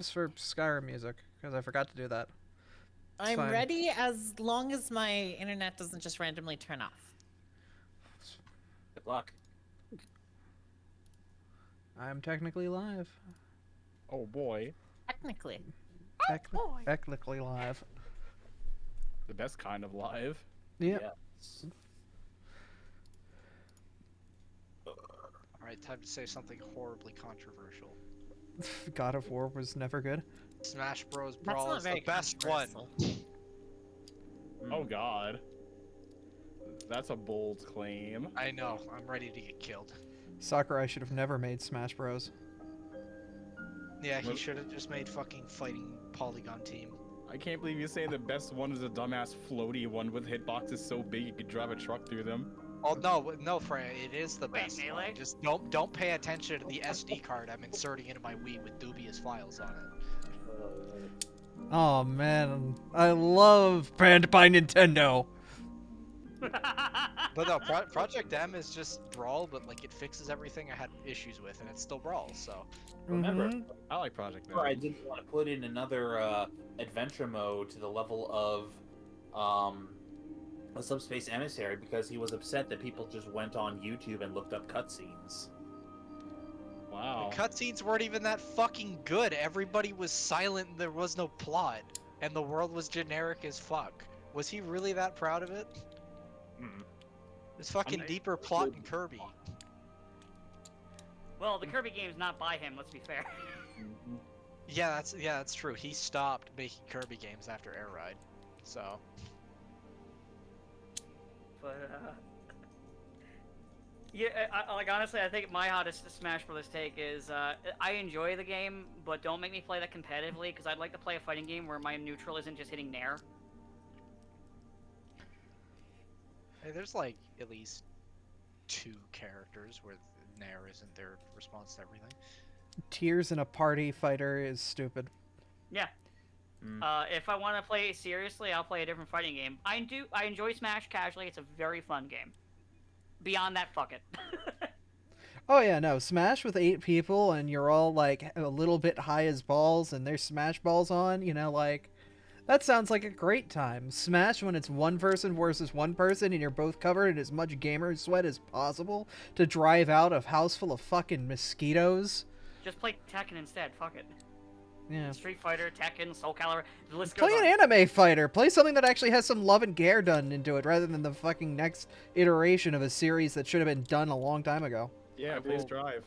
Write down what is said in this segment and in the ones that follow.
Just for Skyrim music, because I forgot to do that. It's I'm fine. ready as long as my internet doesn't just randomly turn off. Good luck. I'm technically live. Oh boy. Technically. Technically live. The best kind of live. Yep. Yes. Alright, time to say something horribly controversial. God of War was never good. Smash Bros. That's Brawl not is the very best one. controversial. Oh god. That's a bold claim. I know, I'm ready to get killed. Sakurai should have never made Smash Bros. Yeah, he What? should have just made fucking fighting Polygon Team. I can't believe you're saying the best one is a dumbass floaty one with hitboxes so big you could drive a truck through them. Oh no, Freya, it is the Wait, best Melee? one. Just don't pay attention to the SD card I'm inserting into my Wii with dubious files on it. Oh man, I love banned by Nintendo. But no, Project M is just Brawl, but like it fixes everything I had issues with, and it's still Brawl. So Remember, Mhm. I like Project remember I M. didn't want to put in another adventure mode to the level of a subspace emissary because he was upset that people just went on YouTube and looked up cutscenes. Wow. the cutscenes weren't even that fucking good. Everybody was silent, and there was no plot, and the world was generic as fuck. Was he really that proud of it? Mm. There's fucking I'm- deeper plot in Kirby. Well, the Kirby game's not by him, let's be fair. Yeah, that's true. He stopped making Kirby games after Air Ride. So But, yeah, like, honestly, I think my hottest Smash Bros. Take is, I enjoy the game, but don't make me play that competitively, because I'd like to play a fighting game where my neutral isn't just hitting Nair. hey, there's like at least 2 characters where Nair isn't their response to everything. Tears in a party fighter is stupid. Yeah. If I want to play seriously, I'll play a different fighting game. I enjoy Smash casually, it's a very fun game. Beyond that, fuck it. Oh yeah, no, Smash with 8 people and you're all like a little bit high as balls and there's Smash balls on, like that sounds like a great time. Smash when it's one person versus one person and you're both covered in as much gamer sweat as possible to drive out a house full of fucking mosquitoes. Just play Tekken instead, fuck it. Yeah. Street Fighter, Tekken, Soul Calibur, the list goes Play an on. anime fighter. Play something that actually has some love and care done into it rather than the fucking next iteration of a series that should have been done a long time ago. Yeah, I please will- drive.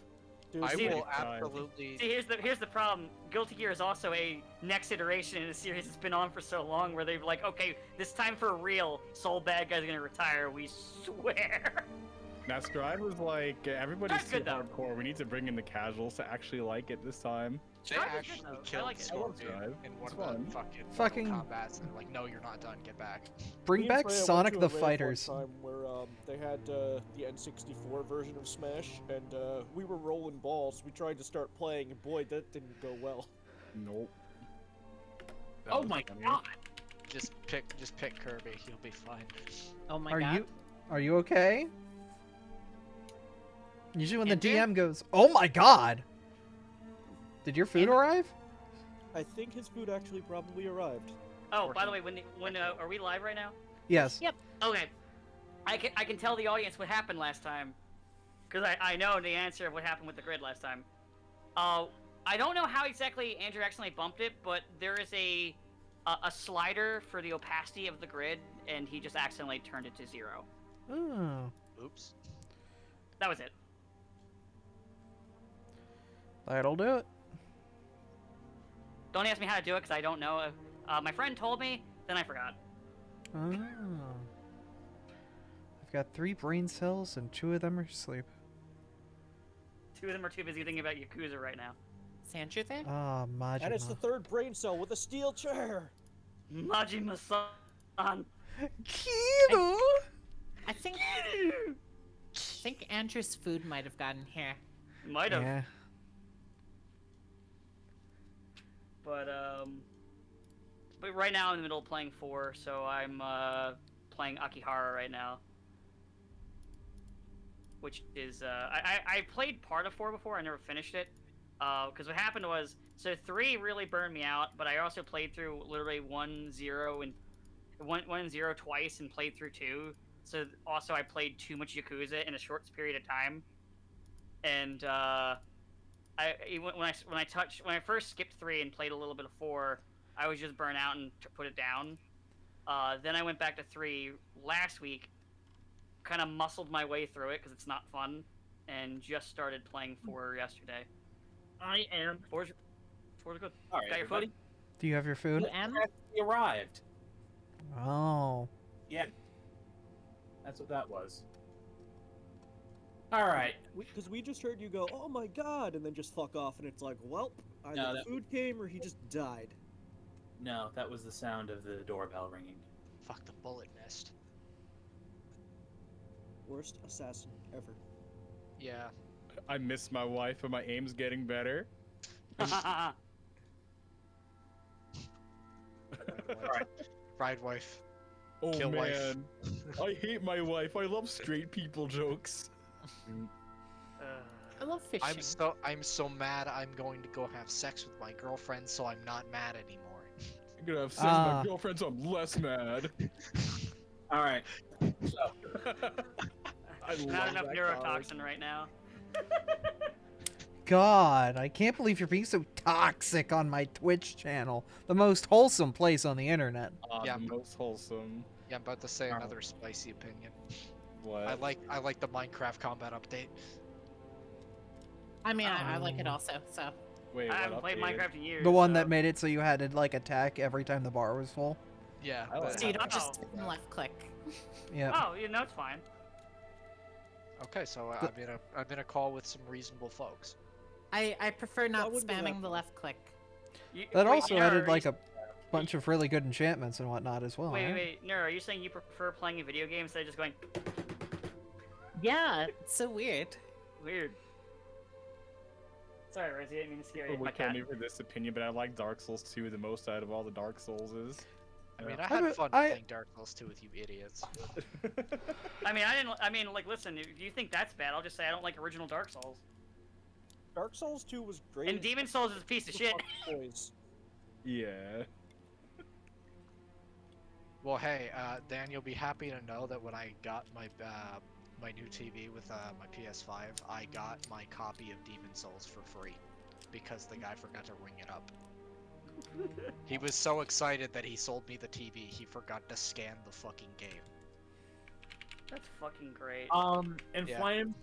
Dude, I see, will time. absolutely. See, here's the problem. Guilty Gear is also a next iteration in a series that's been on for so long, where they've like, okay, this time for real, Soul Bad Guy's gonna retire. We swear. Now Strive was like, everybody's That's too good, though. hardcore. We need to bring in the casuals to actually like it this time. They Strive is good, actually though. I killed like it. Scorpion Strive. in one It's of fun. the Fucking- Mortal Kombats, and they're like, no, you're not done. Get back. Bring Me and back Freya went Sonic to the a rave Fighters. One time where they had the N64 version of Smash, and we were rolling balls. We tried to start playing, and boy, that didn't go well. Nope. That Oh was my funny. god! Just pick Kirby. He'll be fine. Oh my Are god. you okay? Usually when the Andrew? DM goes, "Oh my god." Did your food Andrew? arrive? I think his food actually probably arrived. Oh, by the way, when are we live right now? Yes. Yep. Okay. I can tell the audience what happened last time, because I know the answer of what happened with the grid last time. I don't know how exactly Andrew accidentally bumped it, but there is a slider for the opacity of the grid, and he just accidentally turned it to 0. Oh. Oops. That was it. That'll do it. Don't ask me how to do it, because I don't know. My friend told me, then I forgot. Oh. I've got 3 brain cells and 2 of them are asleep. 2 of them are too busy thinking about Yakuza right now. Sancho thing? Ah, Majima. And it's the third brain cell with a steel chair! Majima-san. Kido! I think Andrew's food might have gotten here. Might have. Yeah. But right now I'm in the middle of playing 4, so I'm playing Akihara right now. Which is I played part of 4 before, I never finished it. Because what happened was So 3 really burned me out, but I also played through literally 1-0 and 1-0 twice and played through 2. So also I played too much Yakuza in a short period of time, and when I first skipped 3 and played a little bit of 4, I was just burnt out and put it down. Then I went back to 3 last week, kind of muscled my way through it because it's not fun, and just started playing 4 yesterday. I am. 4's good. All right, Got your everybody. food? Do you have your food? You am? He arrived. Oh. Yeah. That's what that was. All right. Because we just heard you go, oh my god, and then just fuck off, and it's like, well, either No, the that- food came or he just died. No, that was the sound of the doorbell ringing. Fuck, the bullet missed. Worst assassin ever. Yeah. I miss my wife, but my aim's getting better. Alright. Bride wife. Oh Kill wife. man, I hate my wife. I love straight people jokes. I love fishing. I'm so mad. I'm going to go have sex with my girlfriend, so I'm not mad anymore. I'm gonna have sex with my girlfriend, so I'm less mad. All right. I Not love enough that neurotoxin right now. God, I can't believe you're being so toxic on my Twitch channel. The most wholesome place on the internet. Yeah, The most wholesome. Yeah, I'm about to say Alright. another spicy opinion. What? I like the Minecraft combat update. I mean, I like it also, so. Wait, I what haven't played updated? Minecraft in years. The one so- that made it so you had to like attack every time the bar was full. Yeah, I like So you don't Oh. just spam left click. Yeah. Oh, yeah, no, it's fine. Okay, so I'm in a call with some reasonable folks. I prefer not wouldn't be that spamming the fun. left click. That Wait, also Nero, added are like you, a bunch of really good enchantments and whatnot as well. Wait, right? wait, Nero, are you saying you prefer playing a video game instead of just going Yeah, it's so weird. weird? Sorry, Rizzy, I didn't mean to scare you. People My would kill cat. me for this opinion, but I like Dark Souls 2 the most out of all the Dark Soulses. I mean, Yeah. I had fun I- playing Dark Souls 2 with you idiots. I mean, like, listen, if you think that's bad, I'll just say I don't like original Dark Souls. Dark Souls 2 was great. And Demon Souls is a piece of shit. Fuck boys. Yeah. Well, hey, Dan, you'll be happy to know that when I got my my new TV with my PS5, I got my copy of Demon Souls for free because the guy forgot to ring it up. He was so excited that he sold me the TV, he forgot to scan the fucking game. That's fucking great. Inflamed.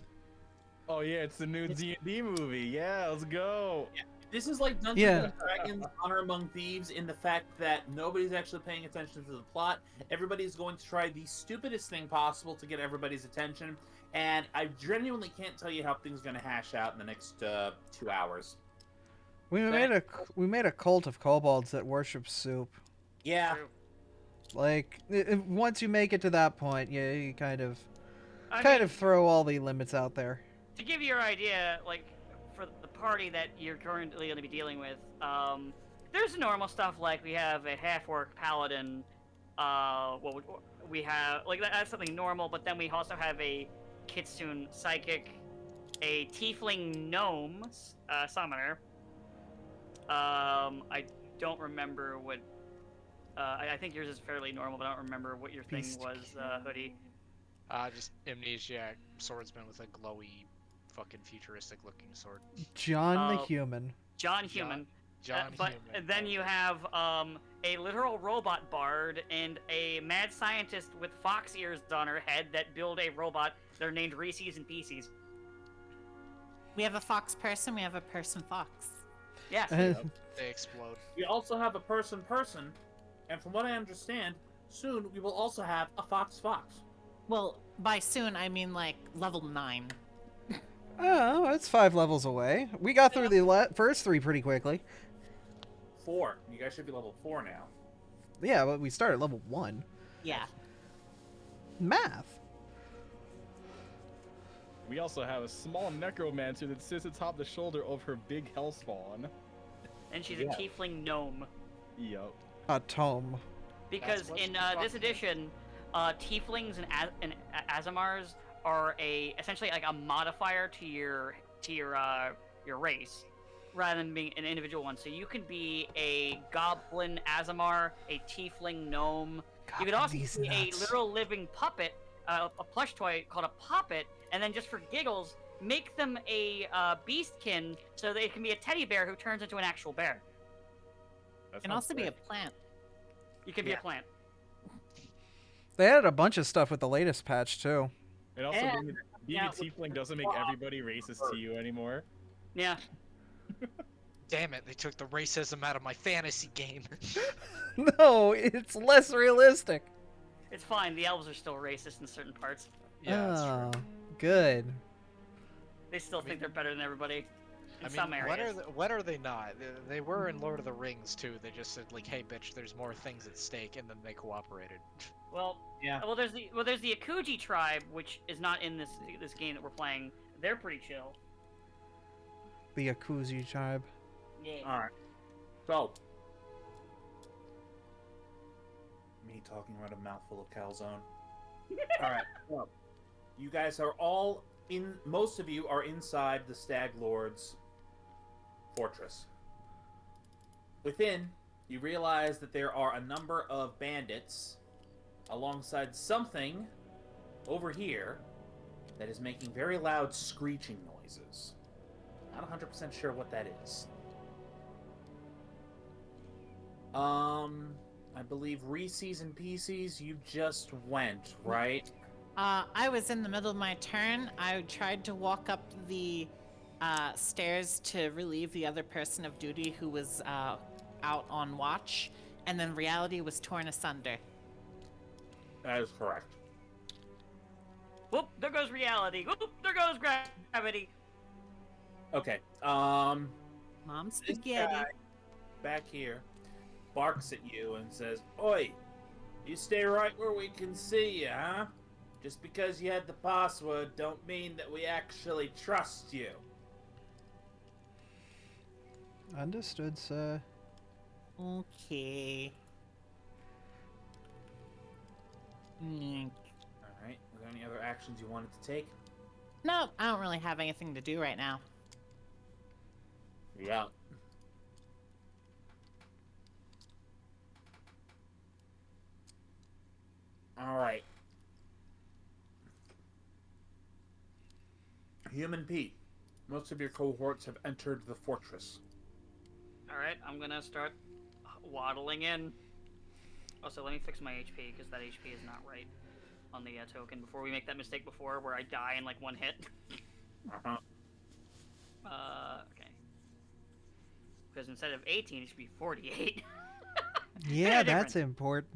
Oh yeah, it's the new D&D movie. Yeah, let's go. This is like Dungeons Yeah. and Dragons: Honor Among Thieves in the fact that nobody's actually paying attention to the plot. Everybody's going to try the stupidest thing possible to get everybody's attention, and I genuinely can't tell you how things are going to hash out in the next 2 hours. We made a cult of kobolds that worship soup. Yeah. True. Like once you make it to that point, you kind of I kind mean, of throw all the limits out there. to give you your idea, like, for the party that you're currently going to be dealing with, there's normal stuff like we have a half-orc paladin, we have, like, that's something normal, but then we also have a kitsune psychic, a tiefling gnome summoner. I don't remember what, I think yours is fairly normal, but I don't remember what your thing Beast was, Hoodie. Just amnesiac swordsman with a glowy, fucking futuristic looking sword. John the Oh. Human. John Human. John But Human. then you have a literal robot bard and a mad scientist with fox ears on her head that build a robot. They're named Reese's and Pieces. We have a fox person, we have a person fox. Yes. They explode. We also have a person, and from what I understand, soon we will also have a fox. Well, by soon, I mean like level 9. Oh, it's 5 levels away. We got through the first 3 pretty quickly. 4. You guys should be level 4 now. Yeah, but we started at level 1. Yeah. Math. We also have a small necromancer that sits atop the shoulder of her big hellspawn. And she's Yeah. a tiefling gnome. Yup. A tome. Because what's in fucking- this edition, tieflings and Azamars are essentially like a modifier to your race. rather than being an individual one. So you can be a goblin Azamar, a tiefling gnome. You could also these be a nuts. literal living puppet, a plush toy called a poppet, and then just for giggles, make them a beastkin so they can be a teddy bear who turns into an actual bear. That Can sounds also be a sick. plant. You can be Yeah. a plant. They added a bunch of stuff with the latest patch too. And also, And- being yeah, a tiefling doesn't make everybody racist to you anymore. Yeah. Damn it, they took the racism out of my fantasy game. No, it's less realistic. It's fine. The elves are still racist in certain parts. Yeah, that's true. Oh, good. They still think they're better than everybody in I mean, some areas. when are they not? They were in Lord of the Rings too. They just said like, "Hey, bitch, there's more things at stake," and then they cooperated. Well, Yeah. Well, there's the Akuji tribe, which is not in this game that we're playing. They're pretty chill. The Yakuza tribe. Yeah. Alright. So. Me talking about a mouthful of calzone. Alright. So, you guys are all in. Most of you are inside the Stag Lord's fortress. Within, you realize that there are a number of bandits alongside something over here that is making very loud screeching noises. Not 100% sure what that is. I believe Reese's and PC's, you just went, right? I was in the middle of my turn. I tried to walk up the stairs to relieve the other person of duty who was out on watch, and then reality was torn asunder. That is correct. Whoop! There goes reality. Whoop! There goes gravity. Okay, Mom this spaghetti. guy back here barks at you and says, "Oi, you stay right where we can see you, huh? Just because you had the password don't mean that we actually trust you." Understood, sir. Okay. Alright, were there any other actions you wanted to take? No, I don't really have anything to do right now. Yeah. Alright. Human Pete, most of your cohorts have entered the fortress. All right, I'm gonna start waddling in. Also, let me fix my HP because that HP is not right on the token. Before we make that mistake before, where I die in like one hit. Uh-huh. Okay. Because instead of 18, it should be 48. Yeah, different. that's important.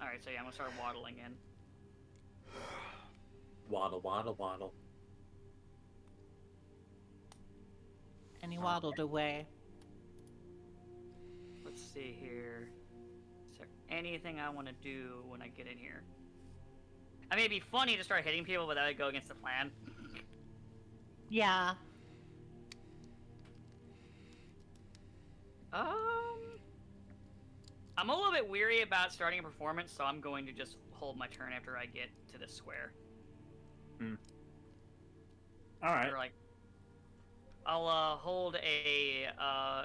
All right, so yeah, I'm gonna start waddling in. Waddle, waddle, waddle. And he waddled away. Let's see here. Is there anything I want to do when I get in here? I mean, it'd be funny to start hitting people, but that would go against the plan. Yeah. I'm a little bit weary about starting a performance, so I'm going to just hold my turn after I get to this square. Alright. Or like, I'll hold a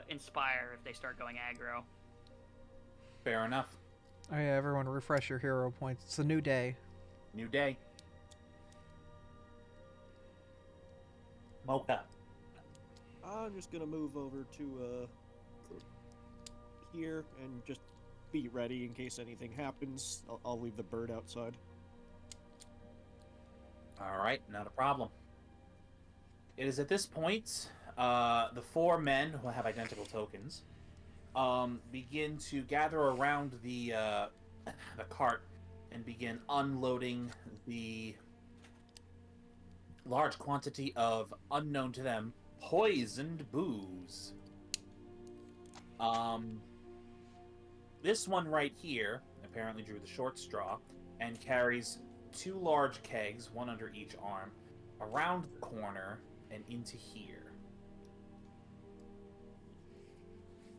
inspire if they start going aggro. Fair enough. Oh yeah, everyone refresh your hero points. It's a new day. New day. Mocha. I'm just gonna move over to here and just be ready in case anything happens. I'll leave the bird outside. Alright, not a problem. It is at this point, the four men who have identical tokens begin to gather around the cart and begin unloading the large quantity of, unknown to them, poisoned booze. This one right here apparently drew the short straw and carries two large kegs, one under each arm, around the corner and into here.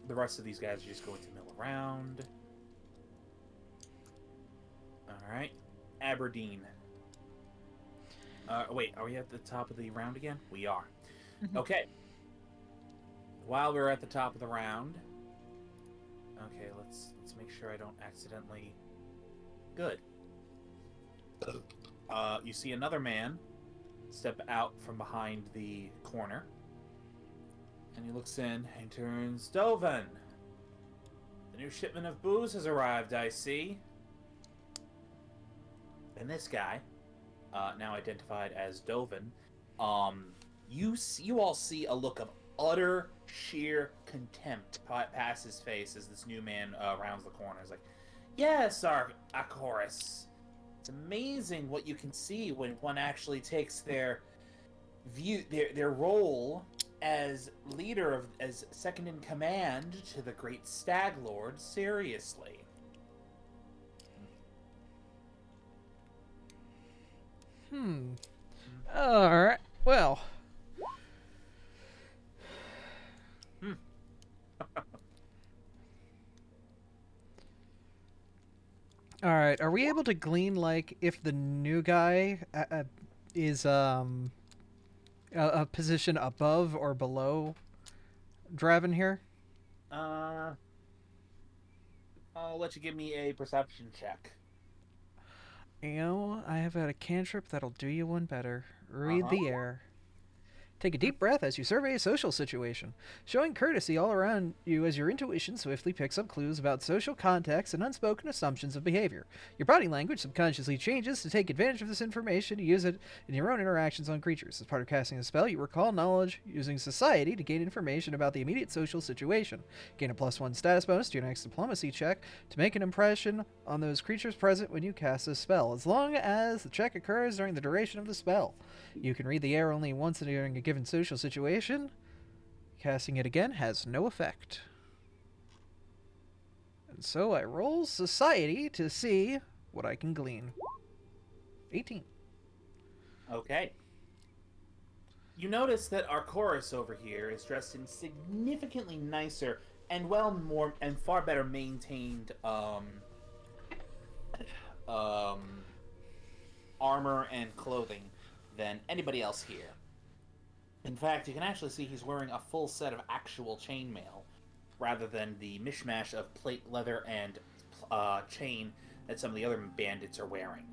The rest of these guys are just going to mill around. Alright. Aberdeen. Wait, are we at the top of the round again? We are. Okay. while we're at the top of the round, okay, let's make sure I don't accidentally. Good. You see another man step out from behind the corner, and he looks in and turns. Dovin, the new shipment of booze has arrived, I see. And this guy, now identified as Dovin, you all see a look of utter sheer contempt pass his face as this new man rounds the corner. He's like, "Yes, our chorus. It's amazing what you can see when one actually takes their role as leader as second in command to the great Stag Lord seriously." Alright, well. Alright, are we able to glean, like, if the new guy is, a position above or below Draven here? I'll let you give me a perception check. You know, I have a cantrip that'll do you one better. Read the air. Take a deep breath as you survey a social situation, showing courtesy all around you as your intuition swiftly picks up clues about social context and unspoken assumptions of behavior. Your body language subconsciously changes to take advantage of this information to use it in your own interactions on creatures. As part of casting a spell, you recall knowledge using society to gain information about the immediate social situation. Gain a +1 status bonus to your next diplomacy check to make an impression on those creatures present when you cast a spell, as long as the check occurs during the duration of the spell. You can read the air only once during a given social situation. Casting it again has no effect. And so I roll society to see what I can glean. 18. Okay. You notice that our chorus over here is dressed in significantly nicer and far better maintained armor and clothing than anybody else here. In fact, you can actually see he's wearing a full set of actual chainmail, rather than the mishmash of plate, leather, and chain that some of the other bandits are wearing.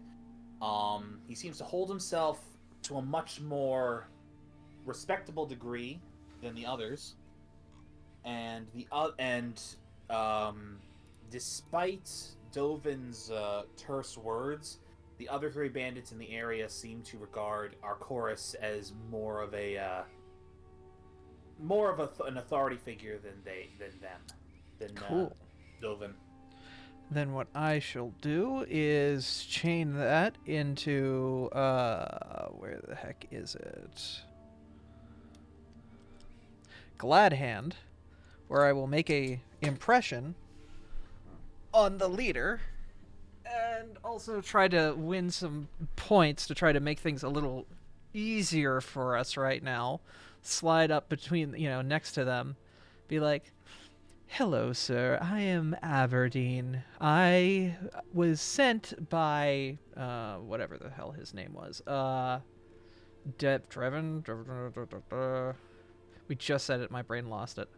He seems to hold himself to a much more respectable degree than the others, and despite Dovin's terse words, the other three bandits in the area seem to regard our chorus as more of an authority figure than Cool. Dovin. Then what I shall do is chain that into, where the heck is it? Glad Hand, where I will make a impression on the leader and also try to win some points to try to make things a little easier for us right now. Slide up between, next to them. Be like, "Hello, sir. I am Aberdeen. I was sent by, whatever the hell his name was. Trevin? We just said it. My brain lost it.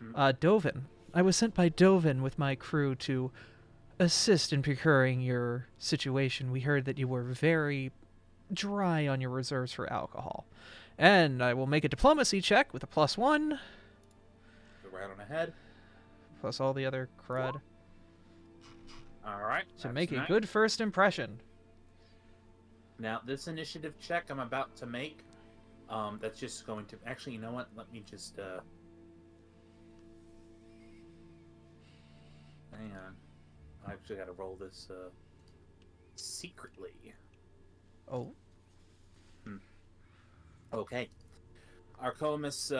Dovin. I was sent by Dovin with my crew to assist in procuring your situation. We heard that you were very dry on your reserves for alcohol. And I will make a diplomacy check with a +1. Go right on ahead. Plus all the other crud. Alright. To make a good first impression. Now, this initiative check I'm about to make, that's just going to... Actually, you know what? Let me just, hang on. I actually gotta roll this, secretly. Oh. Okay. Arcomus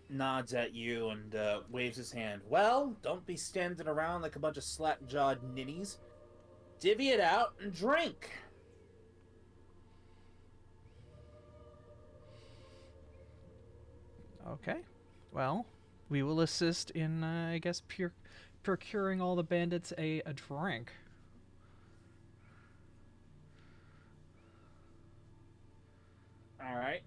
nods at you and waves his hand. "Well, don't be standing around like a bunch of slack-jawed ninnies. Divvy it out and drink." Okay. Well, we will assist in, I guess, procuring all the bandits a drink. All right.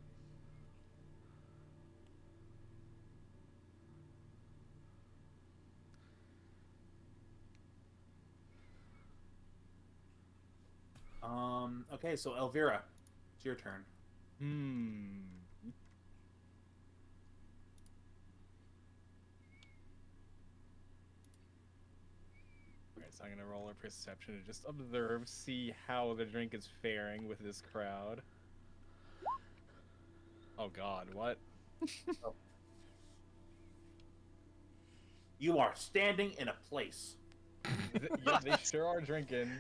Okay, so Elvira, it's your turn. Alright, so I'm gonna roll a perception to just observe, see how the drink is faring with this crowd. Oh god, what? You are standing in a place. Yeah, they sure are drinking.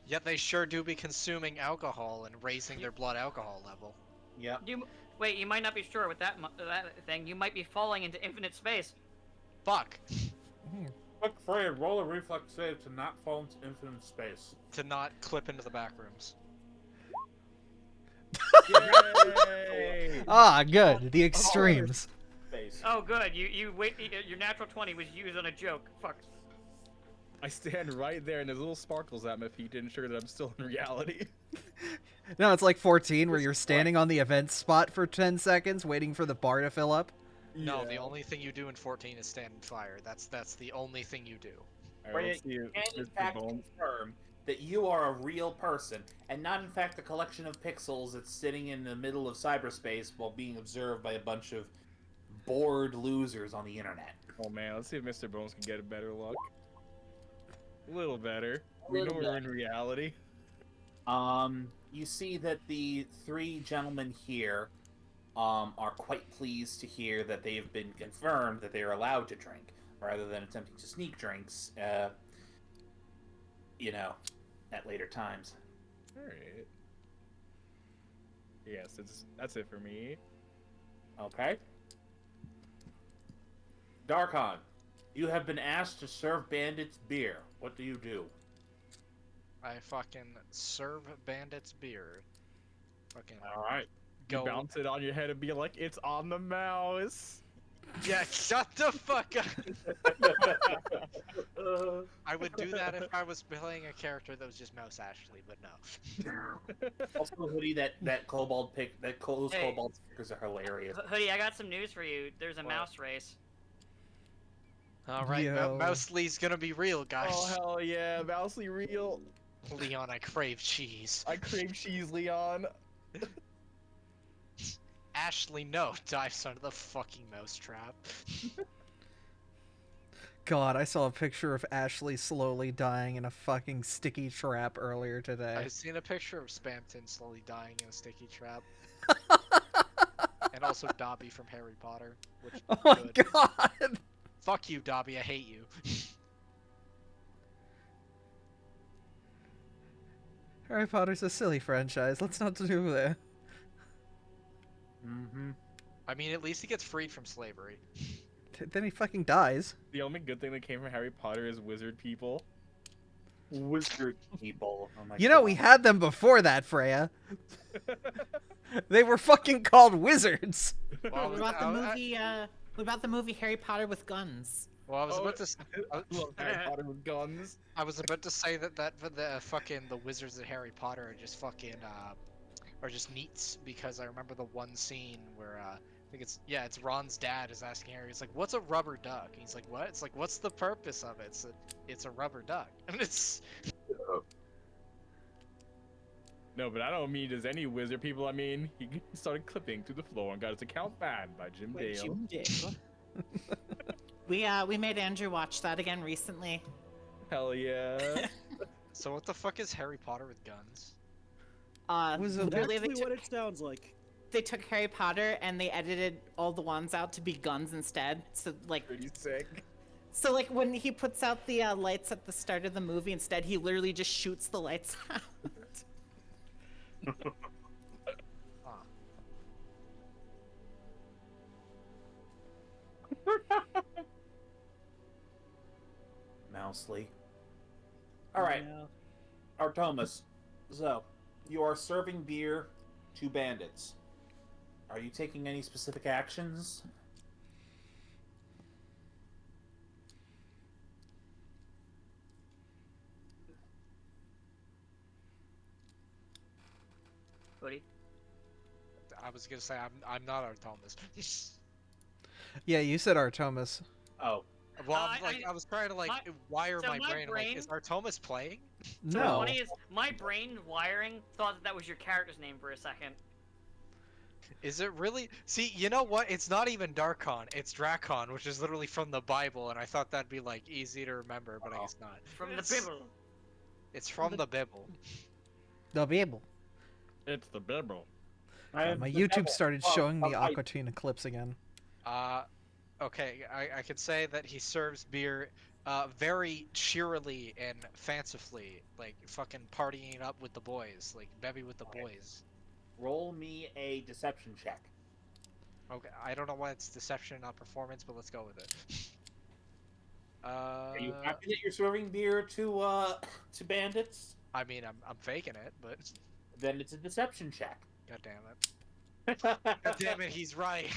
Yet they sure do be consuming alcohol and raising their blood alcohol level. Yep. Wait, you might not be sure with that thing. You might be falling into infinite space. Fuck. Quick, Freya, roll a reflex save to not fall into infinite space. To not clip into the back rooms. Yay! Ah, good. The extremes. Space. Oh, good. You wait. Your natural 20 was used on a joke. Fuck. I stand right there and there's little sparkles at my feet to ensure that I'm still in reality. No, it's like 14 where you're standing on the event spot for 10 seconds waiting for the bar to fill up. No, Yeah. the only thing you do in 14 is stand in fire. That's the only thing you do. Alright, Freya, let's see you if can in Mr. fact Bones- confirm that you are a real person, and not in fact a collection of pixels that's sitting in the middle of cyberspace while being observed by a bunch of bored losers on the internet. Oh man, let's see if Mr. Bones can get a better look. A little better. A We know little we're in reality. You see that the three gentlemen here are quite pleased to hear that they have been confirmed that they are allowed to drink, rather than attempting to sneak drinks, at later times. Alright. Yes, that's it for me. Okay. Darkon, you have been asked to serve bandits beer. What do you do? I fucking serve bandits beer. Fucking Alright. You go. bounce it on your head and be like, it's on the mouse. Yeah, shut the fuck up. I would do that if I was playing a character that was just Mouse Ashley, but no. Also, Hoodie, that kobold pick, those Hey. kobold stickers are hilarious. Hoodie, I got some news for you. There's a What? mouse race. All right, Yo. Mouse Lee's gonna be real, guys. Oh hell yeah, Mousely real. Leon, I crave cheese. I crave cheese, Leon. Ashley, no, dives under the fucking mousetrap. God, I saw a picture of Ashley slowly dying in a fucking sticky trap earlier today. I've seen a picture of Spamton slowly dying in a sticky trap. And also Dobby from Harry Potter. Which Oh my good. god! Fuck you, Dobby, I hate you. Harry Potter's a silly franchise. Let's not do that. Mm-hmm. I mean, at least he gets freed from slavery. Then he fucking dies. The only good thing that came from Harry Potter is wizard people. Wizard people. Oh my You know, God. we had them before that, Freya. They were fucking called wizards. Well, What about the movie? What about the movie Harry Potter with guns? Well, I was Oh, about to. I love Harry Potter with guns. I was about to say that for the fucking the wizards of Harry Potter are just fucking are just neats, because I remember the one scene where I think it's Ron's dad is asking Harry, he's like, "What's a rubber duck?" And he's like, "What?" It's like, "What's the purpose of it?" It's a rubber duck, and it's No, but I don't mean as any wizard people. I mean, he started clipping to the floor and got his account banned by Jim Dale. We made Andrew watch that again recently. Hell yeah. so what the fuck is Harry Potter with guns? Was it literally Exactly they what took, it sounds like. they took Harry Potter and they edited all the wands out to be guns instead. So Pretty sick. when he puts out the lights at the start of the movie, instead he literally just shoots the lights out. Huh. Mousely. Alright, Artomus. So, you are serving beer to bandits. Are you taking any specific actions? Hoodie. I was gonna say I'm not Artomis. Yeah, you said Artomis. Oh. Well, I I was trying to like my- wire so my my brain. I'm like, is Artomis playing? So No. what's funny is my brain wiring thought that was your character's name for a second. Is it really? See, you know what? It's not even Darkon. It's Drakon, which is literally from the Bible, and I thought that'd be like easy to remember, but I guess not. From the It's- Bible. It's from the Bible. They'll be able. It's the Bible. My YouTube started showing me Aqua Teen Eclipse again. Okay, I could say that he serves beer very cheerily and fancifully, like fucking partying up with the boys, like bevy with the boys. Roll me a deception check. Okay, I don't know why it's deception, not performance, but let's go with it. Are you happy that you're serving beer to bandits? I mean, I'm faking it, but Then it's a deception check. god damn it. God damn it, he's right.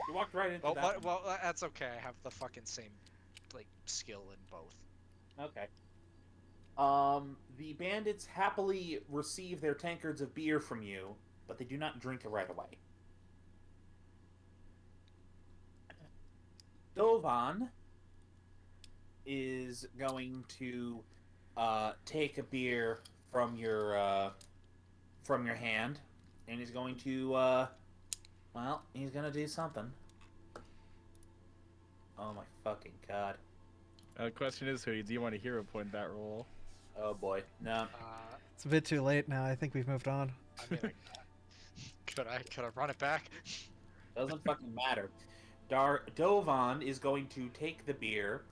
You walked right into Well, that. well, that's okay. I have the fucking same, like, skill in both. Okay. The bandits happily receive their tankards of beer from you, but they do not drink it right away. Dovan is going to take a beer from your hand, and he's going to he's gonna do something. Oh my fucking god! The question is, Hoodie, do you want a hero point that roll? Oh boy, no. It's a bit too late now. I think we've moved on. I mean, could I run it back? Doesn't fucking matter. Dovan is going to take the beer,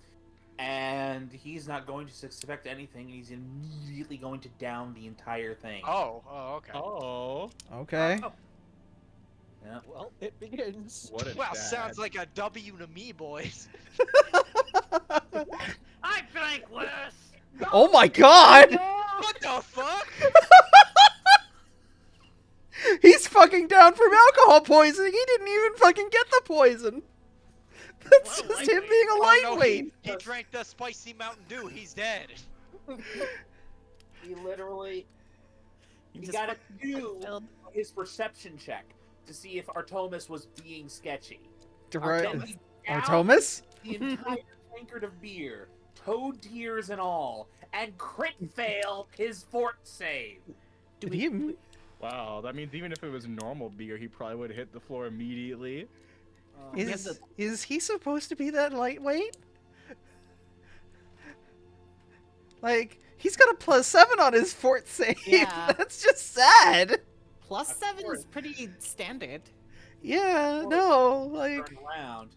and he's not going to suspect anything. He's immediately going to down the entire thing. Oh, okay. Oh, Okay. Yeah. Well, it begins. what a Well, dad. sounds like a W to me, boys. I drank worse. Oh my god! What the fuck? He's fucking down from alcohol poisoning. He didn't even fucking get the poison. That's Well, just him lightweight. being a Oh, no, lightweight. he drank the spicy Mountain Dew. He's dead. He literally. He just got to do filled- his perception check to see if Artemis was being sketchy. Right. Artemis downed Artemis? the entire tankard of beer, toad tears and all, and crit fail his fort save. Did he? Wow, that means even if it was normal beer, he probably would have hit the floor immediately. Is he supposed to be that lightweight? Like, he's got a +7 on his fort save. Yeah. That's just sad. +7 is pretty standard. Yeah, no, like, Turn around,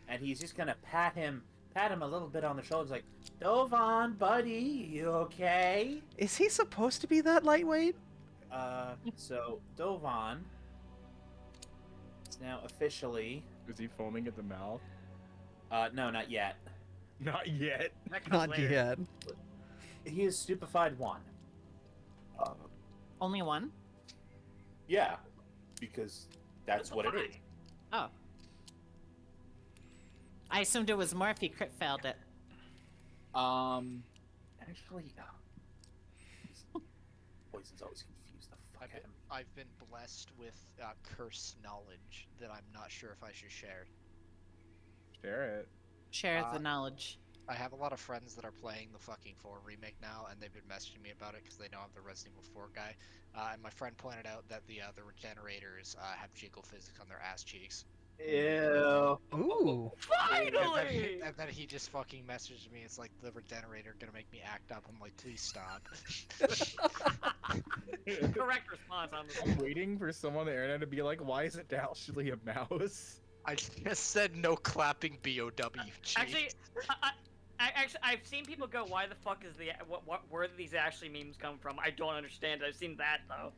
and he's just gonna pat him a little bit on the shoulders, like, Dovan, buddy, you okay? is he supposed to be that lightweight? So Dovan is now officially. Is he foaming at the mouth? No, not yet. Not yet. That comes Not later. yet. He is stupefied 1. Only one? Yeah, because that's what it is. Oh. I assumed it was more if he crit failed it. Actually, poison's always confused the fuck out of me. I've been blessed with curse knowledge that I'm not sure if I should share. Share it. Share the knowledge. I have a lot of friends that are playing the fucking 4 remake now, and they've been messaging me about it because they know I'm the Resident Evil 4 guy. And my friend pointed out that the regenerators have jiggle physics on their ass cheeks. Ew. Ooh. Finally! And then he just fucking messaged me. It's like the regenerator gonna make me act up. I'm like, please stop. Correct response on I'm waiting for someone on the internet to be like, why is it actually a mouse? I just said no clapping BOW cheeks. Actually, I've seen people go, "Why the fuck is the where do these actually memes come from?" I don't understand. I've seen that though.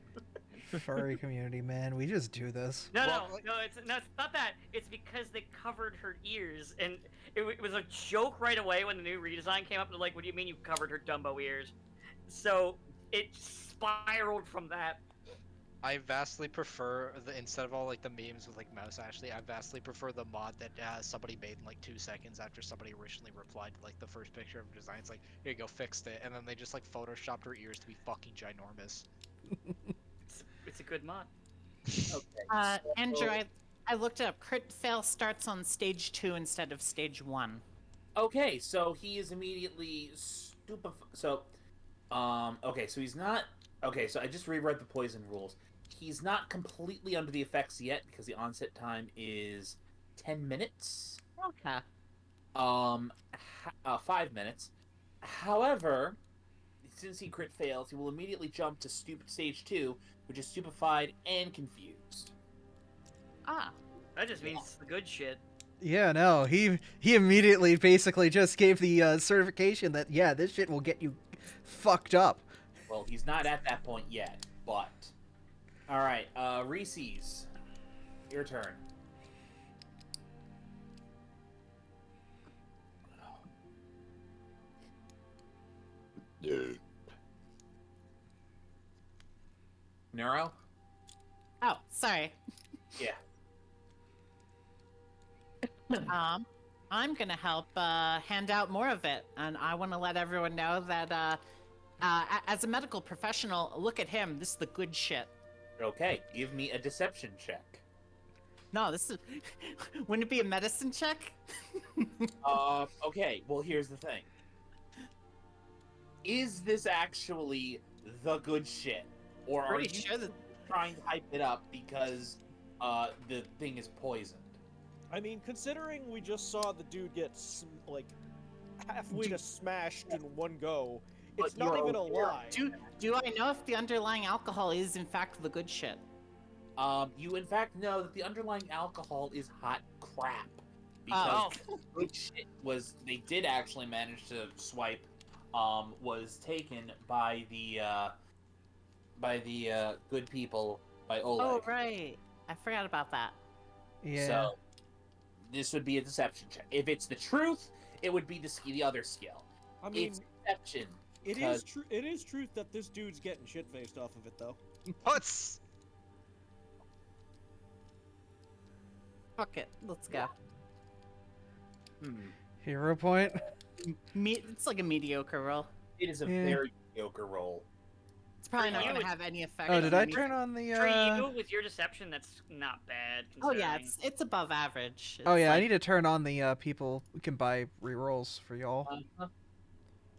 Furry community, man. We just do this. No, Well, it's not that. It's because they covered her ears, and it was a joke right away when the new redesign came up. They're like, "What do you mean you covered her Dumbo ears?" So it spiraled from that. I vastly prefer instead of all like the memes with like mouse Ashley, I vastly prefer the mod that somebody made in like 2 seconds after somebody originally replied to like the first picture of design. It's like, here you go, fixed it, and then they just like photoshopped her ears to be fucking ginormous. It's a good mod. Okay. Andrew, I looked it up. Crit fail starts on stage 2 instead of stage 1. Okay, so he is immediately stupefied. So, Okay, so he's not. Okay, so I just reread the poison rules. He's not completely under the effects yet because the onset time is 10 minutes. Okay. 5 minutes. However, since he crit fails, he will immediately jump to stage 2, which is stupefied and confused. Ah. That just means the good shit. Yeah, no, he immediately basically just gave the certification that yeah, this shit will get you fucked up. Well, he's not at that point yet, but all right, Reese's, your turn. Neuro? Oh, sorry. Yeah. I'm gonna help hand out more of it, and I want to let everyone know that as a medical professional, look at him. This is the good shit. Okay, give me a deception check. No, this is. Wouldn't it be a medicine check? Okay, well, here's the thing. Is this actually the good shit? Or are Pretty you sure that. trying to hype it up because the thing is poisoned? I mean, considering we just saw the dude get like halfway to smashed in one go, it's But not you're even a aware- lie. Do I know if the underlying alcohol is in fact the good shit? You in fact know that the underlying alcohol is hot crap. Oh. Because good shit was, they did actually manage to swipe, was taken by the good people, by Oleg. Oh right, I forgot about that. Yeah. So, this would be a deception check. If it's the truth, it would be the other skill. I mean, It's deception. it because- is true. It is truth that this dude's getting shit faced off of it, though. What's Fuck it, let's go. Hero point. It's like a mediocre roll. It is a Yeah. very mediocre roll. It's probably not You gonna would- have any effect. Oh, on did I me. turn on the? For you, with your deception, that's not bad. Oh yeah, considering. it's above average. Oh It's yeah, I like- need to turn on the people who can buy rerolls for y'all. Uh-huh.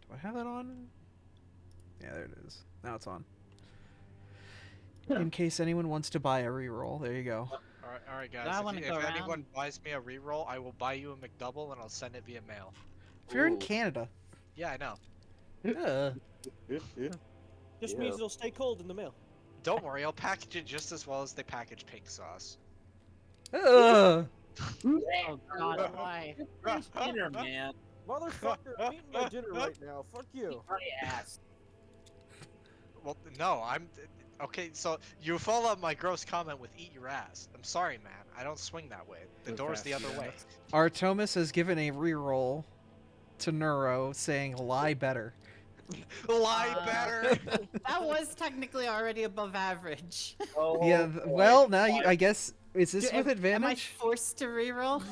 Do I have that on? Yeah, there it is. Now it's on. Yeah. In case anyone wants to buy a reroll, there you go. all right, guys? I If, wanna you- go if anyone around. buys me a reroll, I will buy you a McDouble and I'll send it via mail. If you're in Ooh. Canada, Yeah, I know. Just means it'll stay cold in the mail. Don't worry, I'll package it just as well as they package pink sauce. Ugh. Oh god, why? French dinner, man. Motherfucker, I'm eating my dinner right now. Fuck you. My ass. Well, no, I'm. Okay, so you follow up my gross comment with "eat your ass." I'm sorry, man. I don't swing that way. The Go door's fast, the other yeah. way. Artomis has given a reroll to Neuro, saying "lie better." Lie better. That was technically already above average. Oh, Yeah. boy. Well, now you. I guess is this Do- with Am I advantage? forced to reroll?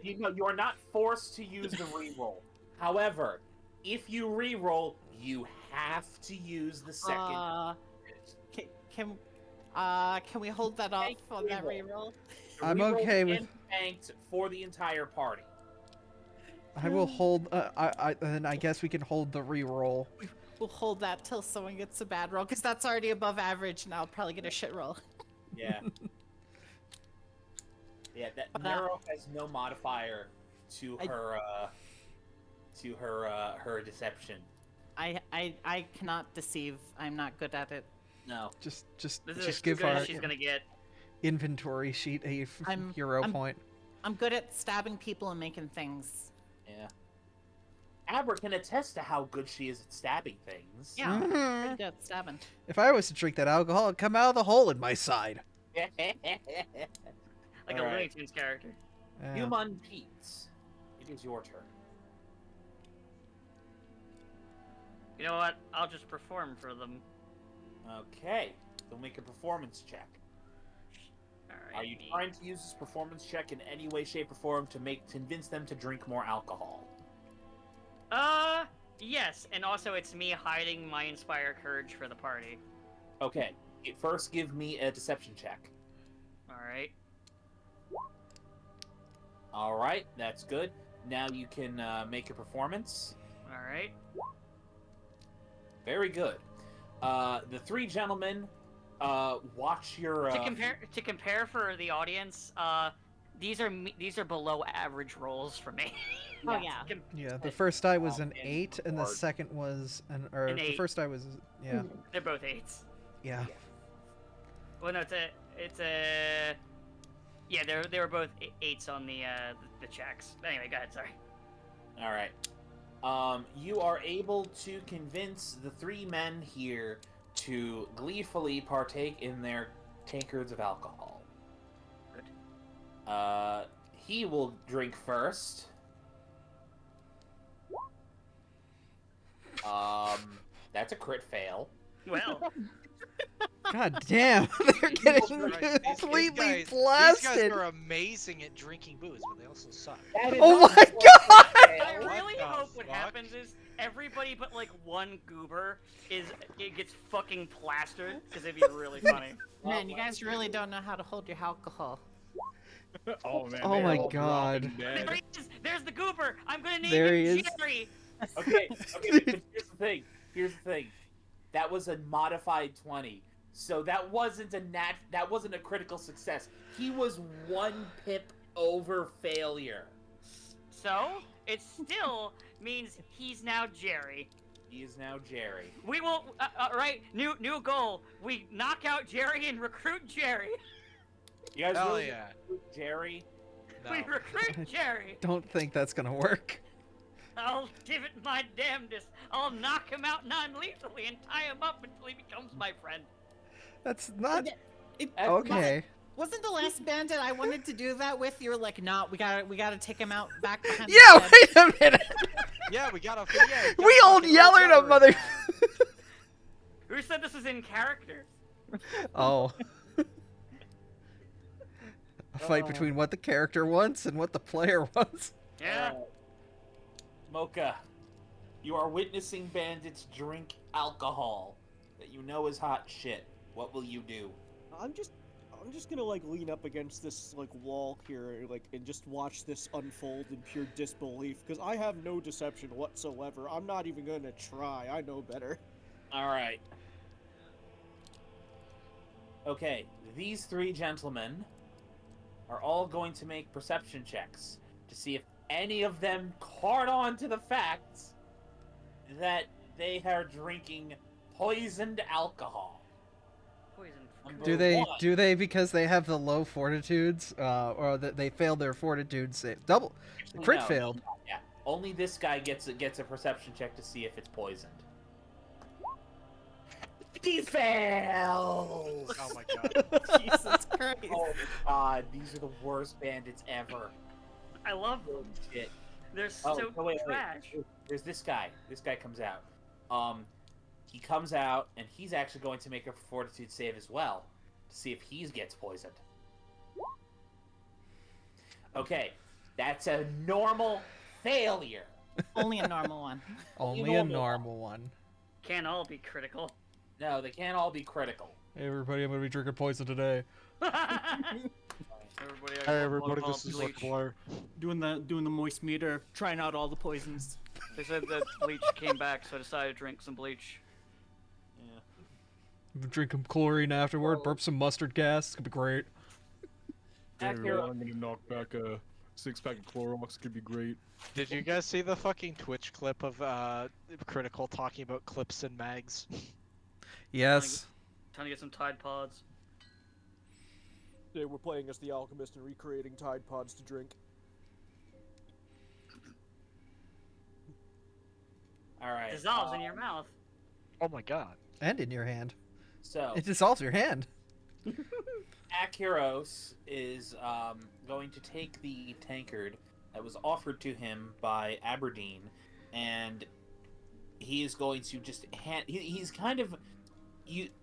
You are not forced to use the reroll. However, if you reroll, you have to use the second. Can we hold that off on that reroll. reroll? The I'm reroll okay can with- be banked for the entire party. I will hold. Then I guess we can hold the reroll. We'll hold that till someone gets a bad roll, because that's already above average, and I'll probably get a shit roll. Yeah. Yeah, that But, Nero has no modifier to I- her deception. I cannot deceive. I'm not good at it. No. Just This is just as give good our as she's gonna get. inventory sheet a I'm- hero I'm- point. I'm good at stabbing people and making things. Yeah. Abra can attest to how good she is at stabbing things. Yeah, I'm pretty Mhm. good at stabbing. If I was to drink that alcohol, it'd come out of the hole in my side. Like a Alright. Looney Tunes character. Yeah. Human Pete, it is your turn. You know what? I'll just perform for them. Okay, so make a performance check. Alright. Are you trying to use this performance check in any way, shape, or form to convince them to drink more alcohol? Yes, and also it's me hiding my inspire courage for the party. Okay, first give me a deception check. Alright. All right, that's good. Now you can make a performance. Alright. Very good. The three gentlemen watch your. To compare for the audience, these are below average rolls for me. Oh yeah. Yeah, the first die was Oh, an man, 8, and the hard. second was An the 8. first die was yeah, They're both 8s. yeah. Well, no, yeah, they were both 8s on the checks. Anyway, go ahead. Sorry. All right. You are able to convince the three men here to gleefully partake in their tankards of alcohol. Good. He will drink first. That's a crit fail. Well, God damn, they're getting Right, completely these blasted. guys are amazing at drinking booze, but they also suck. Oh my god! I What really the hope what fuck? happens is everybody but like one goober gets fucking plastered because it'd be really funny. Man, you guys really don't know how to hold your alcohol. Oh man. Oh they're my all God. dropping dead. There he is. There's the goober. I'm gonna name There him he is. Jerry. Okay, but here's the thing. Here's the thing. That was a modified 20. So that wasn't a critical success. He was 1 pip over failure. So it still means he's now Jerry. He is now Jerry. We will. Right. New goal. We knock out Jerry and recruit Jerry. You guys Hell really yeah. Jerry? No. We recruit Jerry. Don't think that's gonna work. I'll give it my damnedest. I'll knock him out non-lethally and tie him up until he becomes my friend. That's not It, okay. wasn't the last bandit I wanted to do that with? You were like, "No, we gotta take him out back behind." the Yeah, shed." wait a minute. Yeah, we gotta. Yeah, We all yell at him, mother. Who said this is in character? Oh. A fight between what the character wants and what the player wants. Yeah. Mocha, you are witnessing bandits drink alcohol that you know is hot shit. What will you do? I'm just gonna like lean up against this like wall here, like, and just watch this unfold in pure disbelief, because I have no deception whatsoever. I'm not even gonna try. I know better. All right. Okay, these three gentlemen are all going to make perception checks to see if any of them caught on to the fact that they are drinking poisoned alcohol. Poison. Number Do they because they have the low fortitudes, or that they failed their fortitude save? Double, the crit No, failed. Yeah, only this guy gets a perception check to see if it's poisoned. He fails. Oh my god. Jesus Christ. Oh my god, these are the worst bandits ever. I love them. Shit. They're Oh, so no, wait. trash. There's this guy. This guy comes out. He comes out, and he's actually going to make a fortitude save as well to see if he gets poisoned. Okay, that's a normal failure. Only a normal one. Only a normal one. Can't all be critical. No, they can't all be critical. Hey everybody, I'm gonna be drinking poison today. Everybody, this is Blair. Doing the moist meter, trying out all the poisons. They said that bleach came back, so I decided to drink some bleach. I'm gonna drink some chlorine afterward, burp some mustard gas. It's gonna be great. Hey, everyone, I'm gonna knock back a 6-pack of Clorox. It's gonna be great. Did you guys see the fucking Twitch clip of Critical talking about clips and mags? Yes. Time to get some Tide Pods. Yeah, we're playing as the alchemist and recreating Tide Pods to drink. All right. Dissolves in your mouth. Oh my god. And in your hand. So, It dissolves your hand. Akiros is going to take the tankard that was offered to him by Aberdeen, and he is going to just hand. He's kind of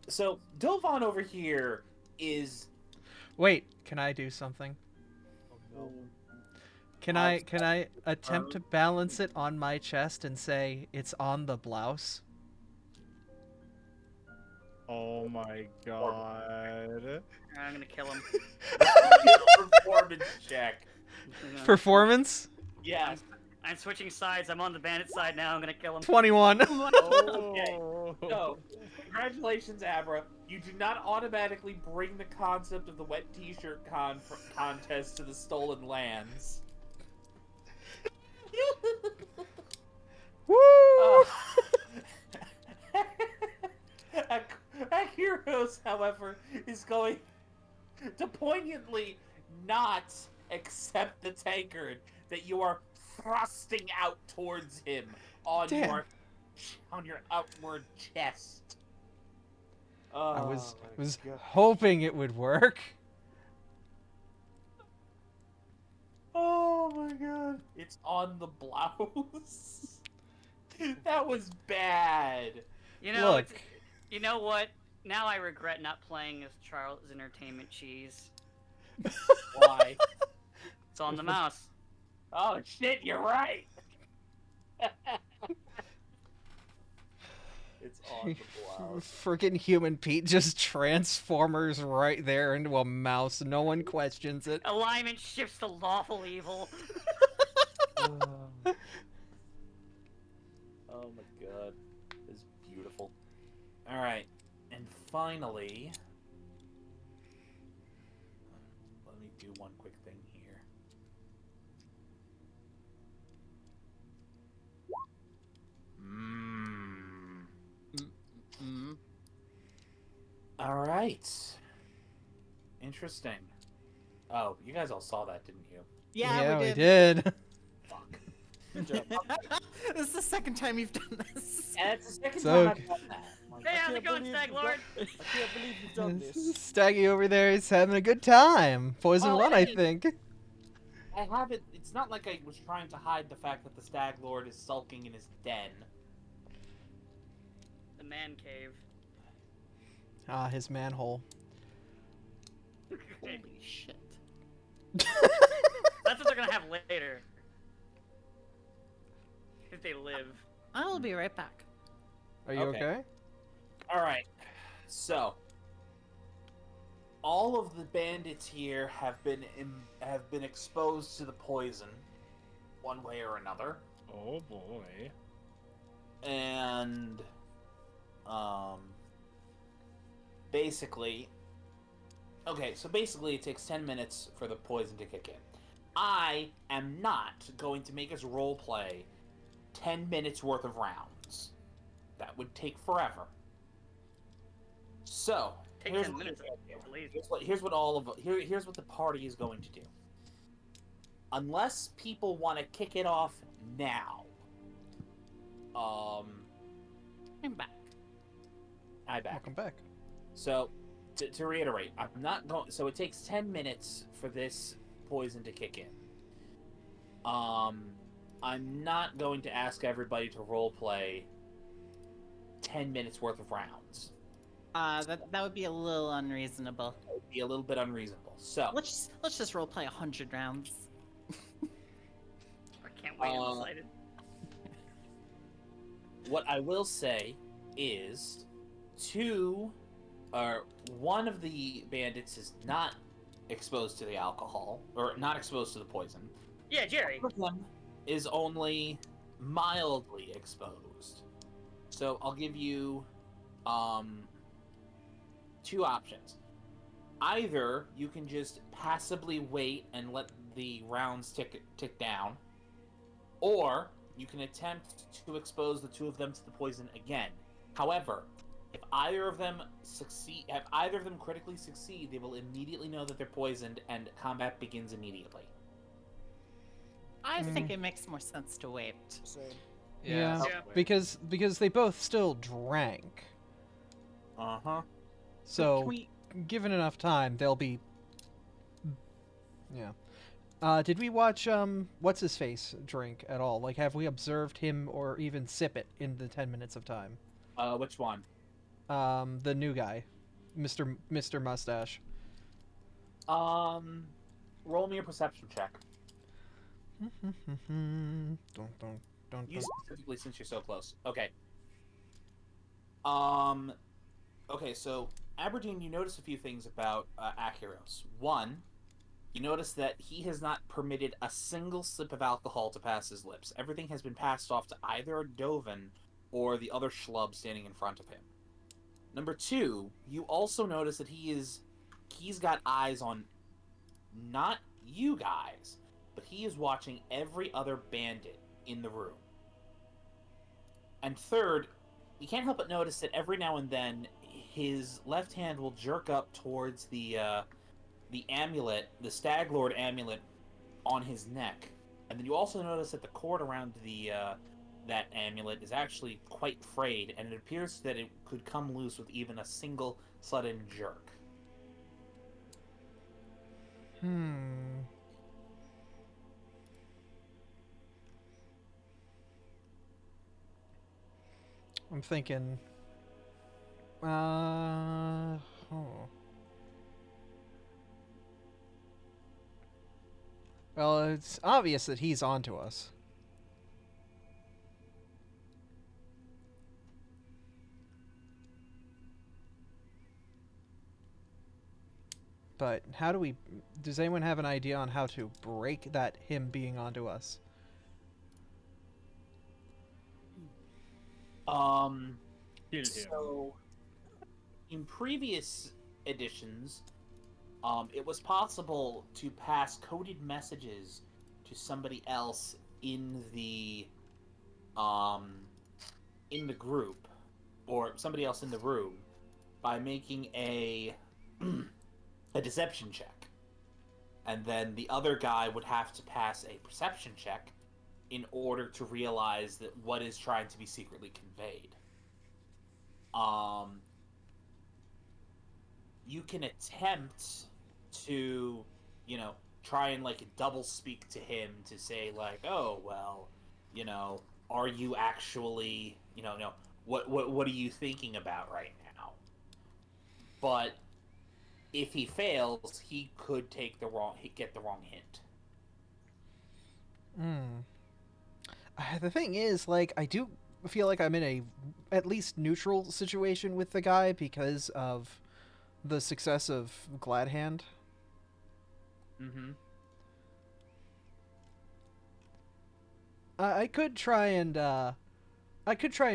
So Dovan over here is. Wait, can I do something? Can I attempt to balance it on my chest and say it's on the blouse? Oh my god. I'm gonna kill him. Performance check. Performance? Yes. I'm switching sides. I'm on the bandit side now. I'm gonna kill him. 21. Oh. So, congratulations, Abra. You do not automatically bring the concept of the wet t-shirt contest to the Stolen Lands. Woo! Heroes, however, is going to poignantly not accept the tankard that you are thrusting out towards him on Damn. your outward chest. I was my was God. hoping it would work. Oh my god. It's on the blouse. That was bad. You know, Look. you know what? Now I regret not playing as Charles Entertainment Cheese. Why? It's on the mouse. Oh shit, you're right. It's on the blouse. Freaking Human Pete just transformers right there into a mouse. No one questions it. Alignment shifts to lawful evil. Oh my god. It's beautiful. Alright. And finally, let me do one quick thing here. Alright. Interesting. Oh, you guys all saw that, didn't you? Yeah, we we did. did. Fuck. Good job. This is the second time you've done this. And it's the second So- time I've done that. Like, Hey, how's can't it going, believe Stag you've Lord? I can't believe you've done this. Staggy over there is having a good time. Poison Oh, one, I hey. think. I haven't. It's not like I was trying to hide the fact that the Stag Lord is sulking in his den. The man cave. Ah, his manhole. Holy shit. That's what they're gonna have later. If they live. I'll be right back. Are you Okay. okay? All right. So, all of the bandits here have been exposed to the poison, one way or another, Oh boy. and basically, okay. So basically, it takes 10 minutes for the poison to kick in. I am not going to make us role play 10 minutes worth of rounds. That would take forever. So, Take here's 10 what minutes. we're gonna do. Lazy. Here's what the party is going to do. Unless people want to kick it off now. I'm back. I back. Welcome back. So, to reiterate, I'm not going. So it takes 10 minutes for this poison to kick in. I'm not going to ask everybody to roleplay 10 minutes worth of rounds. That would be a little unreasonable. It would be a little bit unreasonable. So, Let's just role play 100 rounds. I can't wait. I'm excited. what I will say is, one of the bandits is not exposed to the alcohol, or not exposed to the poison. Yeah, Jerry. One of them is only mildly exposed. So I'll give you two options. Either you can just passively wait and let the rounds tick down, or you can attempt to expose the two of them to the poison again. However, if either of them critically succeed, they will immediately know that they're poisoned, and combat begins immediately. I think it makes more sense to wait. Same. Yeah. Yeah. Because they both still drank. Uh-huh. So, Can we... given enough time, they'll be. Yeah. Did we watch what's his face drink at all? Like, have we observed him or even sip it in the 10 minutes of time? Which one? The new guy, Mr. Mustache. Roll me a perception check. Don't. You specifically, since you're so close. Okay. Okay, so Aberdeen, you notice a few things about Acheros. One, You notice that he has not permitted a single sip of alcohol to pass his lips. Everything has been passed off to either Dovin or the other schlub standing in front of him. Number two, you also notice that he's got eyes on not you guys, but he is watching every other bandit in the room. And third, you can't help but notice that every now and then his left hand will jerk up towards the amulet, the Stag Lord amulet on his neck. And then you also notice that the cord around the that amulet is actually quite frayed, and it appears that it could come loose with even a single sudden jerk. Hmm. I'm thinking. Oh. Well, it's obvious that he's onto us. But how do we... Does anyone have an idea on how to break that him being onto us? Kill him. So, in previous editions, it was possible to pass coded messages to somebody else in the group, or somebody else in the room, by making a a deception check, and then the other guy would have to pass a perception check in order to realize that what is trying to be secretly conveyed. You can attempt to, try and like double speak to him to say like, oh well, are you actually, no, what are you thinking about right now? But if he fails, he could get the wrong hint. Hmm. The thing is, like, I do feel like I'm in a at least neutral situation with the guy because of the success of Glad Hand. Mm-hmm. I could try and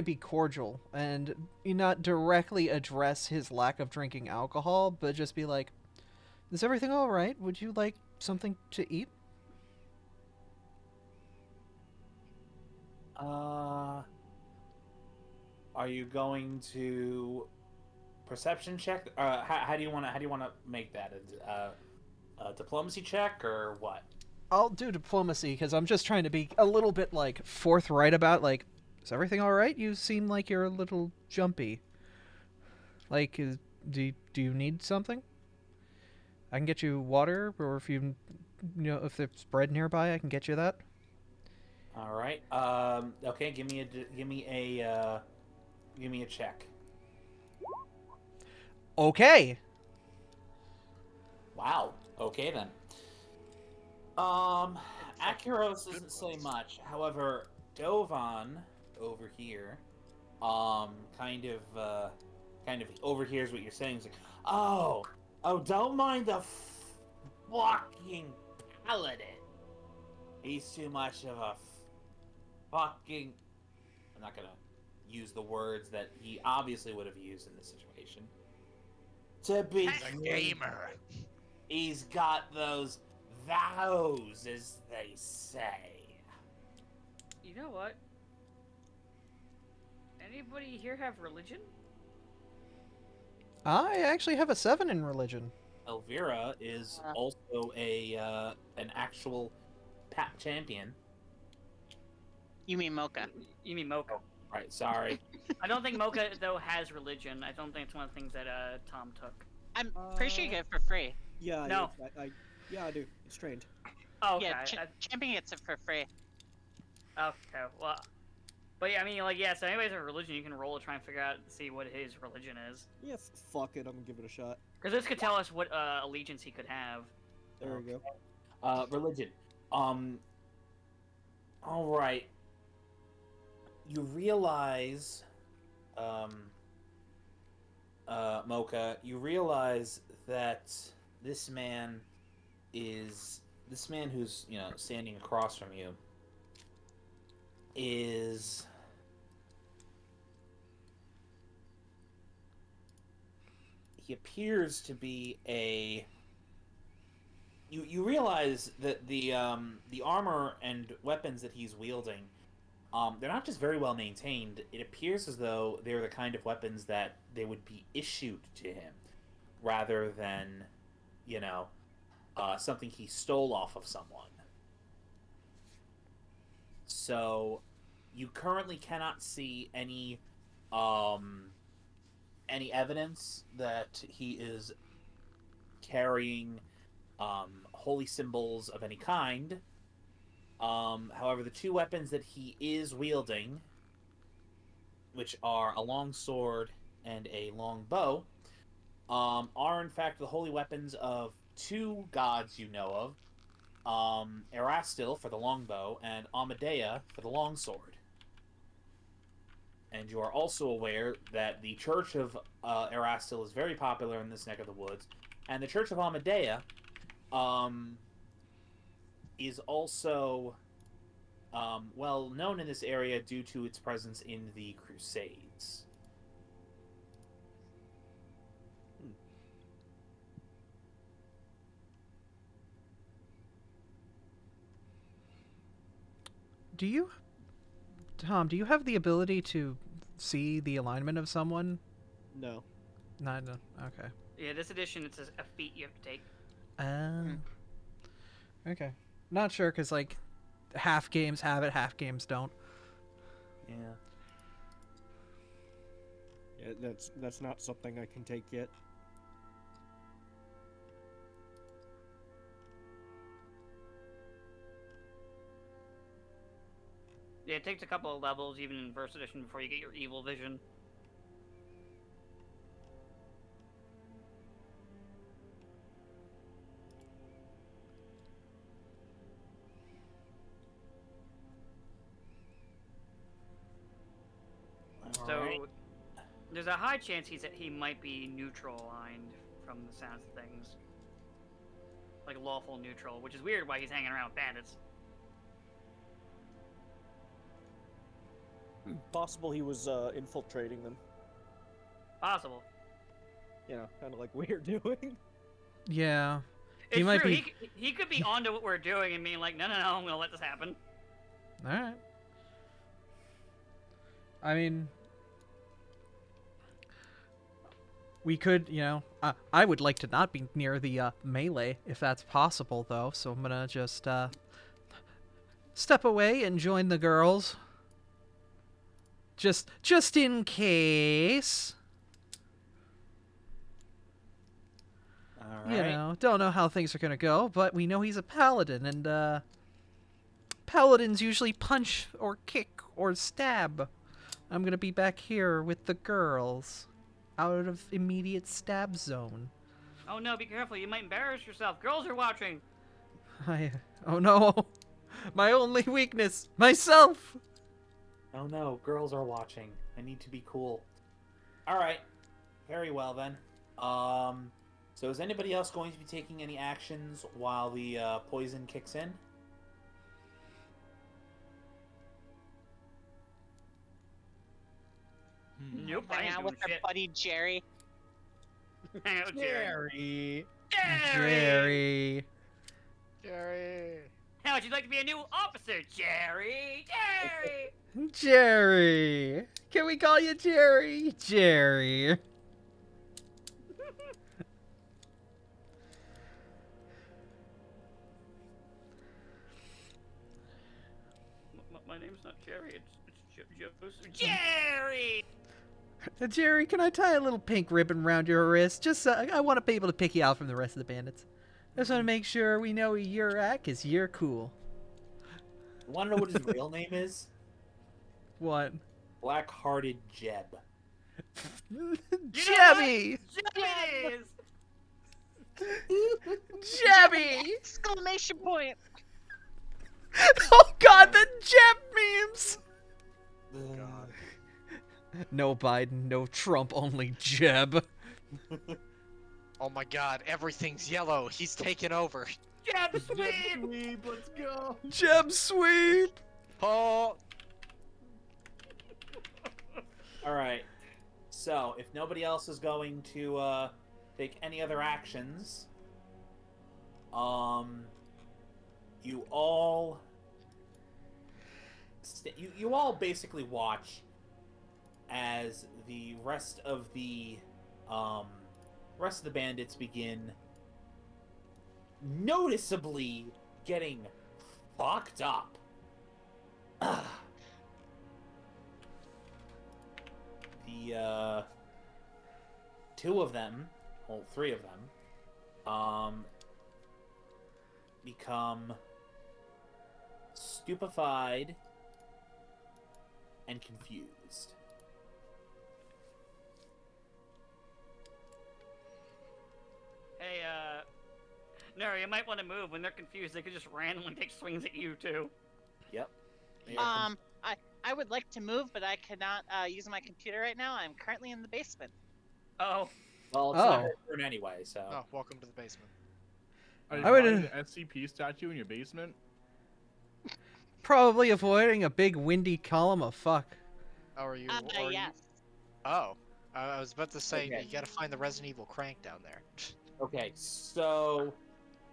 be cordial and not directly address his lack of drinking alcohol, but just be like, "Is everything all right? Would you like something to eat?" Are you going to perception check? How do you want to make that a diplomacy check or what? I'll do diplomacy because I'm just trying to be a little bit like forthright about like, "Is everything all right? You seem like you're a little jumpy. Like, do you need something? I can get you water, or if if there's bread nearby, I can get you that." All right. Okay. Give me a check. Okay. Wow. Okay then. Acuros doesn't say much. However, Dovan over here, kind of overhears what you're saying. He's like, oh, don't mind the fucking paladin. He's too much of a fucking. I'm not gonna use the words that he obviously would have used in this situation. To be The gamer. He's got those vows, as they say. You know what? Anybody here have religion? I actually have a 7 in religion. Elvira is also an actual champion. You mean Mocha? You mean Mocha? Right, sorry. I don't think Mocha though has religion. I don't think it's one of the things that Tom took. I'm pretty sure you get it for free. Yeah, No. Yeah, I do. It's trained. Oh, okay. Yeah, champion gets it for free. Okay, well, but yeah, I mean, like, yeah. So, anyways, with religion, you can roll to try and figure out, see what his religion is. Yeah, fuck it. I'm gonna give it a shot. Because this could tell us what allegiance he could have. There we go. Religion. All right. You realize, Mocha, you realize that this man is this man who's, standing across from you is he appears to be a you realize that the armor and weapons that he's wielding, they're not just very well maintained. It appears as though they're the kind of weapons that they would be issued to him, rather than, something he stole off of someone. So, you currently cannot see any evidence that he is carrying holy symbols of any kind. However, the two weapons that he is wielding, which are a long sword and a long bow, are in fact the holy weapons of two gods you know of. Erastil for the longbow, and Amadea for the longsword. And you are also aware that the Church of Erastil is very popular in this neck of the woods, and the Church of Amadea is also well known in this area due to its presence in the Crusades. Tom, do you have the ability to see the alignment of someone? No. No. Okay. Yeah, this edition it's a feat you have to take. Okay. Not sure, because, like, half games have it, half games don't. Yeah. Yeah, that's not something I can take yet. Yeah, it takes a couple of levels, even in first edition, before you get your evil vision. So, there's a high chance he might be neutral aligned from the sounds of things. Like lawful neutral, which is weird why he's hanging around with bandits. Possible he was infiltrating them. Possible. Kind of like we're doing. Yeah. It's might true, be... he could be onto what we're doing and being like, no, I'm gonna let this happen. Alright. I mean... We could, I would like to not be near the melee, if that's possible, though, so I'm gonna just step away and join the girls. Just in case. Alright. Don't know how things are gonna go, but we know he's a paladin, and paladins usually punch or kick or stab. I'm gonna be back here with the girls, out of immediate stab zone. Oh no, be careful, you might embarrass yourself. Girls are watching. Oh no, my only weakness, myself. Oh no, girls are watching. I need to be cool. Alright. Very well then. So is anybody else going to be taking any actions while the poison kicks in? Nope, I Hang ain't out doing with our shit. buddy Jerry. Hang out with Jerry. Jerry. How would you like to be a new officer, Jerry? Jerry! Jerry. Can we call you Jerry? Jerry. My name's not Jerry, it's Joseph. Jerry! Jerry, can I tie a little pink ribbon around your wrist? Just I want to be able to pick you out from the rest of the bandits. I just want to make sure we know where you're at, because you're cool. You want to know what his real name is? What? Black-Hearted Jeb. Jebby! It is! Jebby! Exclamation point! Oh god, the Jeb memes! God. No Biden, no Trump, only Jeb. Oh my god, everything's yellow. He's taken over. Jab sweep! Sweep, let's go. Gem sweep. Oh, All right. So, if nobody else is going to take any other actions, you all you all basically watch as the rest of the bandits begin noticeably getting fucked up. The two of them, well, three of them, become stupefied and confused. Hey, no, you might want to move. When they're confused, they could just randomly take swings at you, too. Yep. They are I would like to move, but I cannot use my computer right now. I'm currently in the basement. Oh, well, it's not Oh. her turn anyway, so. oh, welcome to the basement. Are you I would- buying the SCP statue in your basement? Probably avoiding a big windy column of fuck. How are you? Are Yes. You... Oh, I was about to say Okay. you gotta find the Resident Evil crank down there. Okay, so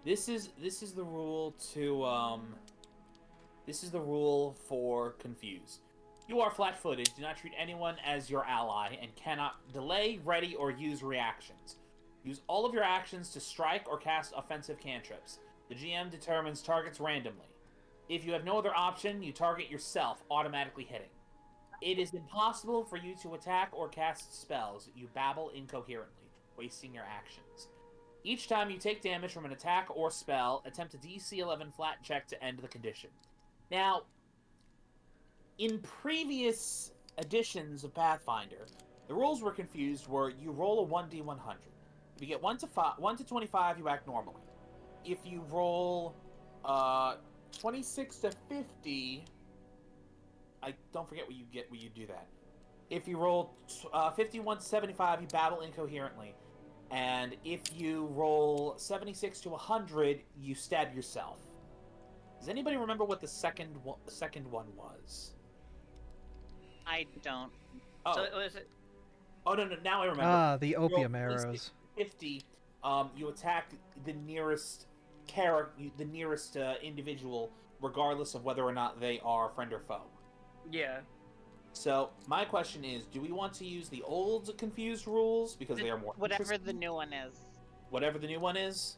this is the rule to this is the rule for confuse. You are flat-footed, do not treat anyone as your ally, and cannot delay, ready, or use reactions. Use all of your actions to strike or cast offensive cantrips. The GM determines targets randomly. If you have no other option, you target yourself, automatically hitting. It is impossible for you to attack or cast spells. You babble incoherently, wasting your actions. Each time you take damage from an attack or spell, attempt a DC 11 flat check to end the condition. Now, in previous editions of Pathfinder, the rules were confused where you roll a 1d100. If you get 1 to 25, you act normally. If you roll 26 to 50, I don't forget what you get when you do that. If you roll 51 to 75, you babble incoherently. And if you roll 76 to 100, you stab yourself. Does anybody remember what the second one was? I don't. Oh, so was it? oh no, now I remember. Ah, the You roll opium 26 arrows. to 50, you attack the nearest individual, regardless of whether or not they are friend or foe. Yeah. So my question is, do we want to use the old confused rules because they are more Whatever the interesting? new one is. Whatever the new one is?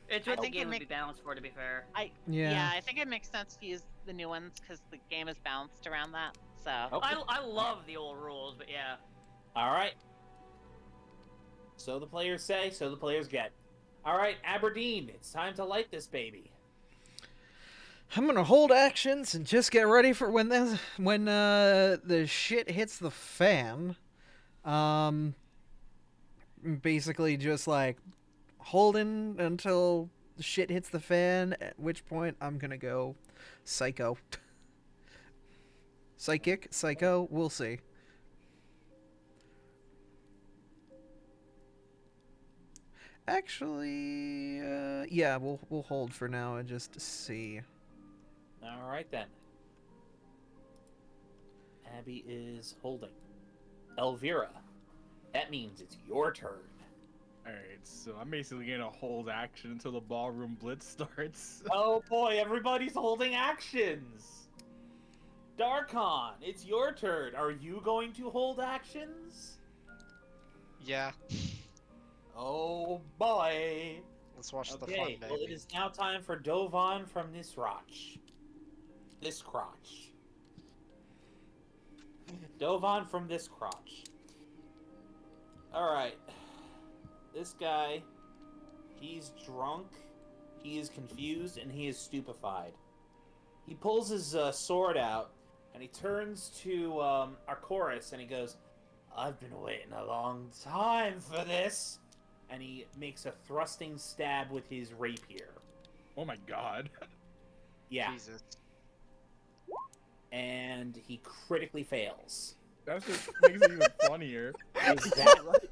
It's I what the think it game would make- be balanced for, to be fair. Yeah. I think it makes sense to use the new ones because the game is balanced around that. So. Okay. I love the old rules, but yeah. All right. So the players say, so the players get. All right, Aberdeen, it's time to light this baby. I'm gonna hold actions and just get ready for when the shit hits the fan. Basically just like holding until the shit hits the fan. At which point I'm gonna go psycho, psychic, psycho. We'll see. Actually, yeah, we'll hold for now and just see. All right then. Abby is holding. Elvira, that means it's your turn. Alright, so I'm basically gonna hold action until the ballroom blitz starts. Oh boy, everybody's holding actions. Darkon, it's your turn. Are you going to hold actions? Yeah, Oh boy. let's watch the fun, Okay, baby. well it is now time for Dovan from this crotch. This crotch. Dovan from this crotch. Alright. This guy, he's drunk, he is confused, and he is stupefied. He pulls his sword out, and he turns to our chorus, and he goes, I've been waiting a long time for this. And he makes a thrusting stab with his rapier. Oh my god. Yeah. Jesus. And he critically fails. That just makes it even funnier. Is that right?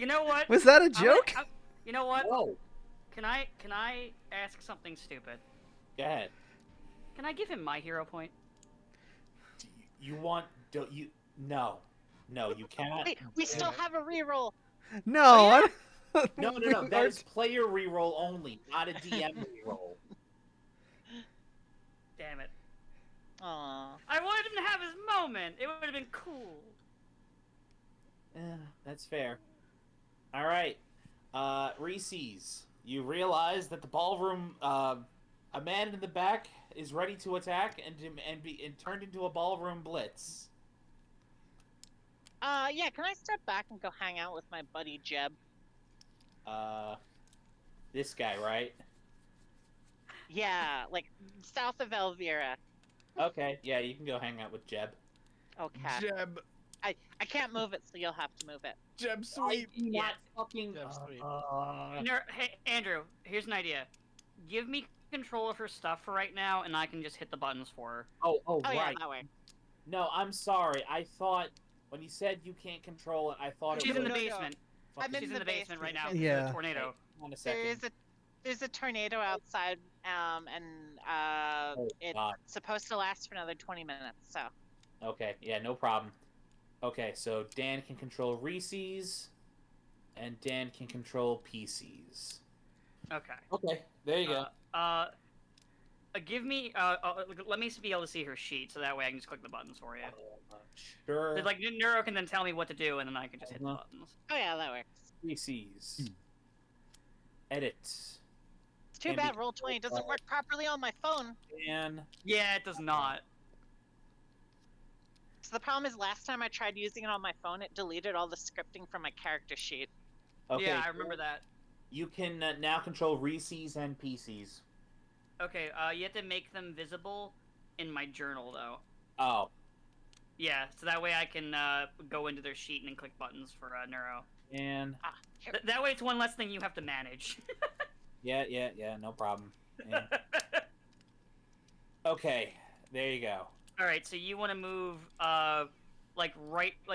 You know what? Was that a I'm gonna- joke? you know what? No. Can I ask something stupid? Go ahead. Can I give him my hero point? You want? Don't you? No, no, you cannot. Wait, we still have a reroll. No, Oh, No, no, no. That is player reroll only, not a DM reroll. Damn it. Aww. I wanted him to have his moment. It would have been cool. That's fair. All right, Reese's. You realize that the ballroom, a man in the back is ready to attack and turned into a ballroom blitz. Yeah, can I step back and go hang out with my buddy Jeb? This guy, right? Yeah, like south of Elvira. Okay, yeah, you can go hang out with Jeb. Okay. Jeb, I can't move it, so you'll have to move it. Jeb, sweet. Not fucking. Jeb's sweet. Hey, Andrew, here's an idea. Give me control of her stuff for right now, and I can just hit the buttons for her. Oh, Oh right. yeah, that way. No, I'm sorry. I thought when you said you can't control it, I thought She's it in was. the no, no. basement. I'm She's in in the the basement right now. basement. because of Yeah. the tornado. On a second. There's a tornado outside, and Oh, it's God. supposed to last for another 20 minutes. So Okay, yeah, no problem. Okay, so Dan can control Reese's, and Dan can control PC's. Okay. Okay, there you go. Give me. Let me be able to see her sheet, so that way I can just click the buttons for you. Sure. Like Neuro can then tell me what to do, and then I can just hit the buttons. oh yeah, that works. Reese's. Edit. It's too And bad be- Roll20 doesn't work properly on my phone. Dan. Yeah, it does not. So the problem is, last time I tried using it on my phone, it deleted all the scripting from my character sheet. Okay, Yeah, I remember that. You can now control Reese's and PC's. Okay, you have to make them visible in my journal, though. Oh, Yeah, so that way I can go into their sheet and then click buttons for Neuro. and Here. That way it's one less thing you have to manage. yeah, no problem. And- okay, there you go. Alright, so you want to move,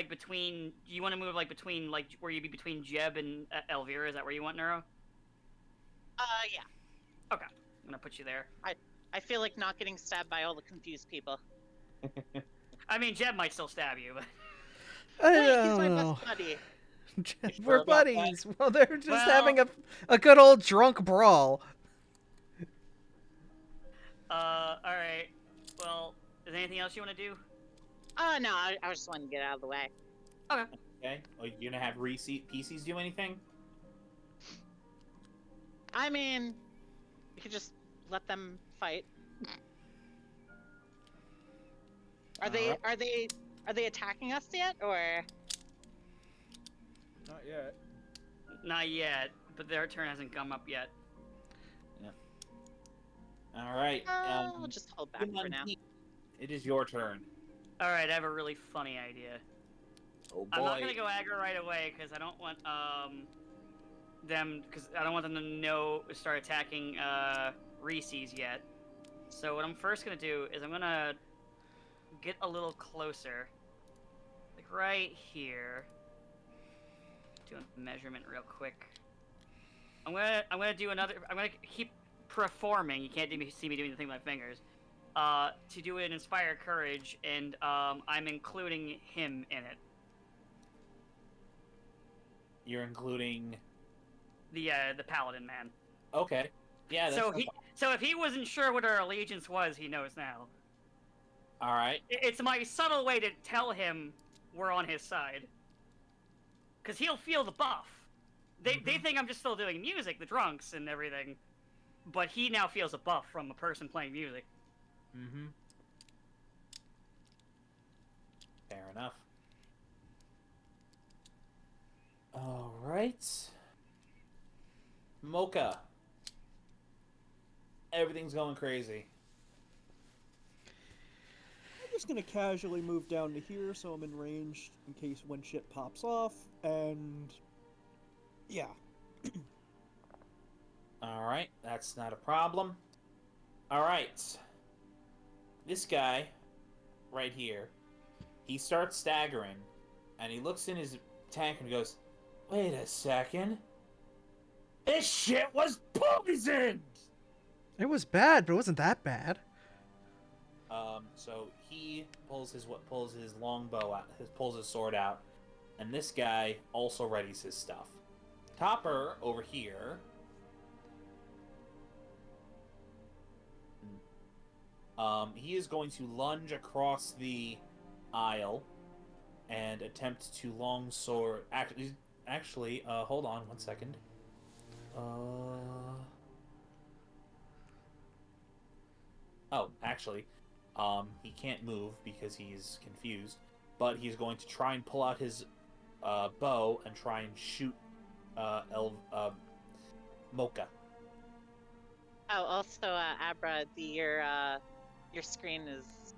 between... You want to move, between, where you'd be between Jeb and Elvira? Is that where you want, Neuro? Yeah. Okay, I'm gonna put you there. I feel like not getting stabbed by all the confused people. I mean, Jeb might still stab you, but... I Wait, he's my don't know. best buddy. We're about that? buddies. Well, they're just Well- having a good old drunk brawl. Alright. Well, is there anything else you want to do? Oh no, I just wanted to get out of the way. Okay. Are you gonna have PC's do anything? I mean, you could just let them fight. Are they attacking us yet, or? Not yet. Not yet, but their turn hasn't come up yet. All right. We'll just hold back for now. It is your turn. Alright, I have a really funny idea. Oh boy. I'm not gonna go aggro right away, because I don't want, I don't want them to start attacking, Reese's yet. So what I'm first gonna do is I'm gonna get a little closer. Like right here. Do a measurement real quick. I'm gonna do another, I'm gonna keep performing, you can't see me doing the thing with my fingers, to do an Inspire Courage, and I'm including him in it. You're including. The Paladin man. Okay. Yeah. That's So if he wasn't sure what our allegiance was, he knows now. all right. It's my subtle way to tell him we're on his side. Because he'll feel the buff. They think I'm just still doing music, the drunks and everything. But he now feels a buff from a person playing music. Mm-hmm. Fair enough. All right. Mocha. Everything's going crazy. I'm just gonna casually move down to here so I'm in range in case when shit pops off, and yeah. All right, that's not a problem. All right. This guy right here, he starts staggering, and he looks in his tank and goes, "Wait a second. This shit was poisoned! It was bad, but it wasn't that bad. So he pulls his longbow out, pulls his sword out, and this guy also readies his stuff. Topper over here. He is going to lunge across the aisle and attempt to longsword. Actually, hold on 1 second. Actually, he can't move because he's confused, but he's going to try and pull out his bow and try and shoot Mocha. Oh, also, Abra, your screen is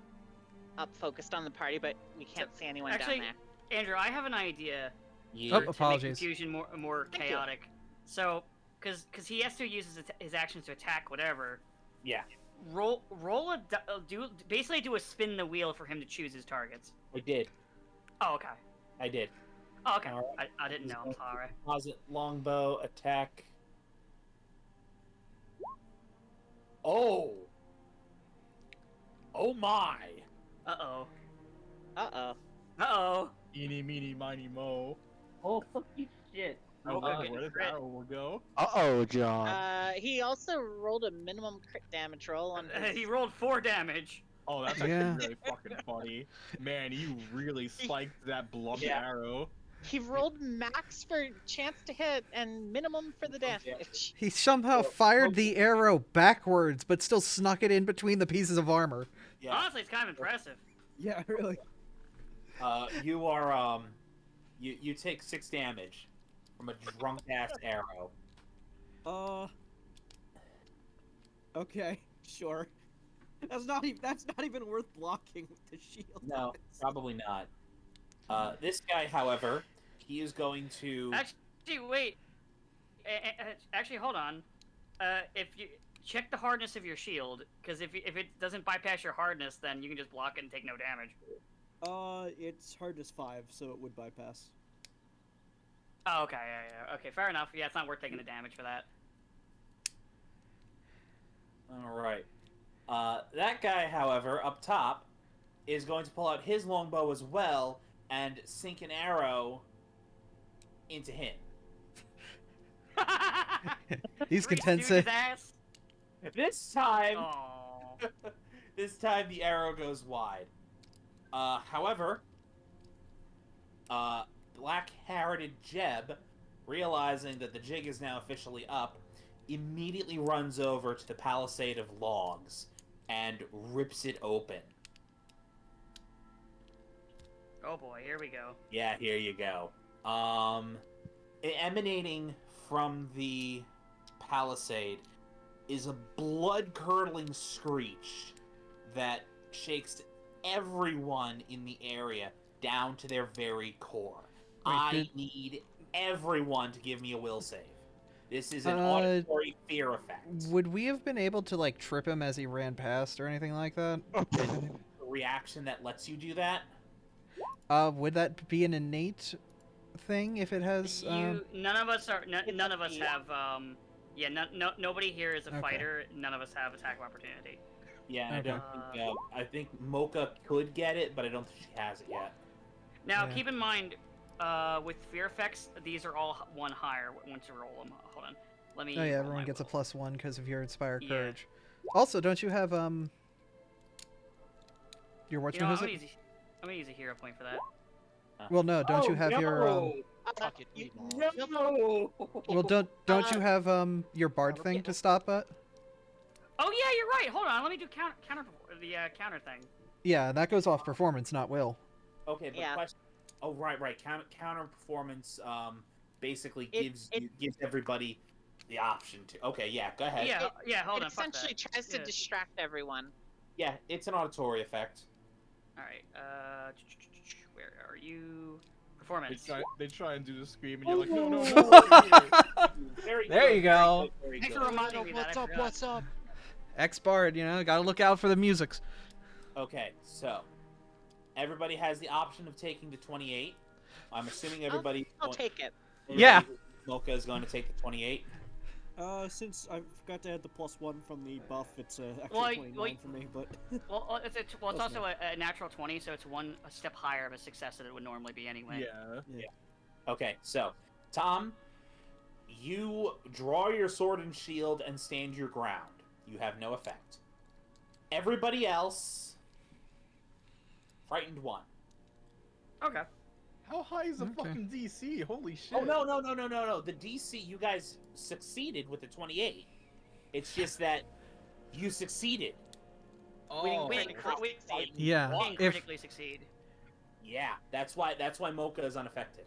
up, focused on the party, but we can't see anyone Actually, down there. Andrew, I have an idea Yeah. Oh, to make apologies. confusion more Thank you. chaotic. So, because he has to use his actions to attack whatever. Yeah, Roll basically do a spin the wheel for him to choose his targets. I did. Oh, okay. I did. Oh, okay. Alright. I didn't know. I'm sorry. Deposit longbow attack. Oh. Oh my. Uh-oh. Uh-oh. Uh-oh. Eeny, meeny, miny, mo. Holy shit. I don't Okay, know where this crit. arrow will go. Uh-oh, John. He also rolled a minimum crit damage roll on his... He rolled 4 damage. Oh, that's Yeah. actually really fucking funny. Man, you really spiked that blunt Yeah. arrow. He rolled max for chance to hit and minimum for the damage. He somehow fired the arrow backwards, but still snuck it in between the pieces of armor. Yeah. Honestly, it's kind of impressive. Yeah, really. You are you take 6 damage from a drunk ass arrow. Okay, sure. That's not even worth blocking with the shield. No, probably not. This guy, however, he is going to. Actually, wait. Actually, hold on. If you check the hardness of your shield, because if it doesn't bypass your hardness, then you can just block it and take no damage. It's hardness 5, so it would bypass. Oh, okay, yeah. Okay, fair enough. Yeah, it's not worth taking the damage for that. All right. That guy, however, up top, is going to pull out his longbow as well and sink an arrow into him. He's Reese content dude his to... ass. This time, Oh. this time the arrow goes wide. However, black-hearted Jeb, realizing that the jig is now officially up, immediately runs over to the palisade of logs and rips it open. Oh boy, here we go. Yeah, here you go. Emanating from the palisade is a blood-curdling screech that shakes everyone in the area down to their very core. I need everyone to give me a will save. This is an auditory fear effect. Would we have been able to, like, trip him as he ran past or anything like that? A reaction that lets you do that? Would that be an innate thing if it has... None of us are. None of us have. Yeah. Nobody here is a Okay. fighter. None of us have attack of opportunity. Yeah, and Okay. I think Mocha could get it, but I don't think she has it yet. Now, Yeah. keep in mind, with fear effects, these are all 1 higher once you roll them. Hold on. Let me. Oh yeah, roll everyone my gets a will. +1 because of your Inspire Yeah. Courage. Also, don't you have, your You Watchman know, I'm has gonna, it? use a hero point for that. Well, no, don't you have your, Fuck it, we ball. No! Well, don't you have, your Bard thing to stop it? Oh yeah, you're right. Hold on. Let me do counter thing. Yeah, that goes off performance, not will. Okay, but Yeah. question. Oh, right. Counter performance basically It- gives everybody the option to. Okay, yeah, go ahead. Yeah. Hold It on. Fuck essentially that. tries to Yeah. distract everyone. Yeah, it's an auditory effect. All right. Where are you? They Performance. try and do the scream, and you're like, no. Very There good, you go. Very Thanks good. for reminding me that. What's I up? forgot. What's up? X-Bard, gotta look out for the musics. Okay, so everybody has the option of taking the 28. I'm assuming everybody. I'll take it. Yeah. Mocha is going to take the 28. Since I forgot to add the +1 from the buff, it's actually Well, 29 for me, but... it's Close also a natural 20, so it's a step higher of a success than it would normally be anyway. Yeah. Okay, so Tom, you draw your sword and shield and stand your ground. You have no effect. Everybody else, frightened 1. Okay. How high is the Okay. fucking DC? Holy shit. Oh no! The DC, you guys succeeded with the 28. It's just that you succeeded. We Oh. didn't succeed. Yeah. We didn't If critically succeed. Yeah, that's why Mocha is unaffected.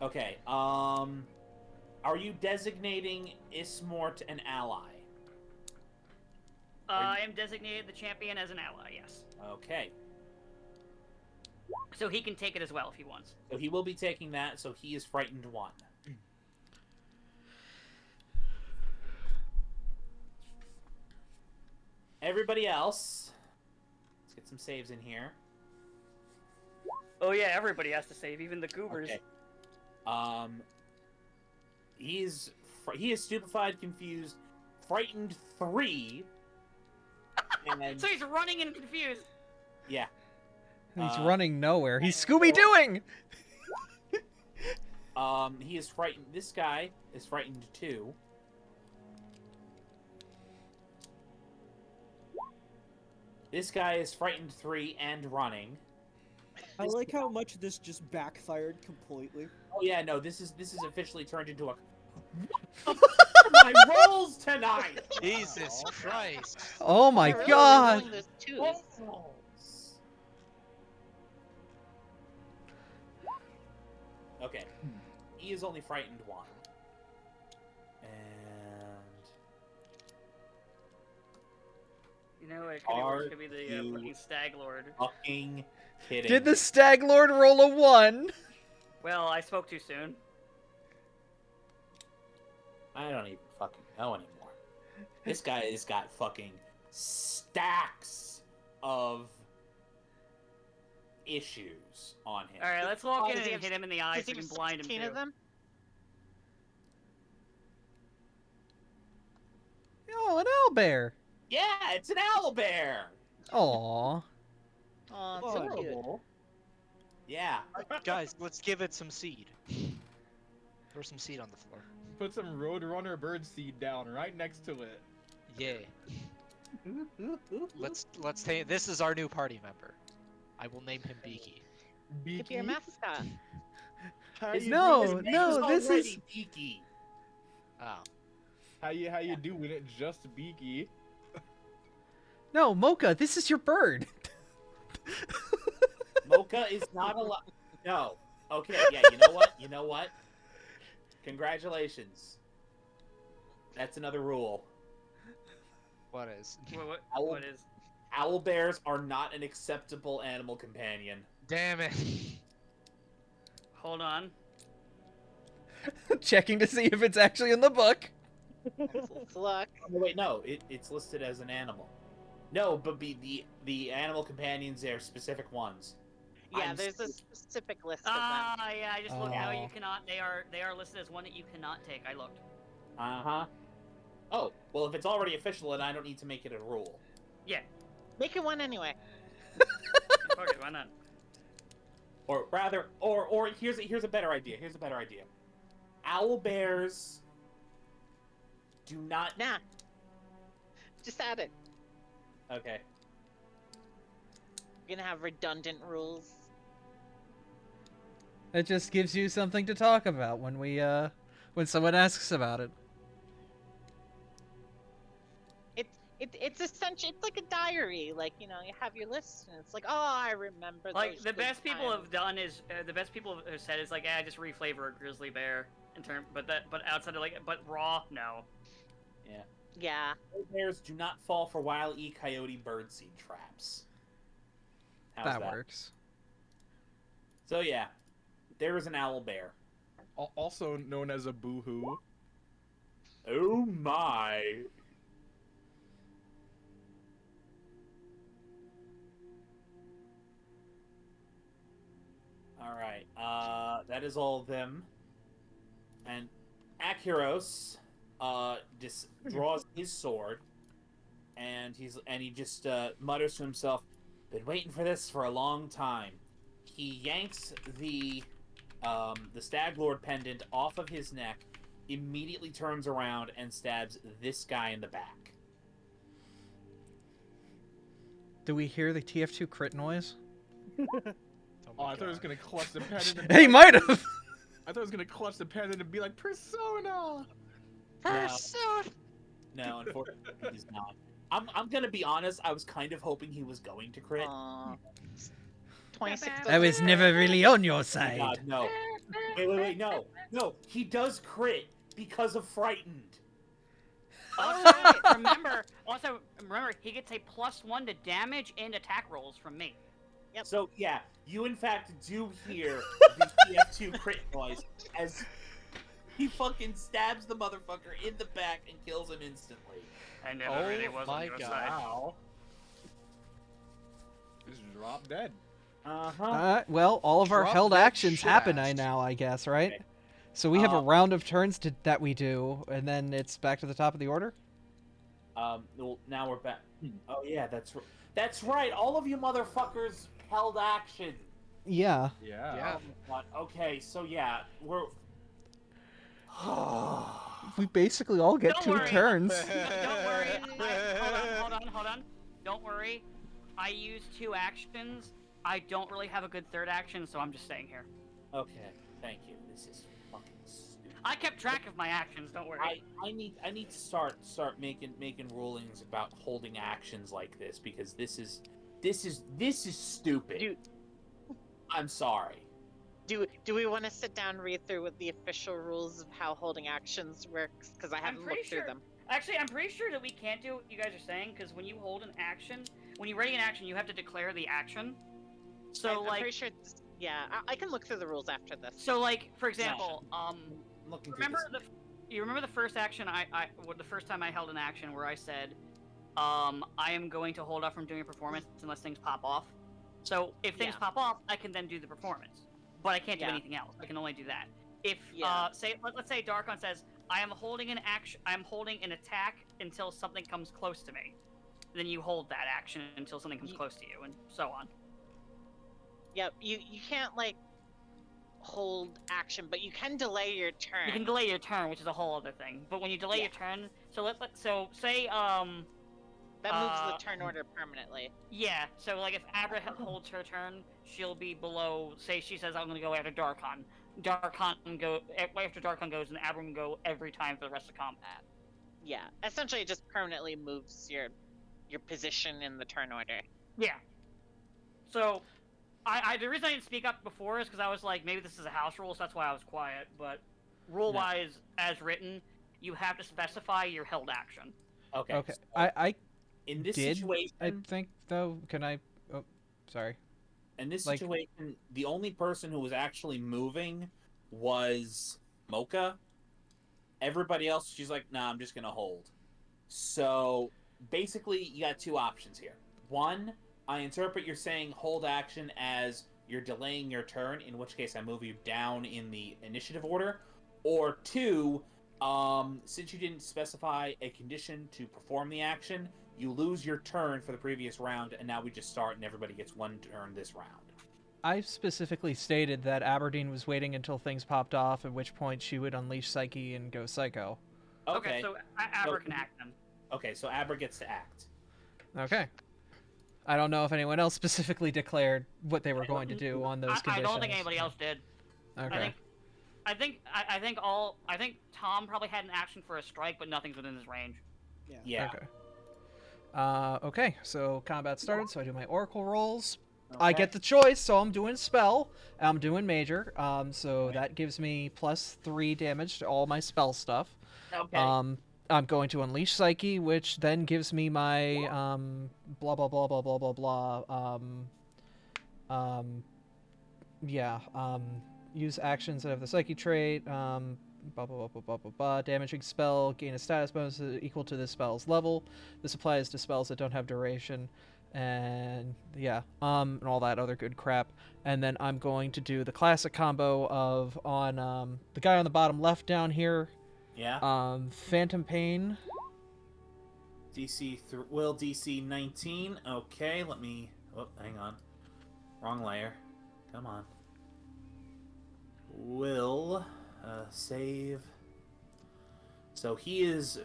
Okay. Are you designating Ismort an ally? I am designated the champion as an ally, yes. Okay. So he can take it as well if he wants. So he will be taking that, so he is frightened 1. Everybody else, let's get some saves in here. Oh yeah, everybody has to save, even the goobers. Okay. He is stupefied, confused, frightened 3. And So he's running and confused. yeah. he's running nowhere. He's Scooby-Dooing! He is frightened. This guy is frightened 2. This guy is frightened 3 and running. I like how much this just backfired completely. Oh yeah, no, this is officially turned into a. What are my rolls tonight? Jesus Christ. Oh my They're really god! rolling those twos. Rolls. Okay, he is only frightened 1. And You know, it Are could be the you- fucking Stag Lord. fucking kidding. Did the Stag Lord roll a 1? Well, I spoke too soon. I don't even fucking know anymore. This guy has got fucking stacks of issues on him. Alright, let's walk in Does he and have- hit him in the eyes Does so he we have can blind him 16 too. of them? Oh, an owlbear! Yeah, it's an owlbear. Aww. Oh, it's so cute. Adorable. Yeah. Guys, let's give it some seed. Throw some seed on the floor. Put some Roadrunner bird seed down right next to it. Yeah. Let's take. This is our new party member. I will name him Beaky. Could be your mascot. No, no, this is... Geeky. Oh. How you doing it? Just Beaky. No, Mocha, this is your bird. Mocha is not allowed. No. Okay. Yeah. You know what? Congratulations. That's another rule. What is? What is? Owlbears are not an acceptable animal companion. Damn it. Hold on. Checking to see if it's actually in the book. Let's look. Oh, wait, no. It's listed as an animal. No, but the animal companions are specific ones. Yeah, I'm there's a s- specific list of them. Yeah, I just looked. No, you Oh. cannot. They are listed as one that you cannot take. I looked. Uh-huh. Oh, well, if it's already official, then I don't need to make it a rule. Yeah. Make it one anyway. Fuck it, why not? Or rather, or here's a better idea. Here's a better idea. Owlbears do not. Nah. Just add it. Okay. You're gonna have redundant rules. It just gives you something to talk about when when someone asks about it. It's essential. It's like a diary. Like, you know, you have your list, and it's like, oh, I remember. Like those the good best people times. have done is the best people have said is like, I just reflavor a grizzly bear in term, but outside of like, but raw, no. Yeah. Owlbears do not fall for Wile E. Coyote birdseed traps. How's That that? works. So yeah, there is an owlbear. Also known as a boohoo. Oh my. Alright, that is all of them. And Acuros, just draws his sword, and he just mutters to himself, "Been waiting for this for a long time." He yanks the Stag Lord pendant off of his neck, immediately turns around and stabs this guy in the back. Do we hear the TF2 crit noise? Oh, Oh, my I thought it was God. gonna clutch the pendant. And be He like, might have. I thought it was gonna clutch the pendant and be like Persona. Persona! No, unfortunately, he's not. I'm gonna be honest. I was kind of hoping he was going to crit. Aw. 26 I was doesn't never crit. really on your Oh my side. God, no. Wait, no. He does crit because of frightened. Also, remember, he gets a +1 to damage and attack rolls from me. Yep. So yeah, you in fact do hear the TF2 crit noise as he fucking stabs the motherfucker in the back and kills him instantly. I never Oh really was on my your God. side. Wow. Just drop dead. Well, all of our Drop held that actions happen shaft. now, I guess, right? So we have a round of turns that we do, and then it's back to the top of the order? Well, now we're back. Oh yeah, that's right. All of you motherfuckers held action. Yeah. Yeah. Yeah. Oh my God. Okay, so yeah, we're. We basically all get Don't 2 worry. turns. Don't worry. Hold on. Don't worry. I used 2 actions. I don't really have a good third action, so I'm just staying here. Okay, thank you. This is fucking stupid. I kept track of my actions. Don't worry. I need to start making rulings about holding actions like this because this is stupid. Dude. I'm sorry. Do we want to sit down and read through what the official rules of how holding actions works? Because I haven't pretty looked through sure- them. Actually, I'm pretty sure that we can't do what you guys are saying, because when you hold an action, when you ready an action, you have to declare the action. So, I'm like, pretty sure. Yeah, I can look through the rules after this. so like, for example, I'm looking through remember this. you remember the first action the first time I held an action where I said, I am going to hold off from doing a performance unless things pop off. So if things Yeah. pop off, I can then do the performance, but I can't do Yeah. anything else. I can only do that. If Yeah. let's say Darkon says, I am holding an action, I am holding an attack until something comes close to me. Then you hold that action until something comes close to you, and so on. Yep. You can't like hold action, but you can delay your turn. You can delay your turn, which is a whole other thing. But when you delay your turn, so say That moves Uh, the turn order permanently. yeah, so like if Abra holds her turn, she'll be below. Say she says I'm gonna go after Darkon. After Darkon goes, and Abra can go every time for the rest of combat. Yeah. Essentially, it just permanently moves your position in the turn order. Yeah. So, the reason I didn't speak up before is because I was like, maybe this is a house rule, so that's why I was quiet. But rule-wise, as written, you have to specify your held action. Okay. Okay. So I in this did, situation, I think, though. Can I... Oh, sorry. in this like- situation, the only person who was actually moving was Mocha. Everybody else, she's like, nah, I'm just gonna hold. So basically, you got 2 options here. One, I interpret you're saying hold action as you're delaying your turn, in which case I move you down in the initiative order. Or 2, since you didn't specify a condition to perform the action, you lose your turn for the previous round, and now we just start and everybody gets 1 turn this round. I specifically stated that Aberdeen was waiting until things popped off, at which point she would unleash Psyche and go psycho. Okay. So Abra can act then. Okay, so Abra gets to act. Okay. I don't know if anyone else specifically declared what they were going to do on those I conditions. don't think anybody else did. Okay. I think Tom probably had an action for a strike, but nothing's within his range. Yeah. Okay. Okay, so combat started, so I do my oracle rolls. Okay. I get the choice, so I'm doing spell. I'm doing major. So that gives me +3 damage to all my spell stuff. Okay. I'm going to unleash Psyche, which then gives me my blah blah blah blah blah blah blah. Use actions that have the Psyche trait. Blah blah blah blah blah blah blah. Damaging spell, gain a status bonus equal to this spell's level. This applies to spells that don't have duration. And and all that other good crap. And then I'm going to do the classic combo of on the guy on the bottom left down here. Yeah. Phantom Pain. Will DC 19. Okay, let me. Oh, hang on. Wrong layer. Come on. Will save. So he is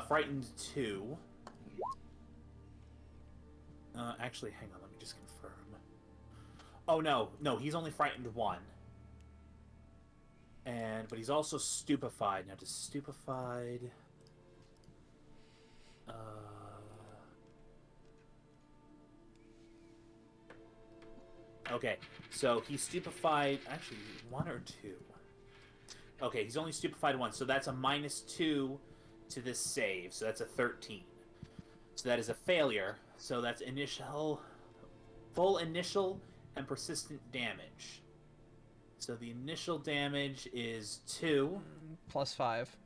frightened 2. Actually, hang on. Let me just confirm. Oh no, he's only frightened 1. But he's also stupefied. Now, does stupefied? Okay, so he's stupefied. Actually, 1 or 2. Okay, he's only stupefied 1, so that's a -2 to this save. So that's a 13. So that is a failure. So that's full initial, and persistent damage. So the initial damage is 2. Plus 5.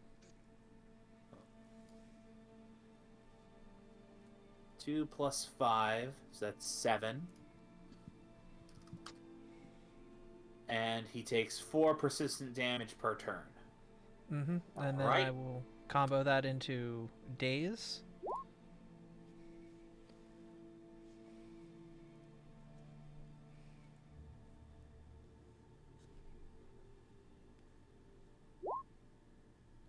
2 plus 5, so that's 7. And he takes 4 persistent damage per turn. Mm-hmm. And then Alright. I will combo that into Daze.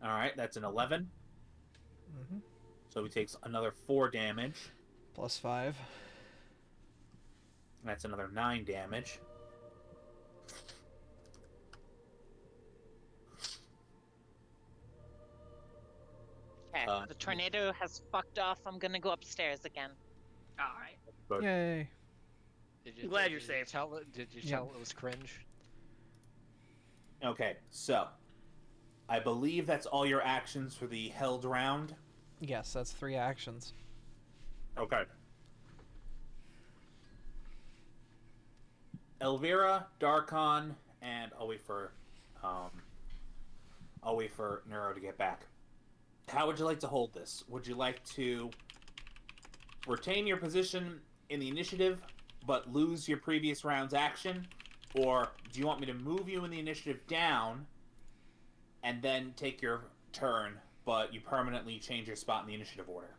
Alright, that's an 11. Mm-hmm. So he takes another 4 damage. Plus 5. That's another 9 damage. Okay, the tornado has fucked off. I'm gonna go upstairs again. All right. But Yay. I'm glad you're safe. Did you Yep. tell it was cringe? okay, so I believe that's all your actions for the held round. Yes, that's 3 actions. Okay. Elvira, Darkon, and I'll wait for Neuro to get back. How would you like to hold this? Would you like to retain your position in the initiative but lose your previous round's action? Or do you want me to move you in the initiative down and then take your turn, but you permanently change your spot in the initiative order?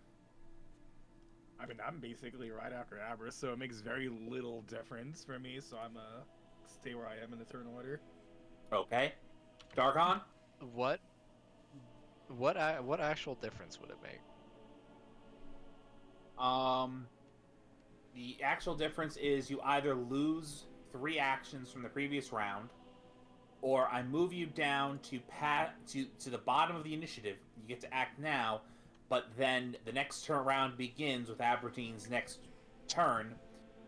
I mean, I'm basically right after Abra, so it makes very little difference for me. So I'm stay where I am in the turn order. Okay. Darkon? What actual difference would it make? The actual difference is you either lose 3 actions from the previous round, or I move you down to the bottom of the initiative. You get to act now, but then the next turn round begins with Aberdeen's next turn,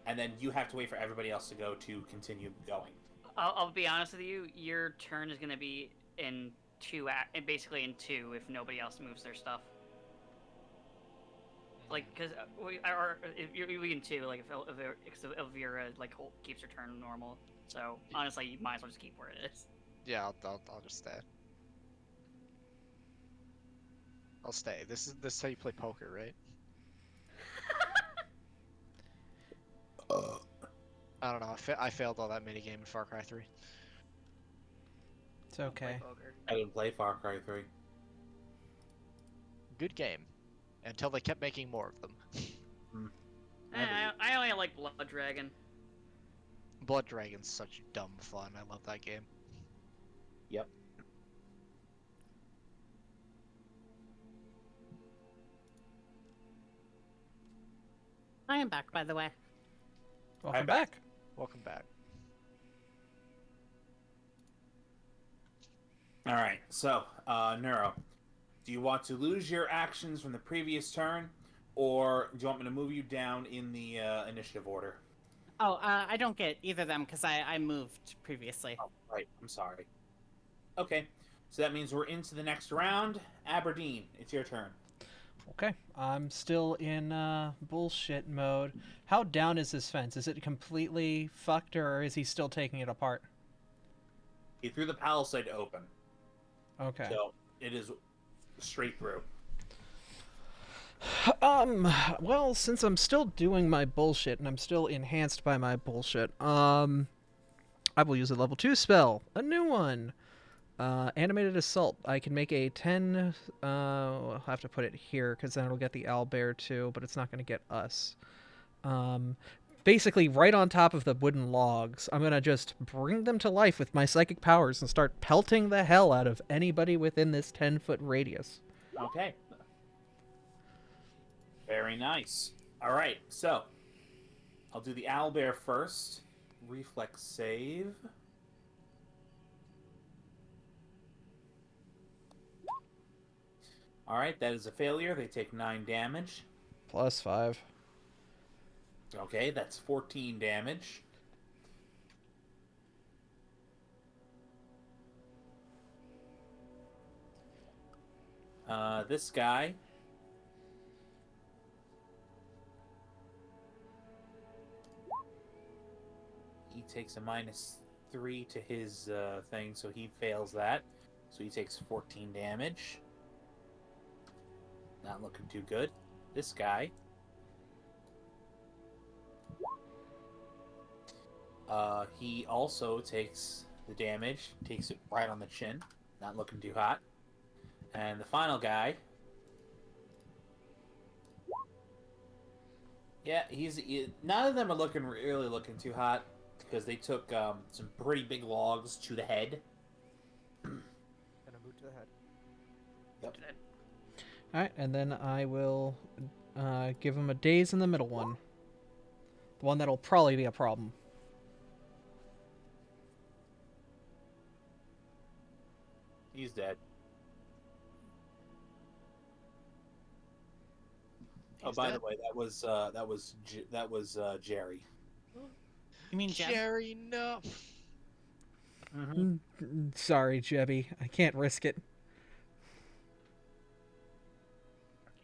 and then you have to wait for everybody else to go to continue going. I'll be honest with you. Your turn is gonna be in 2 basically in 2 if nobody else moves their stuff. Like, cause we can 2. Like if Elvira like keeps her turn normal. So honestly, you might as well just keep where it is. Yeah, I'll just stay. I'll stay. This is how you play poker, right? I don't know. I failed all that minigame in Far Cry 3. It's okay. I didn't play Far Cry 3. Good game. Until they kept making more of them. I only like Blood Dragon. Blood Dragon's such dumb fun. I love that game. Yep. I am back, by the way. Welcome I'm back. Welcome back. All right. So, Neuro, do you want to lose your actions from the previous turn, or do you want me to move you down in the initiative order? Oh, I don't get either of them because I moved previously. Oh, right. I'm sorry. Okay. So that means we're into the next round. Aberdeen, it's your turn. Okay, I'm still in bullshit mode. How down is this fence? Is it completely fucked, or is he still taking it apart? He threw the palisade open, Okay. so it is straight through. Well, since I'm still doing my bullshit and I'm still enhanced by my bullshit, I will use a level 2 spell, a new one. Animated assault. I can make a 10. I'll have to put it here because then it'll get the owlbear too, but it's not going to get us. Um, Basically, right on top of the wooden logs, I'm going to just bring them to life with my psychic powers and start pelting the hell out of anybody within this 10-foot radius. Okay. Very nice. All right, so I'll do the owlbear first. Reflex save. All right, that is a failure. They take 9 damage. Plus 5. Okay, that's 14 damage. This guy. He takes a -3 to his thing, so he fails that. So he takes 14 damage. Not looking too good. This guy. He also takes the damage. Takes it right on the chin. Not looking too hot. And the final guy. Yeah, none of them are really looking too hot because they took some pretty big logs to the head. And a boot to the head. Yep. Alright, and then I will give him a daze in the middle one. The one that'll probably be a problem. He's dead. Oh, He's by dead? the way, that was Jerry. You mean Jen? Jerry, no. Sorry, Jebby. I can't risk it.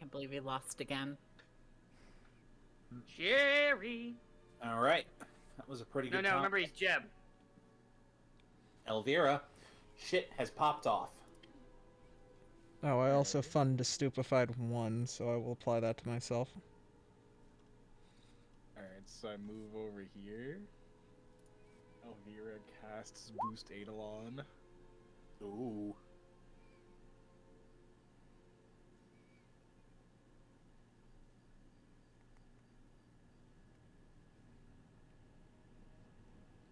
Can't believe he lost again. Jerry. All right, that was a pretty No, good no, time. remember he's Jeb. Elvira, shit has popped off. Oh, I also funded a stupefied 1, so I will apply that to myself. Alright, so I move over here. Elvira casts Boost Eidolon. Ooh.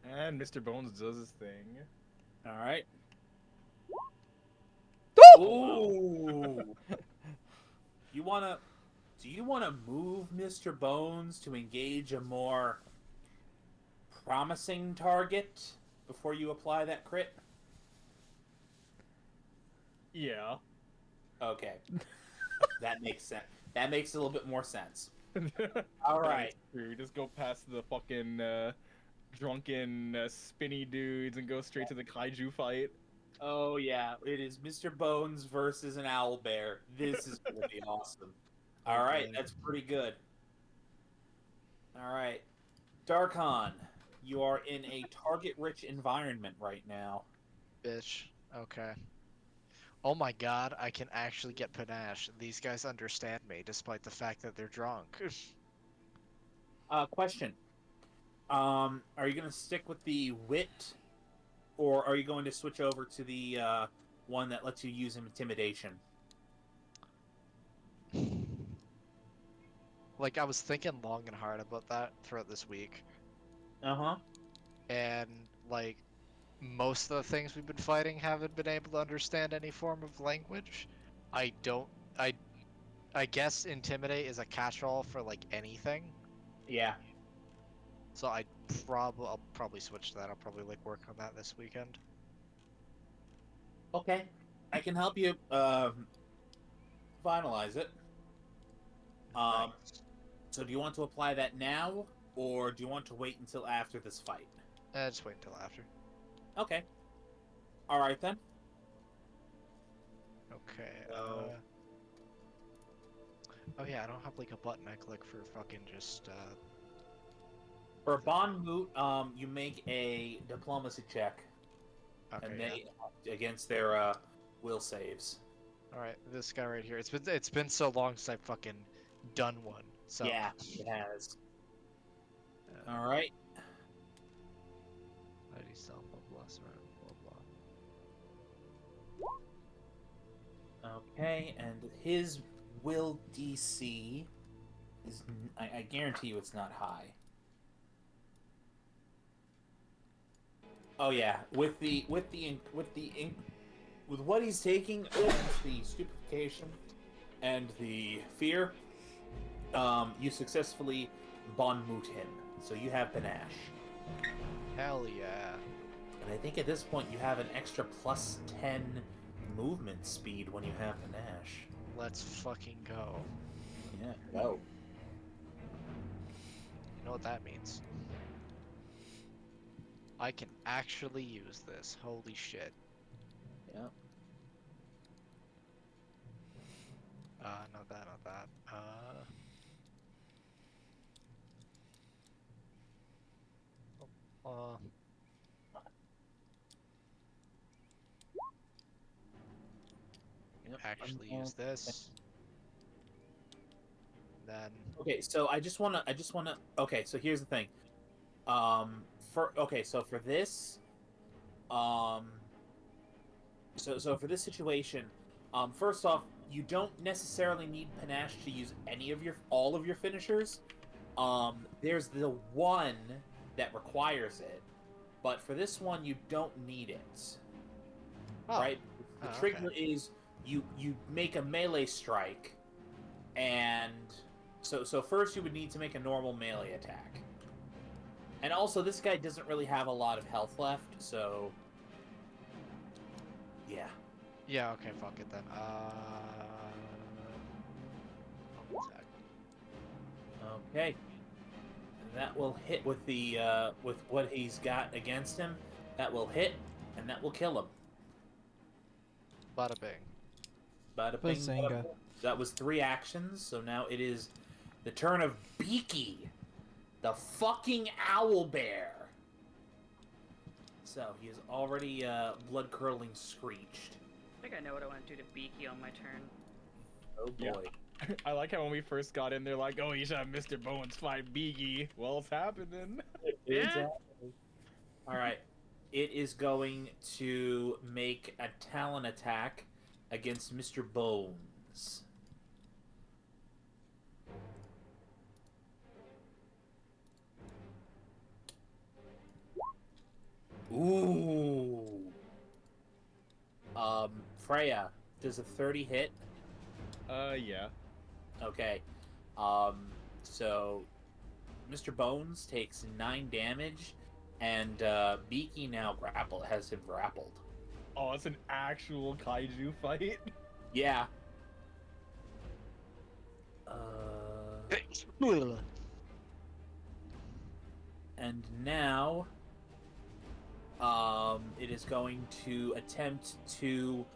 And Mr. Bones does his thing. All right. Ooh! Ooh. Do you wanna move Mr. Bones to engage a more promising target before you apply that crit? Yeah. Okay. That makes sense. That makes a little bit more sense. All right. True. Just go past the fucking drunken spinny dudes and go straight to the kaiju fight. Oh yeah, it is Mr. Bones versus an owlbear. This is gonna be awesome. All right, Okay. that's pretty good. All right, Darkon, you are in a target-rich environment right now. Bitch. Okay. Oh my god, I can actually get panache. These guys understand me, despite the fact that they're drunk. Question. Are you gonna stick with the wit, or are you going to switch over to the one that lets you use intimidation? Like, I was thinking long and hard about that throughout this week, Uh-huh. and, like, most of the things we've been fighting haven't been able to understand any form of language. I don't... I guess Intimidate is a catch-all for, like, anything. Yeah. So I'll probably switch to that. I'll probably, like, work on that this weekend. Okay. I can help you finalize it. Thanks. So do you want to apply that now, or do you want to wait until after this fight? Just wait until after. Okay. All right then. Okay, So- Oh yeah, I don't have, like, a button I click for fucking just, For a bond moot, you make a diplomacy check, Okay, and yeah. they against their will saves. Alright, this guy right here. It's been so long since I've fucking done one. So Yeah, it has. All right. Mighty self, blah blah blah blah blah. Okay, and his will DC is, I guarantee you it's not high. Oh yeah, with what he's taking, the stupefaction and the fear, you successfully Bonmoot him. So you have panache. Hell yeah. And I think at this point you have an extra +10 movement speed when you have panache. Let's fucking go. Yeah, go. You know what that means? I can actually use this. Holy shit. Yeah. Not that, not that. Yep. Actually use this. Then Okay, so I just wanna. Okay, so here's the thing. So for this, so for this situation, first off, you don't necessarily need panache to use all of your finishers. There's the one that requires it, but for this one you don't need it. Right? The trigger is you make a melee strike, and so first you would need to make a normal melee attack. And also, this guy doesn't really have a lot of health left, so yeah. yeah, okay, fuck it then. Attack. Okay. That will hit with the with what he's got against him. That will hit, and that will kill him. Bada bing. Bada bing, bada Bazinga. boom. That was 3 actions, so now it is the turn of Beaky, the fucking owl bear. So he is already blood-curdling screeched. I think I know what I want to do to Beaky on my turn. Oh boy. Yeah. I like how when we first got in, they're like, "Oh, you should have Mr. Bones fight Beaky." Well, it's happening. Yeah. All right. It is going to make a talon attack against Mr. Bones. Ooh. Freya, does a 30 hit? Yeah. Okay. So Mr. Bones takes 9 damage, and Beaky now has him grappled. Oh, it's an actual kaiju fight. Yeah. And now, it is going to attempt to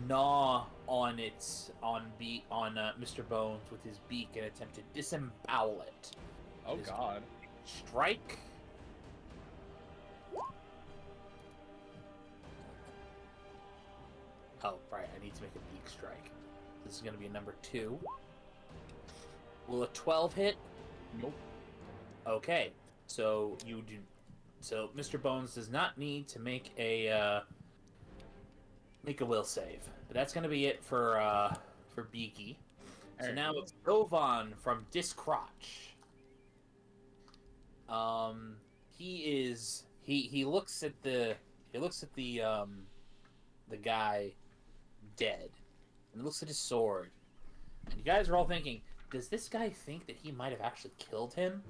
gnaw on Mr. Bones with his beak and attempt to disembowel it. Oh It is God. Strike. Oh, right. I need to make a beak strike. This is going to be a number 2. Will a 12 hit? Nope. Okay. So you do. So Mr. Bones does not need to make a will save. But that's going to be it for Beaky. So now it's Dovan from Discrotch. He looks at the guy dead, and looks at his sword, and you guys are all thinking, does this guy think that he might have actually killed him?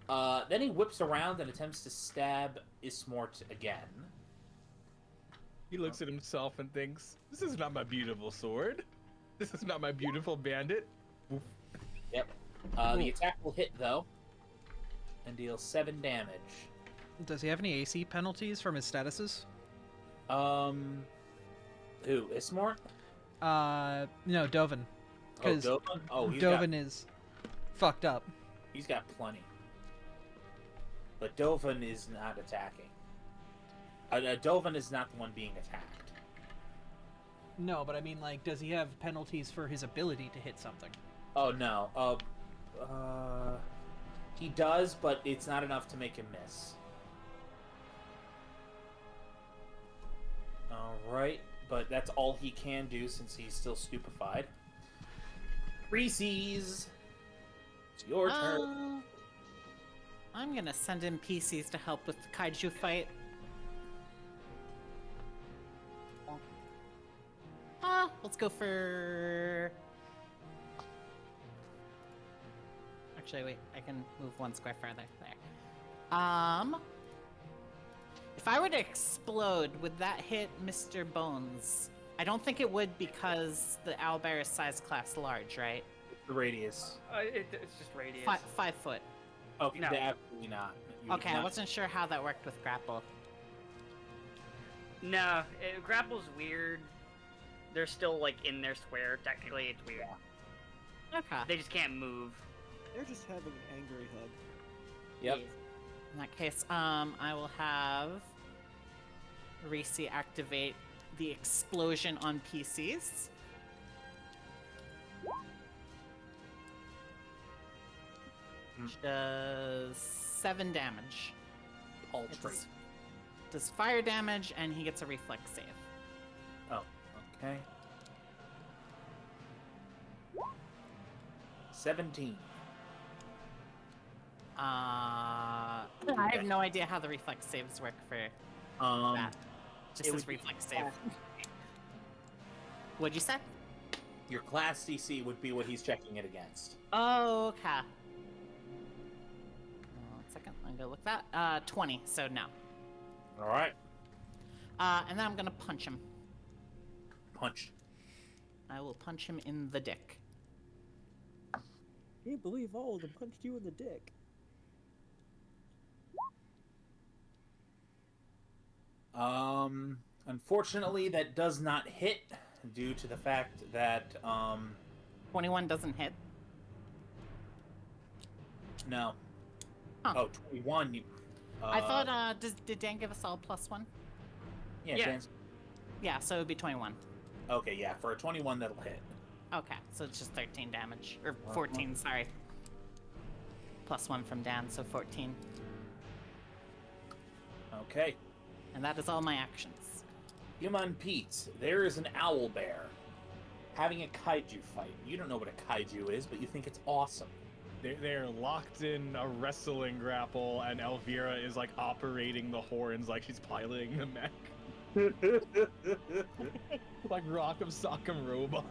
Then he whips around and attempts to stab Ismort again. He looks at himself and thinks, "This is not my beautiful sword. This is not my beautiful bandit." Oof. Yep. The attack will hit though, and deal 7 damage. Does he have any AC penalties from his statuses? Who? Ismort? No, Dovin. Oh, Because Dovan? Oh, Dovin is fucked up. he's got plenty. But Dovin is not attacking. Dovin is not the one being attacked. No, but I mean, like, does he have penalties for his ability to hit something? Oh no. He does, but it's not enough to make him miss. Alright. but that's all he can do since he's still stupefied. Reese's, it's your turn. I'm gonna send in PCs to help with the kaiju fight. Let's go for... Actually, wait, I can move one square further. There. If I were to explode, would that hit Mr. Bones? I don't think it would because the owlbear is size class large, right? The radius. It's just radius. 5 foot. Okay, No. absolutely not. You would Okay, I not- wasn't sure how that worked with grapple. No, grapple's weird. They're still like in their square. Technically, it's weird. Okay. They just can't move. They're just having an angry hug. Yep. In that case, I will have Reese activate the explosion on PCs. Which does 7 damage. Paltry. Does fire damage, and he gets a reflex save. Oh, okay. 17. I have no idea how the reflex saves work for that. Just it as would be reflex save. What'd you say? Your class DC would be what he's checking it against. Oh, okay. 1 second, I'm gonna look that. 20, so no. All right. And then I'm gonna punch him. Punch. I will punch him in the dick. Can't believe all of them punched you in the dick. Unfortunately, that does not hit due to the fact that 21 doesn't hit. no. Huh. Oh, 21. I thought, did Dan give us all +1? Yeah. Yeah. Dan's- Yeah, so it would be 21. Okay, yeah. For a 21, that'll hit. Okay, so it's just 13 damage. Or 14, sorry. +1 from Dan, so 14. Okay. And that is all my actions. Human Pete, there is an owl bear having a kaiju fight. You don't know what a kaiju is, but you think it's awesome. They're locked in a wrestling grapple, and Elvira is like operating the horns like she's piloting the mech. Like Rock'em Sock'em Robot.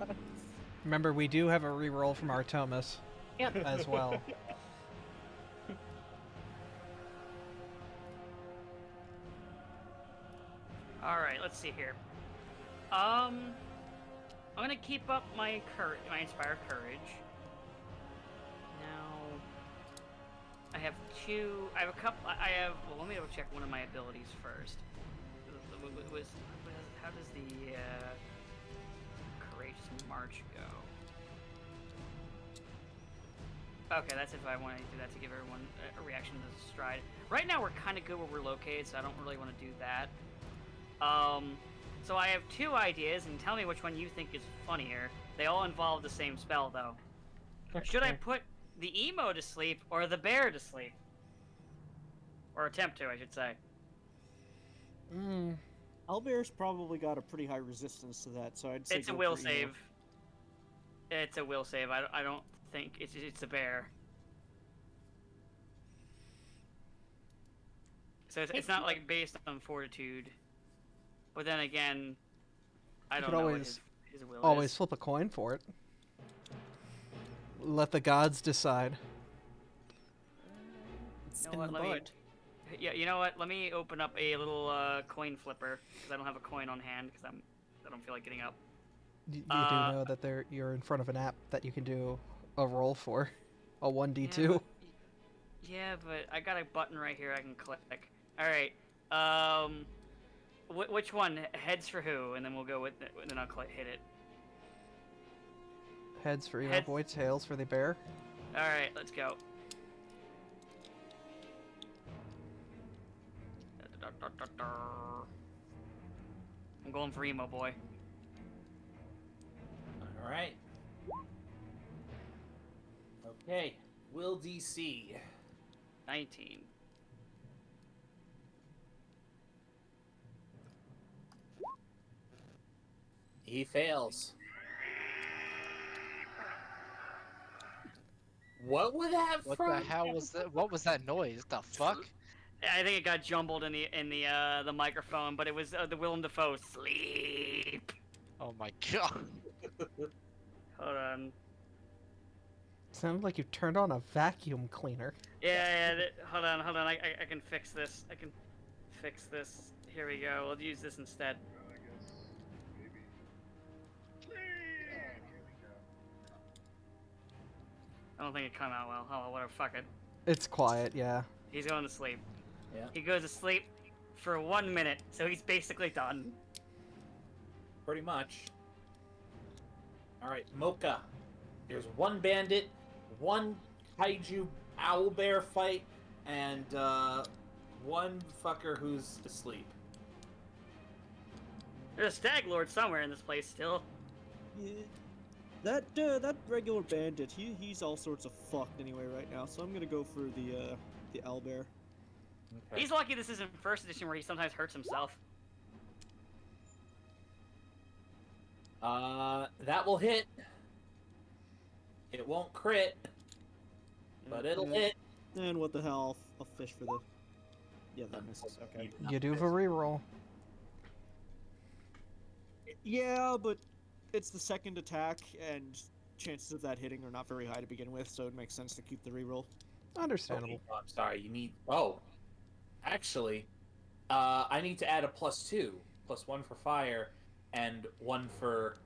Remember, we do have a reroll from Artemis Yep. as well. All right, let's see here. I'm gonna keep up my inspire courage. Now, I have two. I have a couple. I have. Well, let me double check one of my abilities first. How does the courageous march go? Okay, that's if I want to do that to give everyone a reaction to the stride. Right now, we're kind of good where we're located, so I don't really want to do that. So I have two ideas, and tell me which one you think is funnier. They all involve the same spell, though. Should I put the emo to sleep or the bear to sleep? Or attempt to, I should say. Owlbear's probably got a pretty high resistance to that, so I'd say It's a go will for emo. save. It's a will save. I don't think it's a bear. So it's not like based on fortitude. But then again, I don't could know what always- his will Always is. flip a coin for it. Let the gods decide. Spin what, the let me- board. Yeah, you know what? Let me open up a little coin flipper because I don't have a coin on hand because I don't feel like getting up. You do know that you're in front of an app that you can do a roll for, a 1d2. Yeah, yeah, but I got a button right here I can click. All right. Which one? Heads for who? And then we'll go with it. And then I'll hit it. Heads for emo Heads. boy, tails for the bear. All right, let's go. I'm going for emo boy. All right. Okay. Will DC. 19. He fails. What would that What from? the hell was that? What was that noise? The fuck? I think it got jumbled in the microphone, but it was the Willem Dafoe sleep. Oh my god. Hold on. Sounded like you turned on a vacuum cleaner. Yeah. Hold on. I can fix this. I can fix this. Here we go. We'll use this instead. I don't think it come out well. Oh, whatever. Fuck it. It's quiet, yeah. He's going to sleep. Yeah. He goes to sleep for 1 minute, so he's basically done. Pretty much. All right, Mocha. There's one bandit, one kaiju owlbear fight, and one fucker who's asleep. There's a stag lord somewhere in this place still. Yeah. That regular bandit, he's all sorts of fucked anyway right now. So I'm gonna go for the owlbear. Okay. He's lucky this isn't first edition where he sometimes hurts himself. That will hit. It won't crit, but it'll hit. And what the hell? I'll fish for the. Yeah, that misses. Okay. You do have a reroll. Yeah, but it's the second attack, and chances of that hitting are not very high to begin with, so it makes sense to keep the reroll. Understandable. Okay, I'm sorry. You need. Oh, actually, I need to add a +2, +1 for fire, and 1 for.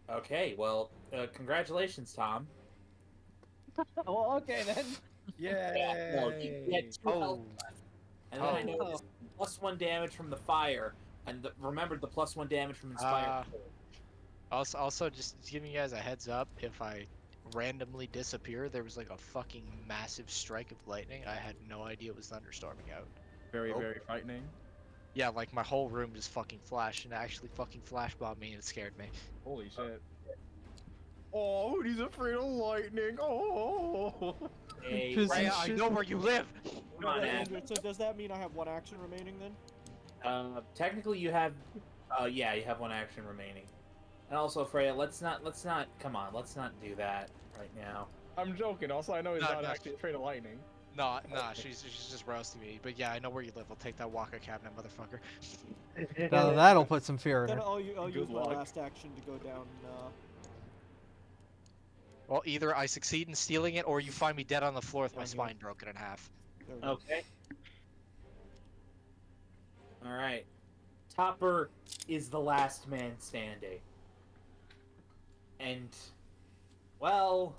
Okay, well, congratulations, Tom. Oh, okay then. Yay! No, you get 2 health left. And then I noticed +1 damage from the fire, and remembered the +1 damage from inspired. Also, just giving you guys a heads up, if I randomly disappear, there was like a fucking massive strike of lightning. I had no idea it was thunderstorming out. Very, Oh. very frightening. Yeah, like my whole room just fucking flashed and actually fucking flashbombed me and it scared me. Holy shit. Oh, he's afraid of lightning. Oh. Hey, Piss right, and I shit. know where you live! come on, Andrew. So does that mean I have 1 action remaining then? Technically, you have. Yeah, you have 1 action remaining. And also, Freya, let's not. Come on, let's not do that right now. I'm joking. Also, I know he's No, not no. actually afraid of lightning. Nah, she's just roasting me. But yeah, I know where you live. I'll take that Waka cabinet, motherfucker. Now that'll put some fear in Then her. I'll Good use my luck. last action to go down. Well, either I succeed in stealing it, or you find me dead on the floor with my Down here. spine broken in half. There we go. Okay. All right. Topper is the last man standing. And, well,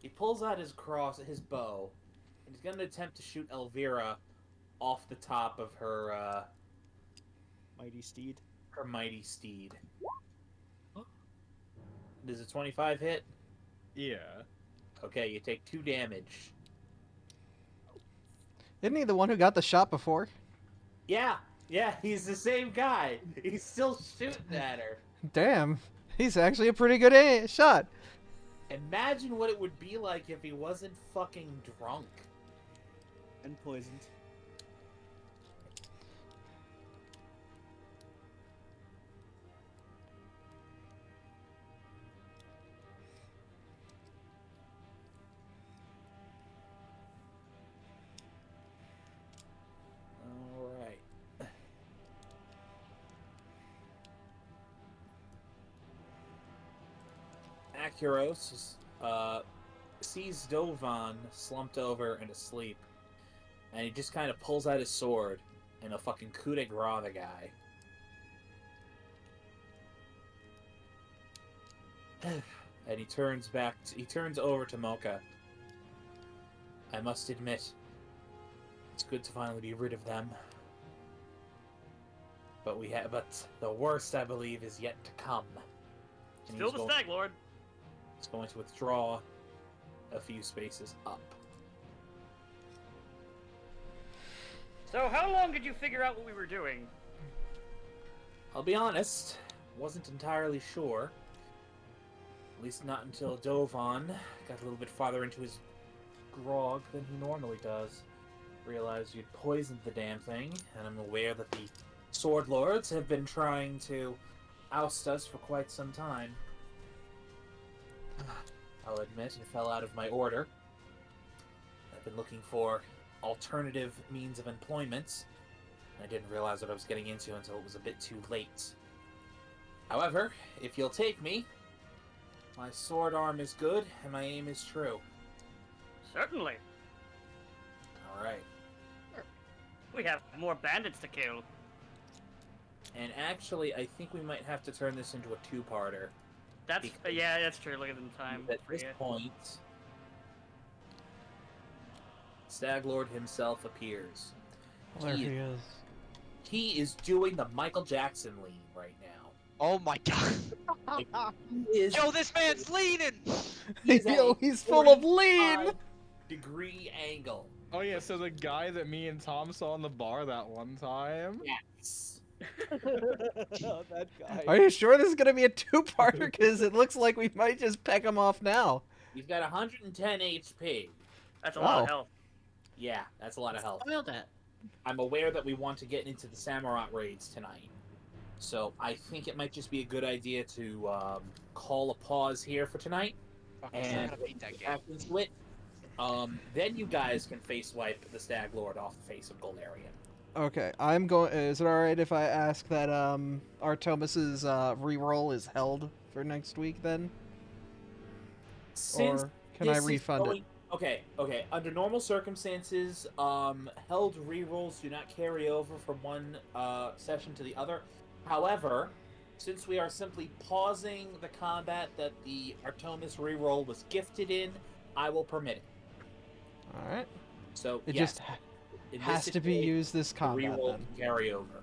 he pulls out his bow, and he's going to attempt to shoot Elvira off the top of her Mighty steed. mighty steed. Does a 25 hit? Yeah. Okay, you take 2 damage. Isn't he the one who got the shot before? Yeah, he's the same guy. He's still shooting at her. Damn. He's actually a pretty good shot. Imagine what it would be like if he wasn't fucking drunk. And poisoned. Alright. Acuros sees Dovan slumped over and asleep, and he just kind of pulls out his sword and a fucking coup de grace the guy. And he turns over to Mocha. I must admit, it's good to finally be rid of them. But the worst, I believe, is yet to come. And Still the stag lord. He's going to withdraw a few spaces up. So how long did you figure out what we were doing? I'll be honest, wasn't entirely sure. At least not until Dovan got a little bit farther into his grog than he normally does. Realized you'd poisoned the damn thing, and I'm aware that the Sword Lords have been trying to house does for quite some time. I'll admit it fell out of my order. I've been looking for alternative means of employment. I didn't realize what I was getting into until it was a bit too late. However, if you'll take me, my sword arm is good and my aim is true. Certainly. Alright. We have more bandits to kill. And actually, I think we might have to turn this into a two-parter. That's yeah, that's true. Look at the time. At this Forget. point, Staglord himself appears. There he is. He is doing the Michael Jackson lean right now. Oh my god. He is, Yo, this man's leaning! Yo, he's full of lean! 45-degree angle. Oh yeah, so the guy that me and Tom saw in the bar that one time. Yes. That guy. Are you sure this is gonna be a two-parter? Because it looks like we might just peck him off now. He's got 110 HP. That's a lot Oh. of health. Yeah, that's a lot of health. Spoiled it. I'm aware that we want to get into the Samurott raids tonight. So I think it might just be a good idea to call a pause here for tonight. Fuck, I And gotta beat that game. back into it. Then you guys can face wipe the Stag Lord off the face of Golarion. Okay, I'm going. Is it all right if I ask that Artemis's reroll is held for next week then, Since or can I this is refund going- it? Okay. Under normal circumstances, held rerolls do not carry over from one session to the other. However, since we are simply pausing the combat that the Artemis reroll was gifted in, I will permit it. All right. So It yes, just in this has to be situation, used this the combat reroll then. can carry over.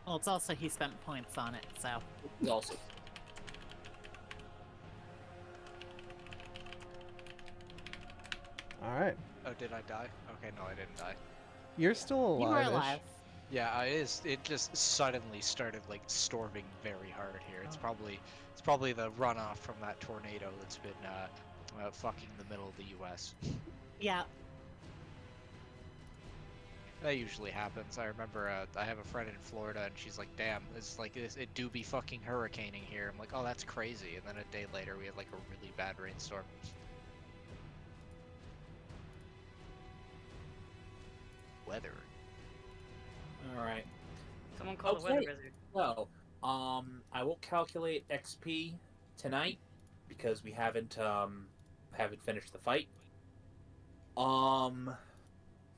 Well, it's also he spent points on it, so. It's also All right. Oh, did I die? Okay, no, I didn't die. You're still alive. You were alive. Yeah, it just suddenly started like storming very hard here. It's probably the runoff from that tornado that's been fucking the middle of the U.S. Yeah. That usually happens. I remember I have a friend in Florida, and she's like, "Damn, it do be fucking hurricaning here." I'm like, "Oh, that's crazy." And then a day later, we had like a really bad rainstorm. Weather. all right. Someone call the weather Okay. wizard. So, I won't calculate XP tonight because we haven't finished the fight.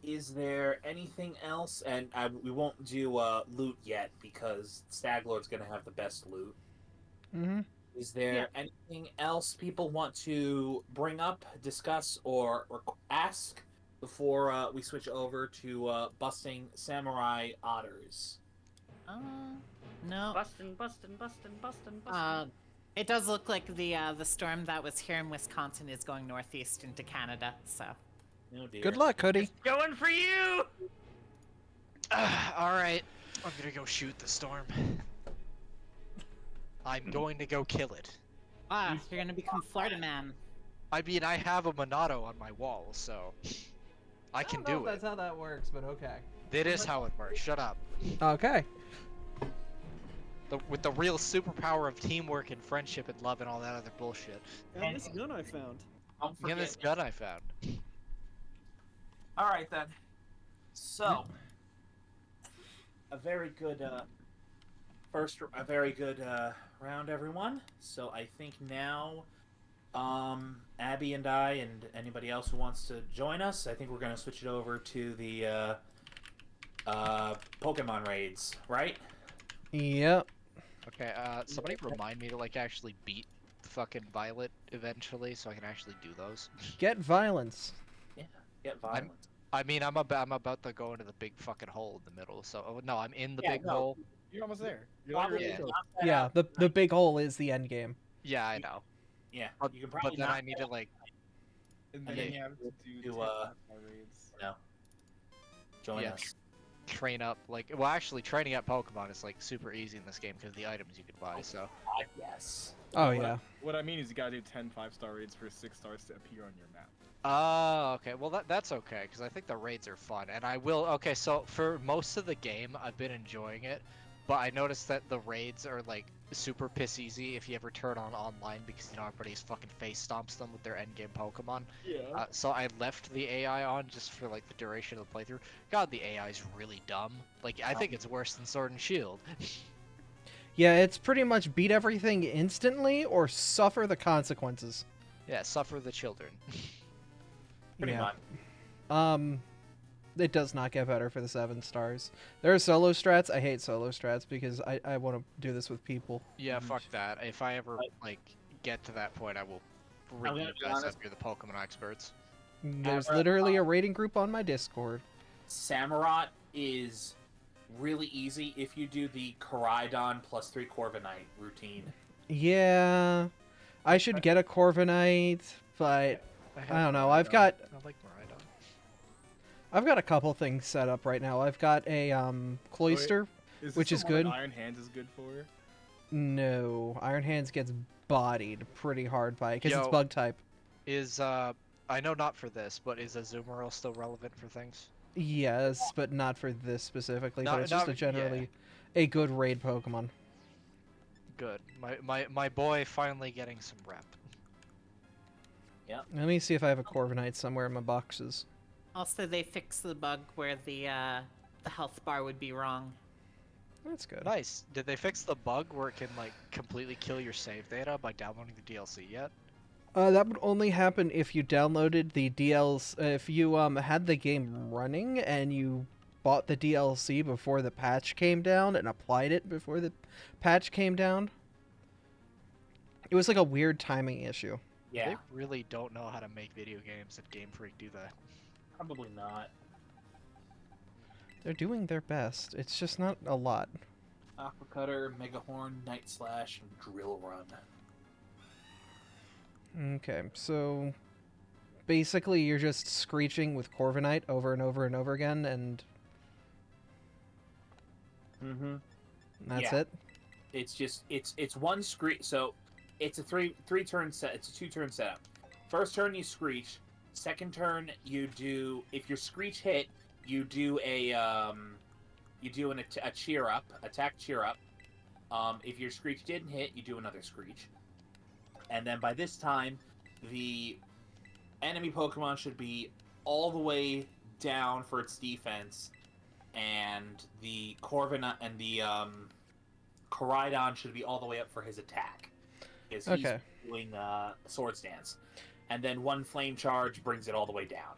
Is there anything else? And we won't do loot yet because Staglord's gonna have the best loot. Mm-hmm. Is there anything else people want to bring up, discuss, or ask before we switch over to busting samurai otters? No. Bustin'. It does look like the storm that was here in Wisconsin is going northeast into Canada, so. Oh dear. Good luck, Hoodie. Going for you! All right, I'm gonna go shoot the storm. I'm going to go kill it. You're gonna become Florida Man. I mean, I have a Monado on my wall, so I can do it. how that works, but okay. That is how it works. Shut up. Okay. With the real superpower of teamwork and friendship and love and all that other bullshit. And this gun I found. Don't Look at forget. this gun I found. All right then. So, a very good round, everyone. So I think now, Abby and I and anybody else who wants to join us, I think we're gonna switch it over to the Pokemon raids, right? Yep. Okay, somebody remind me to like actually beat fucking Violet eventually, so I can actually do those. Get violence. Get violent. I mean, I'm about to go into the big fucking hole in the middle. So no, I'm in the big no. hole. You're almost there. You're like Probably really Yeah. close. knock that Yeah, out. the big hole is the end game. Yeah, I know. Yeah, But, you can probably but then knock I need that to like And then Yeah, you have to do do, 10 raids. join Yeah. us. train up. Like, well, actually, training up Pokemon is like super easy in this game because of the items you can buy. So Yes. Oh What yeah. What I mean is you gotta do 10 5-star raids for 6 stars to appear on your map. oh, okay. Well, that's okay because I think the raids are fun, and I will. Okay, so for most of the game, I've been enjoying it, but I noticed that the raids are like super piss easy if you ever turn on online because everybody's fucking face stomps them with their endgame Pokemon. Yeah. So I left the AI on just for like the duration of the playthrough. God, the AI is really dumb. Like I think it's worse than Sword and Shield. Yeah, it's pretty much beat everything instantly or suffer the consequences. Yeah, suffer the children. Pretty yeah. much. It does not get better for the 7 stars. There are solo strats. I hate solo strats because I want to do this with people. Yeah, fuck that. If I ever like get to that point, I will bring gonna you be guys up. honest. You're the Pokemon experts. There's literally a rating group on my Discord. Samurott is really easy if you do the Koraidon plus 3 Corviknight routine. Yeah, I should get a Corviknight, but I don't know. I've got I like Miraidon. a couple things set up right now. I've got a Cloyster. Is Which this is the one good. that Iron Hands is good for? No, Iron Hands gets bodied pretty hard by it because it's Yo. bug type. Is I know not for this, but is Azumarill still relevant for things? Yes, but not for this specifically. Not- but it's just not- a generally a good raid Pokemon. Good. My boy finally getting some rep. Let me see if I have a Corviknight somewhere in my boxes. Also, they fixed the bug where the health bar would be wrong. That's good. Nice. Did they fix the bug where it can like completely kill your save data by downloading the DLC yet? That would only happen if you downloaded the DLC. If you had the game running and you bought the DLC before the patch came down and applied it before the patch came down. It was like a weird timing issue. Yeah, They really don't know how to make video games if Game Freak do that. probably not. They're doing their best. It's just not a lot. Aqua Cutter, Mega Horn, Night Slash, and Drill Run. Okay, so basically you're just screeching with Corviknight over and over and over again, and Mm-hmm. that's Yeah. it. It's just it's one screech. So it's a three turn set. It's a 2-turn setup. First turn you screech. Second turn you do, if your screech hit, you do a cheer up, attack cheer up. If your screech didn't hit, you do another screech. And then by this time, the enemy Pokemon should be all the way down for its defense, and the Corviknight and the Koraidon should be all the way up for his attack, because he's Okay. doing Sword Stance. And then one Flame Charge brings it all the way down.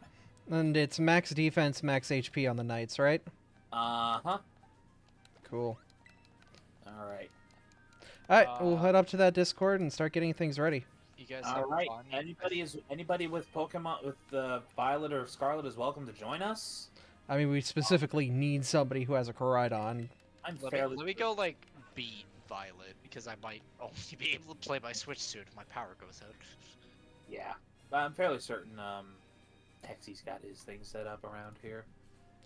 And it's max defense, max HP on the Knights, right? Uh-huh. Cool. Alright. Alright, we'll head up to that Discord and start getting things ready. You guys have Alright. fun. Anybody with Pokemon with the Violet or Scarlet is welcome to join us. I mean, we specifically need somebody who has a Koraidon. I'm Let fairly me go like beat Violet because I might only be able to play my Switch soon if my power goes out. Yeah. I'm fairly certain Hexy's got his thing set up around here.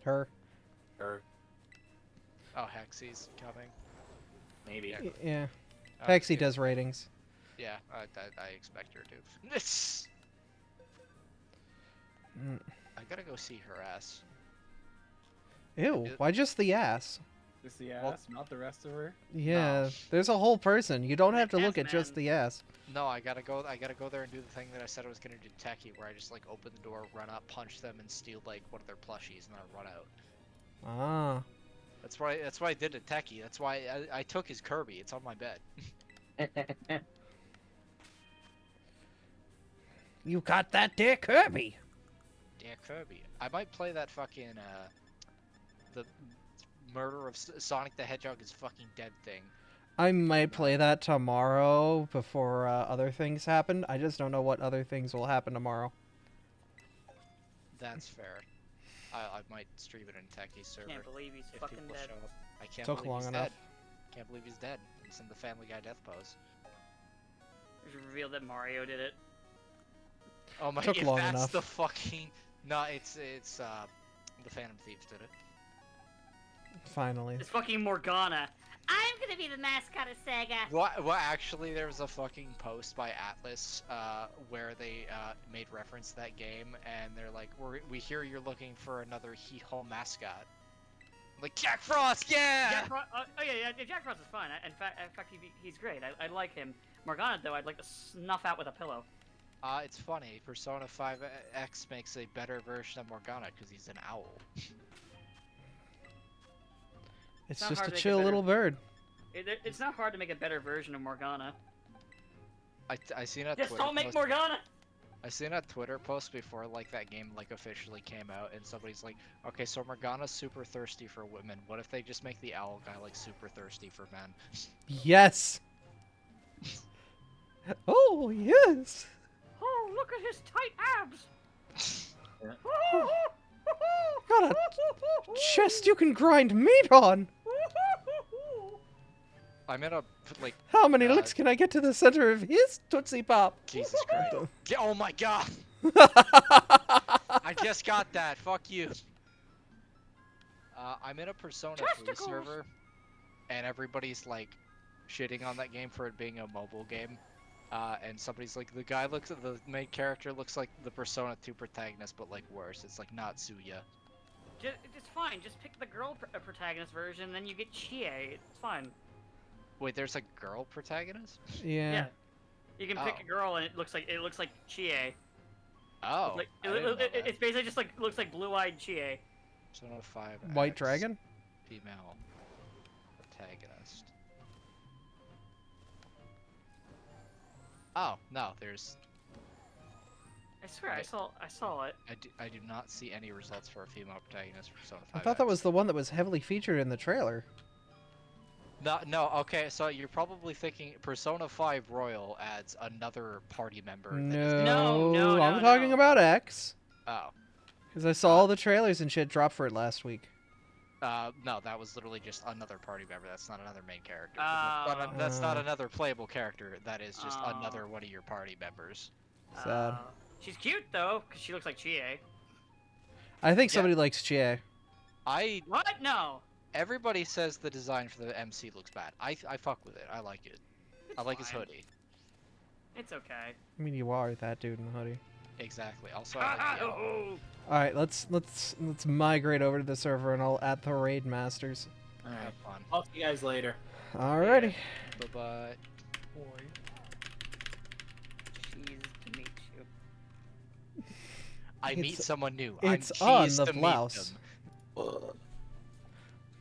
Her. Or Oh, Hexy's coming. maybe. Yeah. Yeah. Okay. Hexy does ratings. Yeah, I expect her to. Mm. I gotta go see her ass. Ew, why just the ass? Just the Well- ass, not the rest of her. Yeah, there's a whole person. You don't have to Ass look at just man. the ass. No, I gotta go there and do the thing that I said I was gonna do to Techie, where I just like open the door, run up, punch them, and steal like one of their plushies, and then I run out. Ah. That's what I did to Techie. That's why I took his Kirby. It's on my bed. You got that there Kirby. Yeah, Kirby. I might play that fucking the murder of Sonic the Hedgehog is fucking dead thing. I might play that tomorrow before other things happen. I just don't know what other things will happen tomorrow. That's fair. I might stream it in Techie's server. Can't believe he's if fucking people dead. show up. I can't Took believe long he's enough. dead. Can't believe he's dead. He's in the Family Guy death pose. It was revealed that Mario did it. Oh my! Took if long that's enough. the fucking no, it's the Phantom Thieves did it. Finally. It's fucking Morgana. I'm gonna be the mascot of Sega. Well, actually, there was a fucking post by Atlas where they made reference to that game, and they're like, we hear you're looking for another He-Ho mascot. Like Jack Frost, yeah. Jack Frost, oh yeah, Jack Frost is fine. In fact, he's great. I like him. Morgana though, I'd like to snuff out with a pillow. It's funny. Persona 5 X makes a better version of Morgana because he's an owl. It's not just hard a to make chill better. little bird. It's not hard to make a better version of Morgana. I seen a Just Twitter don't make post. Morgana. I seen a Twitter post before like that game like officially came out, and somebody's like, okay, so Morgana's super thirsty for women. What if they just make the owl guy like super thirsty for men? Yes. Oh yes. Oh, look at his tight abs. Got a chest you can grind meat on. I'm in a like. How many licks can I get to the center of his Tootsie Pop? Jesus Christ! Oh my God! I just got that. Fuck you. I'm in a Persona 3 server, and everybody's like shitting on that game for it being a mobile game. And somebody's like, the main character looks like the Persona 2 protagonist, but like worse. It's like Natsuya. It's fine. Just pick the girl protagonist version, then you get Chie. It's fine. Wait, there's a girl protagonist? Yeah. You can pick a girl, and it looks like Chie. Oh. Like, I didn't know that. it's basically just like looks like blue-eyed Chie. Persona 5 White X, Dragon? female protagonist. Oh no, there's. I swear, I saw it. I do not see any results for a female protagonist for Persona 5. I thought that was the one that was heavily featured in the trailer. No, okay, so you're probably thinking Persona 5 Royal adds another party member. No, I'm talking about X. Oh. Because I saw all the trailers and shit drop for it last week. No, that was literally just another party member. That's not another main character. Oh. That's not another playable character. That is just another one of your party members. Sad. She's cute though, because she looks like Chie. I think somebody likes Chie. What? No. Everybody says the design for the MC looks bad. I fuck with it. I like it. I like his hoodie. It's okay. I mean, you are that dude in the hoodie. Exactly. Also, I like the owl. All right, let's migrate over to the server and I'll add the raid masters. All right. Have fun. I'll see you guys later. Alrighty. Bye bye. Cheese to meet you. I meet someone new. It's I'm on cheesed the to meet blouse. them.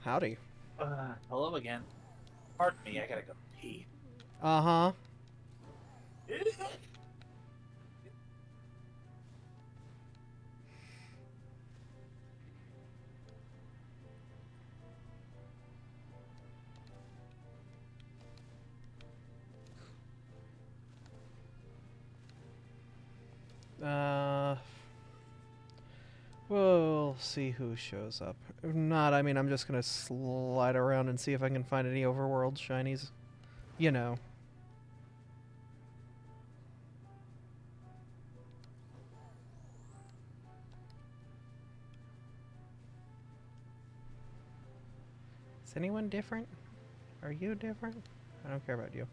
Howdy. Hello again. Pardon me, I gotta go pee. Uh-huh. We'll see who shows up. If not, I mean, I'm just gonna slide around and see if I can find any overworld shinies. You know. Is anyone different? Are you different? I don't care about you.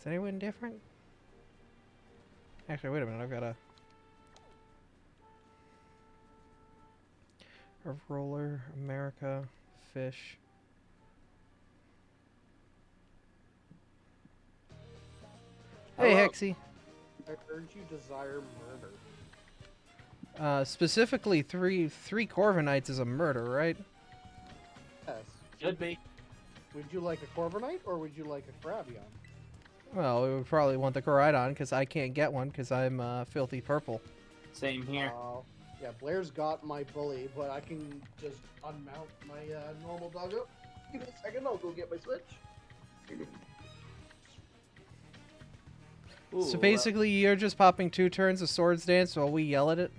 Is anyone different? Actually, wait a minute. I've got a roller, America, fish. Hey, Hello. Hexy. I heard you desire murder. Specifically, three Corviknights is a murder, right? Yes. Should be. Would you like a Corviknight or would you like a Crabion? Well, we would probably want the Koraidon because I can't get one because I'm filthy purple. Same here. Yeah, Blair's got my bully, but I can just unmount my normal doggo. Give me a second, I'll go get my switch. So basically, you're just popping 2 turns of Swords Dance while we yell at it?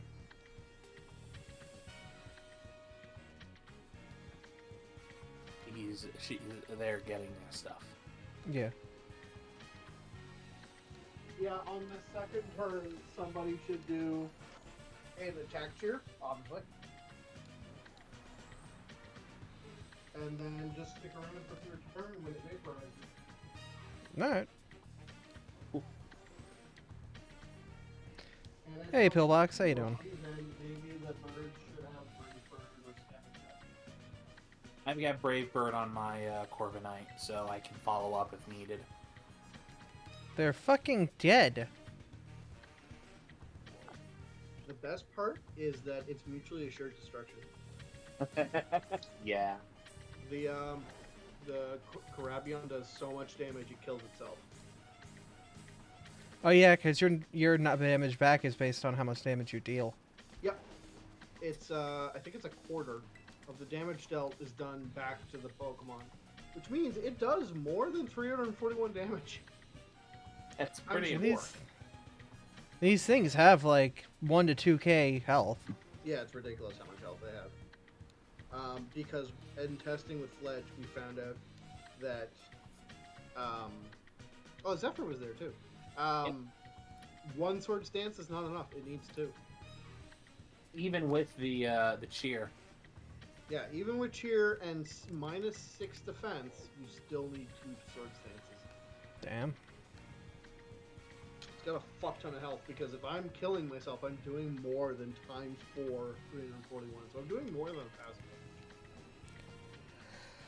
They're getting their stuff. Yeah. Yeah, on the second turn, somebody should do an attack cheer, obviously. And then just stick around for your turn when it vaporizes. Alright. And I Hey, thought Pillbox, how you later doing? on, then maybe the bird should have Brave Bird or Scavenger. I've got Brave Bird on my Corviknight, so I can follow up if needed. They're fucking dead. The best part is that it's mutually assured destruction. Yeah. The Karabion does so much damage it kills itself. Oh yeah, because your not damage back is based on how much damage you deal. Yep. It's I think it's a quarter of the damage dealt is done back to the Pokemon, which means it does more than 341 damage. That's I'm pretty sure. important. These things have like 1 to 2k health. Yeah, it's ridiculous how much health they have. Because in testing with Fledge, we found out that oh, Zephyr was there too. One sword stance is not enough. It needs two. Even with the cheer. Yeah, even with cheer and -6 defense, you still need two sword stances. Damn. It's got a fuck ton of health because if I'm killing myself, I'm doing more than times 4, 341. So I'm doing more than 1,000 damage.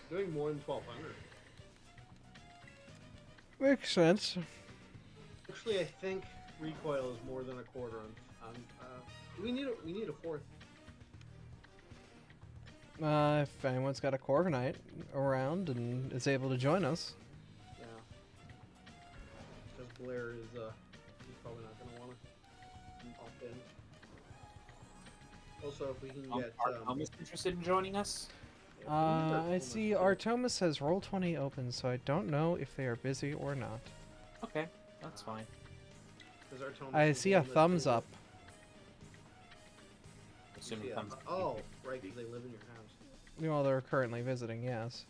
Doing more than 1,200. Makes sense. Actually, I think recoil is more than a quarter. We need a fourth. If anyone's got a Corviknight around and is able to join us. Yeah. Because Blair is he's probably not going to want to opt in. Also, if we can get Are Thomas interested in joining us? I see Artemis has Roll20 open, so I don't know if they are busy or not. Okay, that's fine. I see a thumbs up. Assuming thumbs up. Oh, right, because they live in your house. Well, they're currently visiting, yes.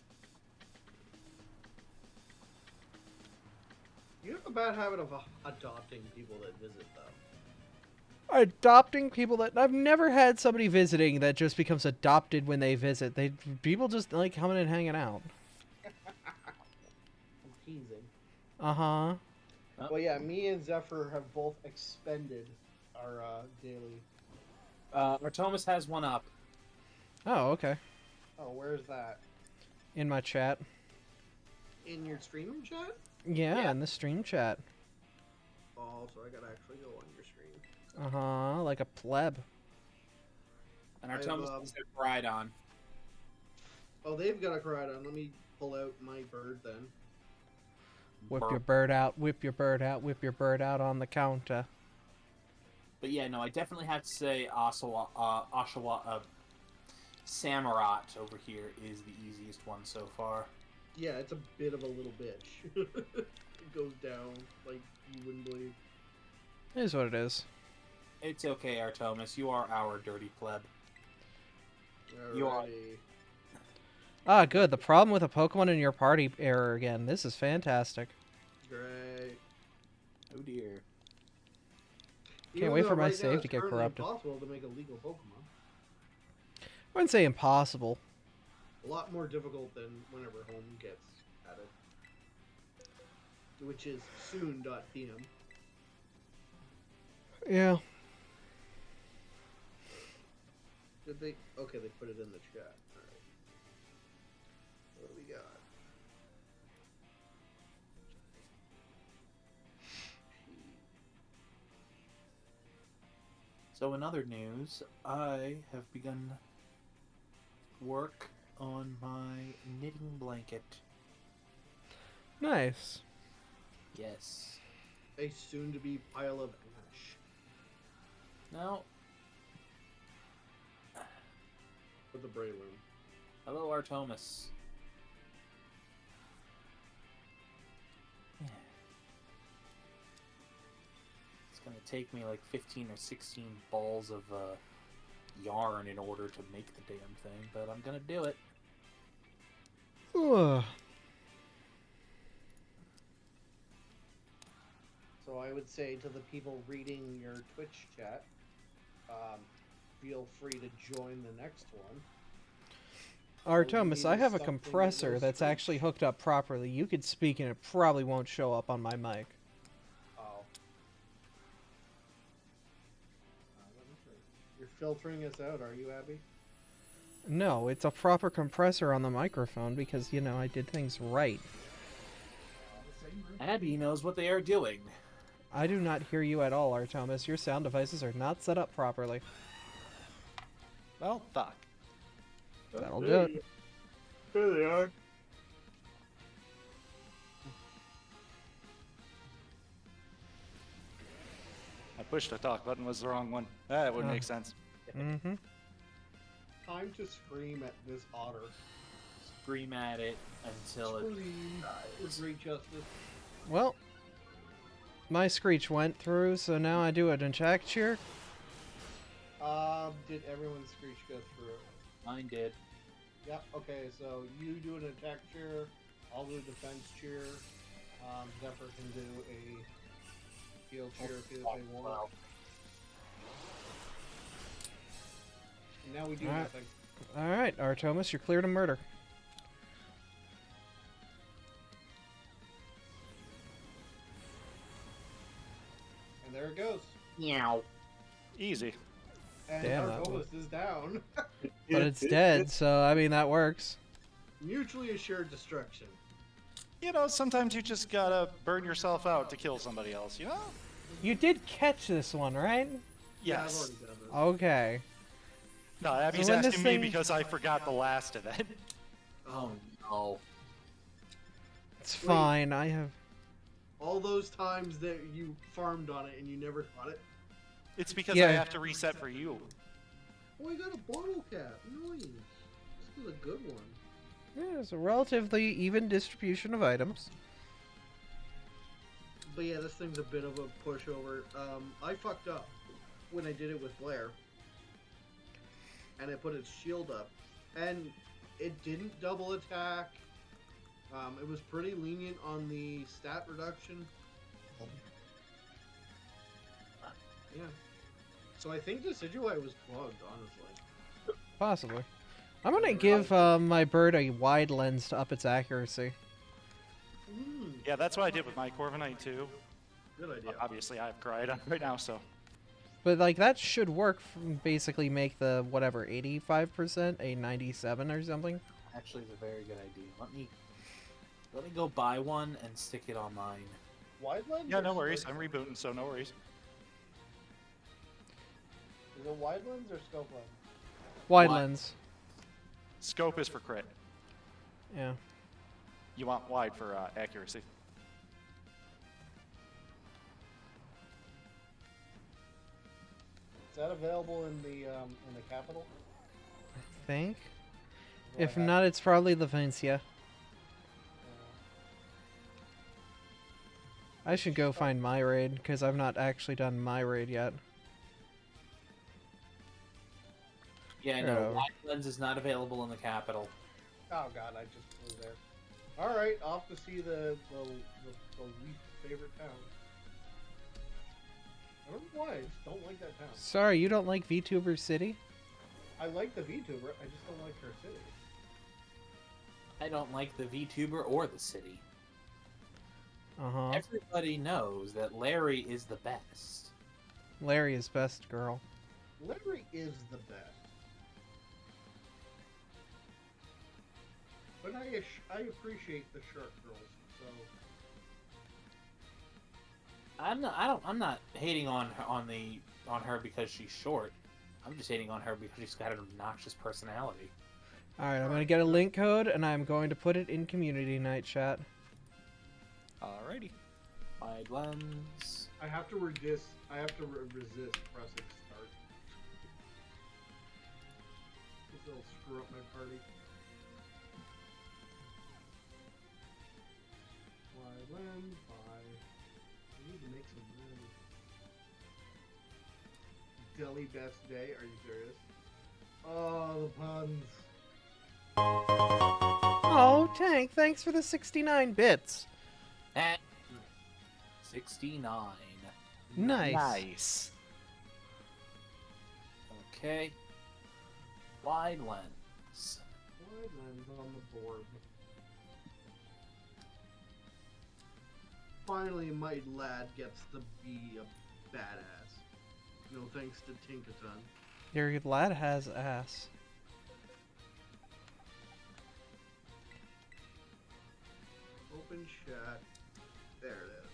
You have a bad habit of adopting people that visit, though. Adopting people that I've never had somebody visiting that just becomes adopted when they visit. People just like coming and hanging out. I'm teasing. Uh-huh. Well, yeah, me and Zephyr have both expended our daily. Artemis has one up. Oh, okay. Oh, where's that? In my chat. In your streaming chat? Yeah, in the stream chat. Oh, so I gotta actually go on your stream. Uh-huh, like a pleb. And Artemis has their bride on. Oh, they've got a Koraidon. Let me pull out my bird then. Whip your bird out, whip your bird out, whip your bird out on the counter. But yeah, no, I definitely have to say Samurott over here is the easiest one so far. Yeah, it's a bit of a little bitch. It goes down like you wouldn't believe. It is what it is. It's okay, Artemis. You are our dirty pleb. You are. Alrighty. Ah, good. The problem with a Pokemon in your party error again. This is fantastic. Great. Oh dear. Can't wait for my save to get corrupted. It's impossible to make a legal Pokemon. I wouldn't say impossible. A lot more difficult than whenever home gets added. Which is soon.pm. Yeah. Did they? Okay, they put it in the chat. Alright. What do we got? So in other news, I have begun work on my knitting blanket. Nice. Yes. A soon-to-be pile of ash. Now, For the Breloom. hello, Artemis. It's gonna take me like 15 or 16 balls of yarn in order to make the damn thing, but I'm gonna do it. Ugh. So I would say to the people reading your Twitch chat, feel free to join the next one. Artemis, I have a something that compressor goes that's through. actually hooked up properly. You could speak and it probably won't show up on my mic. Oh. filtering us out, are you, Abby? No, it's a proper compressor on the microphone because, you know, I did things right. Abby knows what they are doing. I do not hear you at all, Artemis. Your sound devices are not set up properly. Well, fuck. That'll do it. There they are. I pushed the talk button, was the wrong one. That would make sense. Mm-hmm. Time to scream at this otter. Scream at it until it Scream with dies. great justice. Well, my screech went through, so now I do an attack cheer. Did everyone's screech go through? Mine did. Yep. Okay, so you do an attack cheer. I'll do a defense cheer. Zephyr can do a heal cheer if they want. And now we do Alright. nothing. Alright, Artemis, you're clear to murder. And there it goes. Meow. Easy. And Damn, our that Artemis is down. But it's dead, so I mean, that works. Mutually assured destruction. You know, sometimes you just gotta burn yourself out to kill somebody else, you know? You did catch this one, right? Yeah, I've Yes. already done this. Okay. No, Abby's So when this asking me thing- because I forgot the last event. Oh no. It's fine, I have... All those times that you farmed on it and you never caught it. It's because Yeah. I have to reset for you. Oh, I got a bottle cap. Nice. This is a good one. Yeah, it's a relatively even distribution of items. But yeah, this thing's a bit of a pushover. I fucked up when I did it with Blair. And I put its shield up. And it didn't double attack. It was pretty lenient on the stat reduction. Yeah. So I think Decidueye was bugged, honestly. Possibly. I'm gonna give my bird a wide lens to up its accuracy. Yeah, that's what I did with my Corviknight too. Good idea. Obviously, I have Cryodan right now, so. But, like, that should work, basically make the, whatever, 85% a 97 or something. Actually, it's a very good idea. Let me go buy one and stick it on mine. Wide lens? Yeah, or no worries. scope I'm lens? rebooting, so no worries. Is it wide lens or scope lens? Wide Wide. lens. Scope is for crit. Yeah. You want wide for accuracy. Is that available in the capital? I think. Do I If have not, it? it's probably the Valencia. I should go find my raid, because I've not actually done my raid yet. Yeah, no, Oh. wide lens is not available in the capital. Oh god, I just flew there. All right, off to see the least favorite town. I don't know why, I just don't like that town. Sorry, you don't like VTuber City? I like the VTuber, I just don't like her city. I don't like the VTuber or the city. Uh-huh. Everybody knows that Larry is the best. Larry is best, girl. Larry is the best. But I appreciate the short girls, so I'm not hating on her because she's short. I'm just hating on her because she's got an obnoxious personality. Alright, I'm gonna get a link code, and I'm going to put it in community night chat. Alrighty. Wide lens. I have to resist. Resist pressing start. This will screw up my party. Wide lens. Buy. I need to make some money. Deli best day? Are you serious? Oh, the puns. Oh, Tank, thanks for the 69 bits. At 69. Nice. Nice. Okay. Wide lens. Wide lens on the board. Finally, my lad gets to be a badass. No thanks to Tinkaton. Your lad has ass. Open chat. There it is.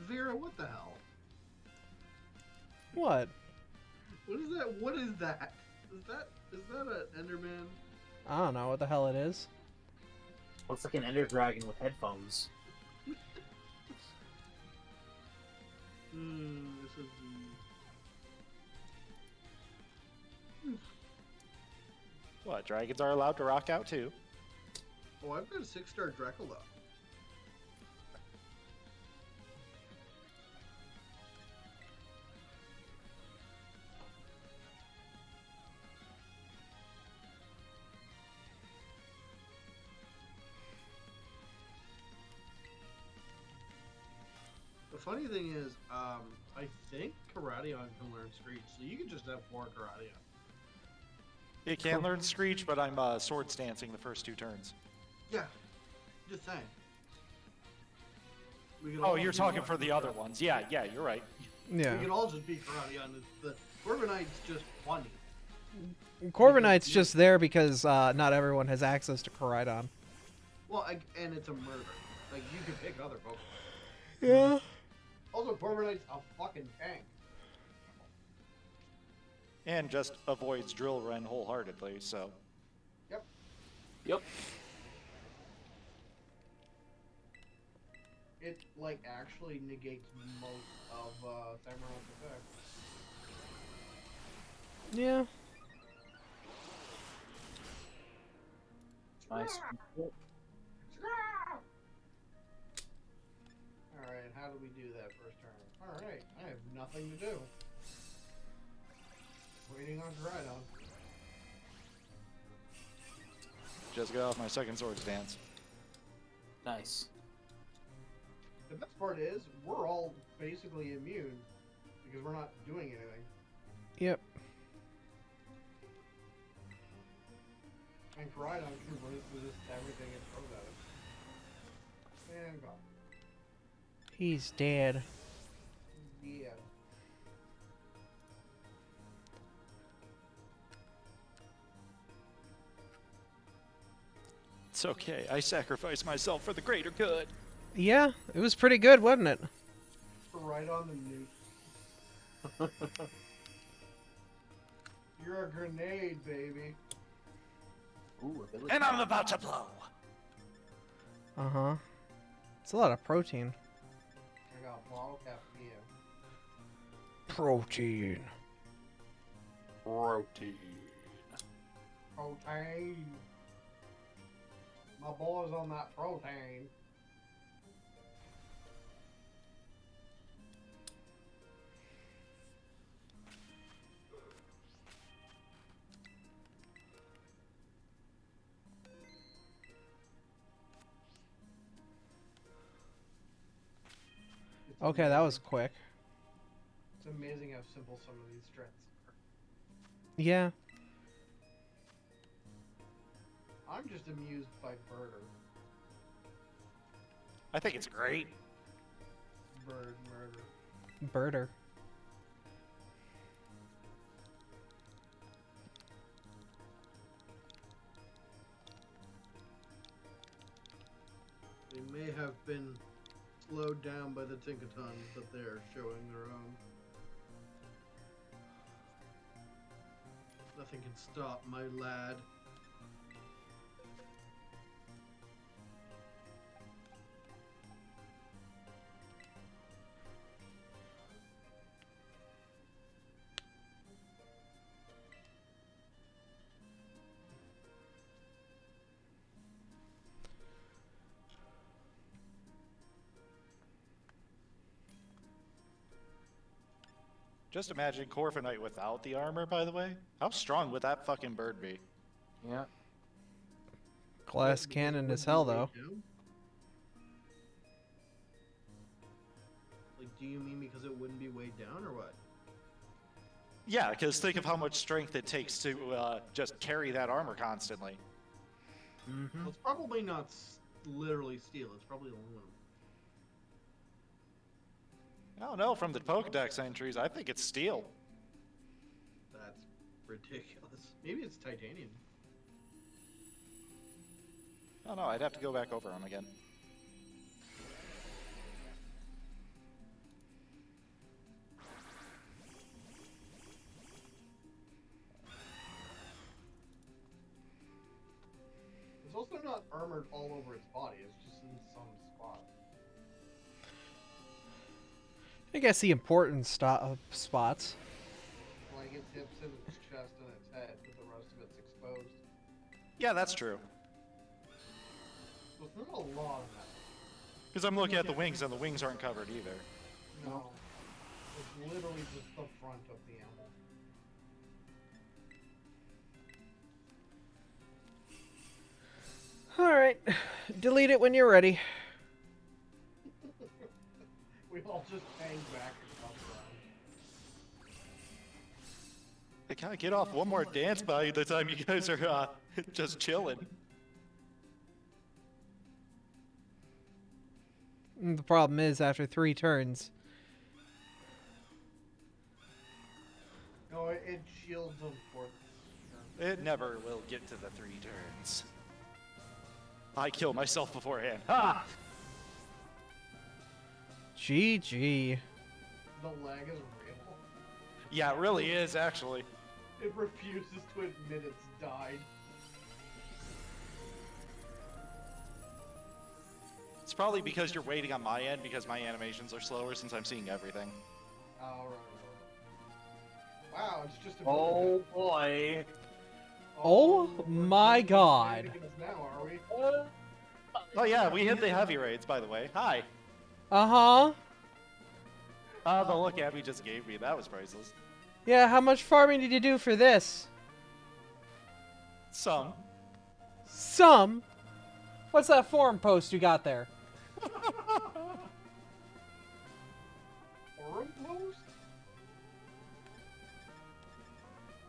Vera, what the hell? What? What is that? What is that? Is that an Enderman? I don't know what the hell it is. Looks like an Ender Dragon with headphones. This is What, dragons are allowed to rock out too? Oh, I've got a 6-star Dracula. The funny thing is, I think Karadion can learn Screech, so you can just have 4 Karadion. It can learn Screech, but I'm swords dancing the first 2 turns. Yeah, just saying. We could Oh, all you're be talking Karadion. for the other ones. Yeah, you're right. Yeah. We could all just be Karadion. The Corbinite's just funny. Corbinite's just there because not everyone has access to Koridon. Well, and it's a murder. Like, you can pick other Pokemon. Yeah. Also, Corbinite's a fucking tank. And just avoids Drill Run wholeheartedly, so. Yep. It, like, actually negates most of Samurai's effects. Yeah. Nice. Alright, how do we do that first turn? Alright, I have nothing to do. Waiting on Koridon. Just got off my second swords dance. Nice. The best part is, we're all basically immune because we're not doing anything. Yep. And Koridon can resist everything it throws at us. And gone. He's dead. Yeah. It's okay. I sacrificed myself for the greater good. Yeah, it was pretty good, wasn't it? Right on the nuke. You're a grenade, baby. Ooh, And I'm about to blow. Uh-huh. It's a lot of protein. I got bottle cap for you. Protein. Protein. Protein. My boy's on that protein. Okay, that was quick. It's amazing how simple some of these strats are. Yeah. I'm just amused by Birder. I think it's great. Bird murder. Birder. They may have been slowed down by the Tinkatons, but they're showing their own. Nothing can stop my lad. Just imagine Corviknight without the armor, by the way. How strong would that fucking bird be? Yeah. Glass cannon as hell, though. Like, do you mean because it wouldn't be weighed down, or what? Yeah, because think of how much strength it takes to just carry that armor constantly. Well, it's probably not literally steel. It's probably aluminum. I don't know, from the Pokedex entries, I think it's steel. That's ridiculous. Maybe it's titanium. Oh no, I'd have to go back over them again. It's also not armored all over its body. It's just in some spot. I guess the important spots. Like its hips and its chest and its head, but the rest of it's exposed. Yeah, that's true. So it's not a lot of that. Because I'm looking at the wings, and the wings aren't covered either. No. It's literally just the front of the animal. Alright. Delete it when you're ready. We all just hang back and come around. I can't get off one more dance by the time you guys are just chilling. The problem is, after 3 turns, No, it shields them for. It never will get to the 3 turns. I kill myself beforehand. Ha! GG. The lag is real. Yeah, it really is, actually. It refuses to admit it's died. It's probably because you're waiting on my end, because my animations are slower since I'm seeing everything. Alright. Wow, it's just a. Oh boy. Oh we're my doing god. shenanigans now, are we? Oh yeah, we hit the heavy raids, by the way. Hi. Uh-huh. The look Abby just gave me, that was priceless. Yeah, how much farming did you do for this? Some. Some? What's that forum post you got there? Forum post?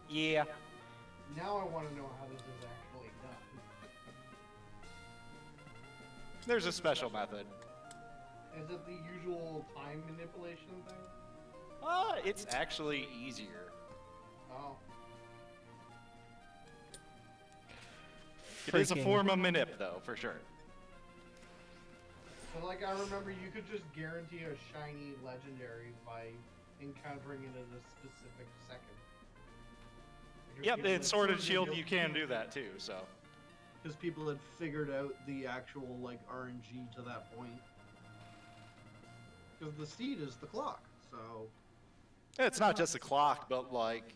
Yeah. Now I want to know how this is actually done. There's a special method. Is it the usual time manipulation thing? It's actually easier. Oh. It is a Freaking- form of manip, though, for sure. So, like, I remember you could just guarantee a shiny legendary by encountering it at a specific second. Yep, in Sword and Shield you can do that too, so. Because people had figured out the actual, like, RNG to that point. Because the seed is the clock, so... It's not just the clock, but like...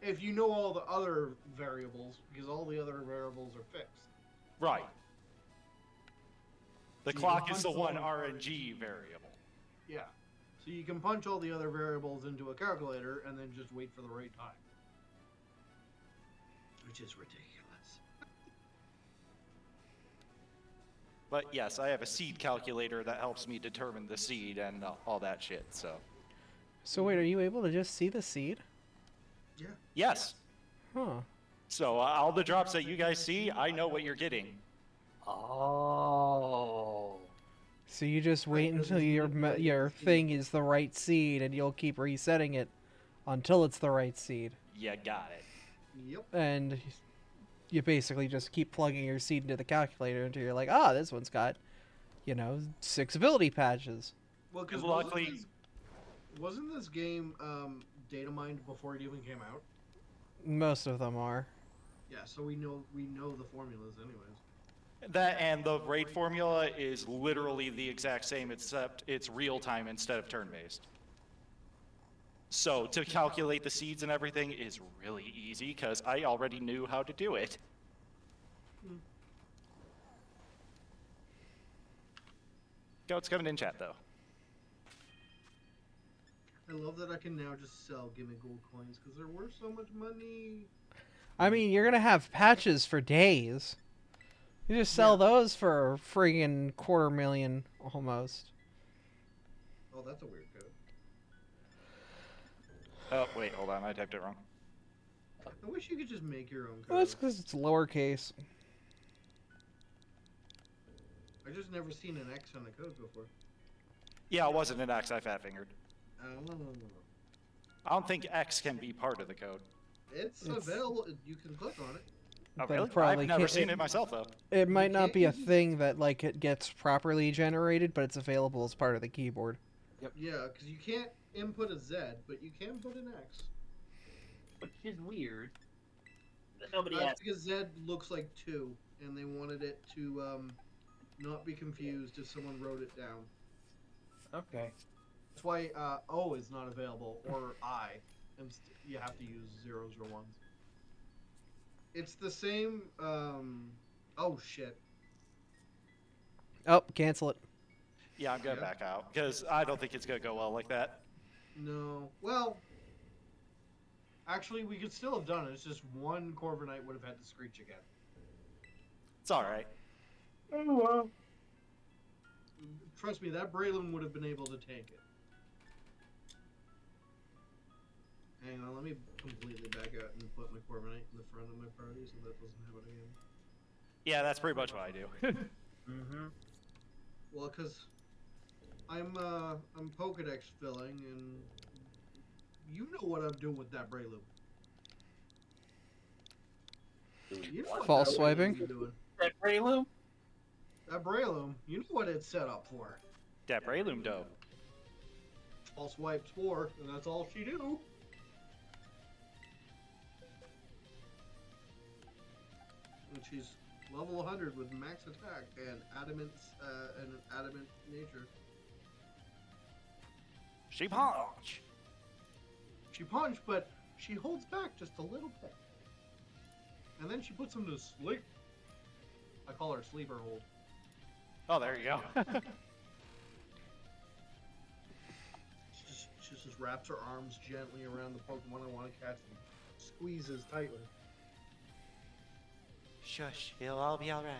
If you know all the other variables, because all the other variables are fixed. Right. The So you clock can is the punch one all- RNG variable. Yeah. So you can punch all the other variables into a calculator and then just wait for the right time. Which is ridiculous. But yes, I have a seed calculator that helps me determine the seed and all that shit, so. So wait, are you able to just see the seed? Yeah. Yes. Huh. So all the drops that you guys see, I know what you're getting. Oh. So you just wait Right, 'cause until it's your manipulating your the seed. thing is the right seed, and you'll keep resetting it until it's the right seed. You got it. Yep. And you basically just keep plugging your seed into the calculator until you're like, ah, this one's got, 6 ability patches. Well, because Luckily- wasn't this game data mined before it even came out? Most of them are. Yeah, so we know the formulas anyways. That and the raid formula is literally the exact same, except it's real time instead of turn based. So to calculate the seeds and everything is really easy because I already knew how to do it. Goat's coming in chat though. I love that I can now just sell gimme gold coins because they're worth so much money. I mean, you're gonna have patches for days. You just sell those for a friggin' $250,000 almost. Oh, that's a weird code. Oh wait, hold on, I typed it wrong. I wish you could just make your own Well, code. that's because it's lowercase. I just never seen an X on a code before. Yeah, it wasn't an X. I fat fingered. Oh. I don't think X can be part of the code. It's It's- available. You can click on it. Oh, But really? probably I've never can't- seen it myself, though. It might not can't be a use this- thing that like it gets properly generated, but it's available as part of the keyboard. Yeah, because you can't input a Z, but you can put an X. Which is weird. But nobody That's asked. because Z looks like 2, and they wanted it to not be confused if someone wrote it down. Okay. That's why O is not available, or I. And you have to use zeros or ones. It's the same. Oh shit. Oh, cancel it. Yeah, I'm gonna Yeah. back out because I don't think it's gonna go well like that. No. Well, actually, we could still have done it. It's just one Corviknight would have had to screech again. It's all right. Oh well. Trust me, that Braylon would have been able to tank it. Hang on, let me completely back out and put my Corviknight in the front of my party so that doesn't happen again. Yeah, that's pretty much what I do. Mm-hmm. Well, because I'm Pokedex filling, and you know what I'm doing with that Breloom. You know what False that swiping? Breloom's doing. That Breloom? That Breloom, you know what it's set up for. That Breloom dough. False swipes 4, and that's all she do. And she's level 100 with max attack and adamant and an adamant nature. She punch. She punched, but she holds back just a little bit. And then she puts him to sleep. I call her sleeper hold. Oh, there you go. She just wraps her arms gently around the Pokemon I want to catch and squeezes tightly. Shush, it'll all be all right.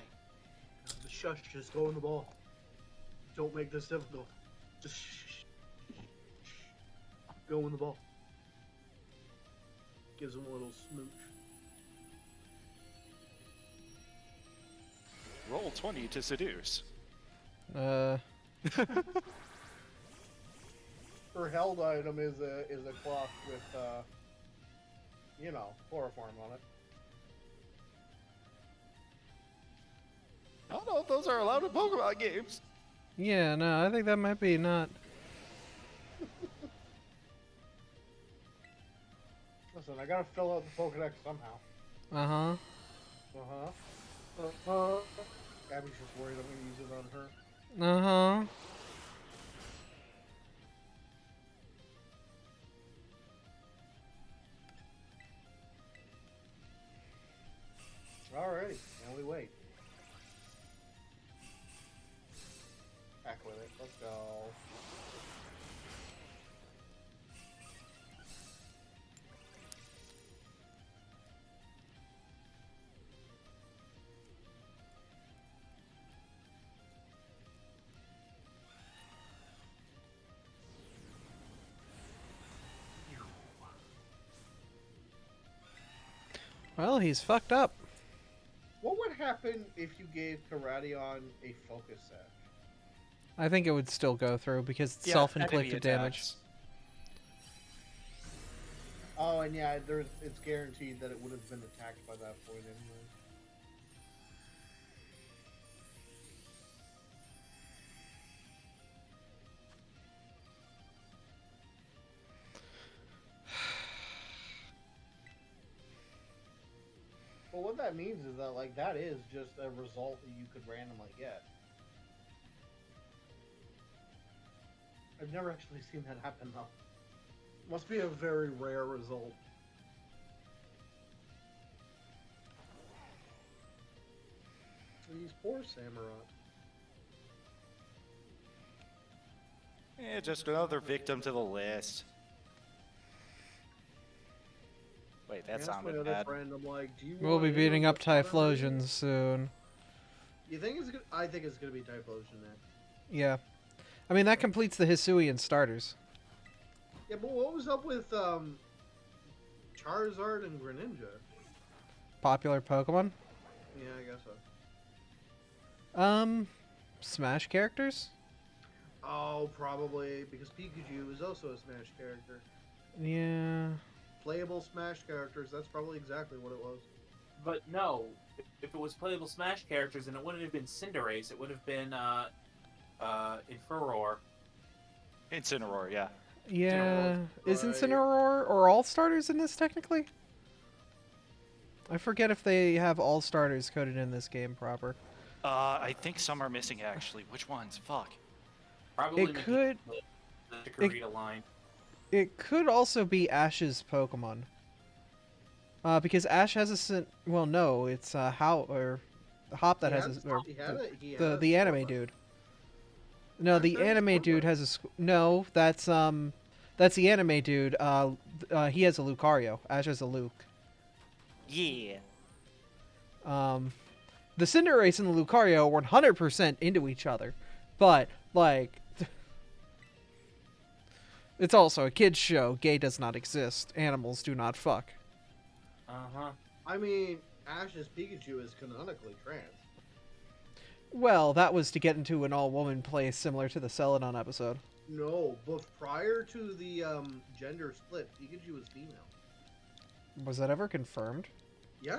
The shush, just go in the ball. Don't make this difficult. Just shh. Go in the ball. Gives him a little smooch. Roll 20 to seduce. Her held item is a cloth with chloroform on it. I don't know if those are allowed in Pokemon games. Yeah, no, I think that might be not. Listen, I gotta fill out the Pokedex somehow. Uh huh. Abby's just worried I'm gonna use it on her. Uh huh. Alrighty, now we wait. Back with it. Let's go. Well, he's fucked up. What would happen if you gave Karadion a focus edge? I think it would still go through because it's Yeah, self-inflicted enemy damage. attacks. Oh, and yeah, it's guaranteed that it would have been attacked by that point anyway. But what that means is that, like, that is just a result that you could randomly get. I've never actually seen that happen, though. Must be a very rare result. These poor Samurott. Yeah, just another victim to the list. Wait, that Ask my sounded other bad. friend, I'm like, do you We'll want be in beating on up the fun of it? Typhlosion soon. You think it's gonna? I think it's gonna be Typhlosion next. Yeah. I mean, that completes the Hisuian starters. Yeah, but what was up with Charizard and Greninja? Popular Pokemon. Yeah, I guess so. Smash characters? Oh, probably because Pikachu is also a Smash character. Yeah. Playable Smash characters. That's probably exactly what it was. But no, if it was playable Smash characters, then it wouldn't have been Cinderace. It would have been Incineroar. Incineroar, yeah. Yeah. Is Right. Incineroar or All Starters in this technically? I forget if they have All Starters coded in this game proper. I think some are missing actually. Which ones? Fuck. Probably It could. the Chikorita line. It could also be Ash's Pokemon. Because Ash has a well, no, it's How or Hop that has a, or the anime dude. No, Ash the has a anime dude Squirtle. has a no. That's the anime dude. He has a Lucario. Ash has a Luke. Yeah. The Cinderace and the Lucario are 100% into each other, but like. It's also a kid's show. Gay does not exist. Animals do not fuck. Uh-huh. I mean, Ash's Pikachu is canonically trans. Well, that was to get into an all-woman play similar to the Celadon episode. No, but prior to the gender split, Pikachu was female. Was that ever confirmed? Yeah.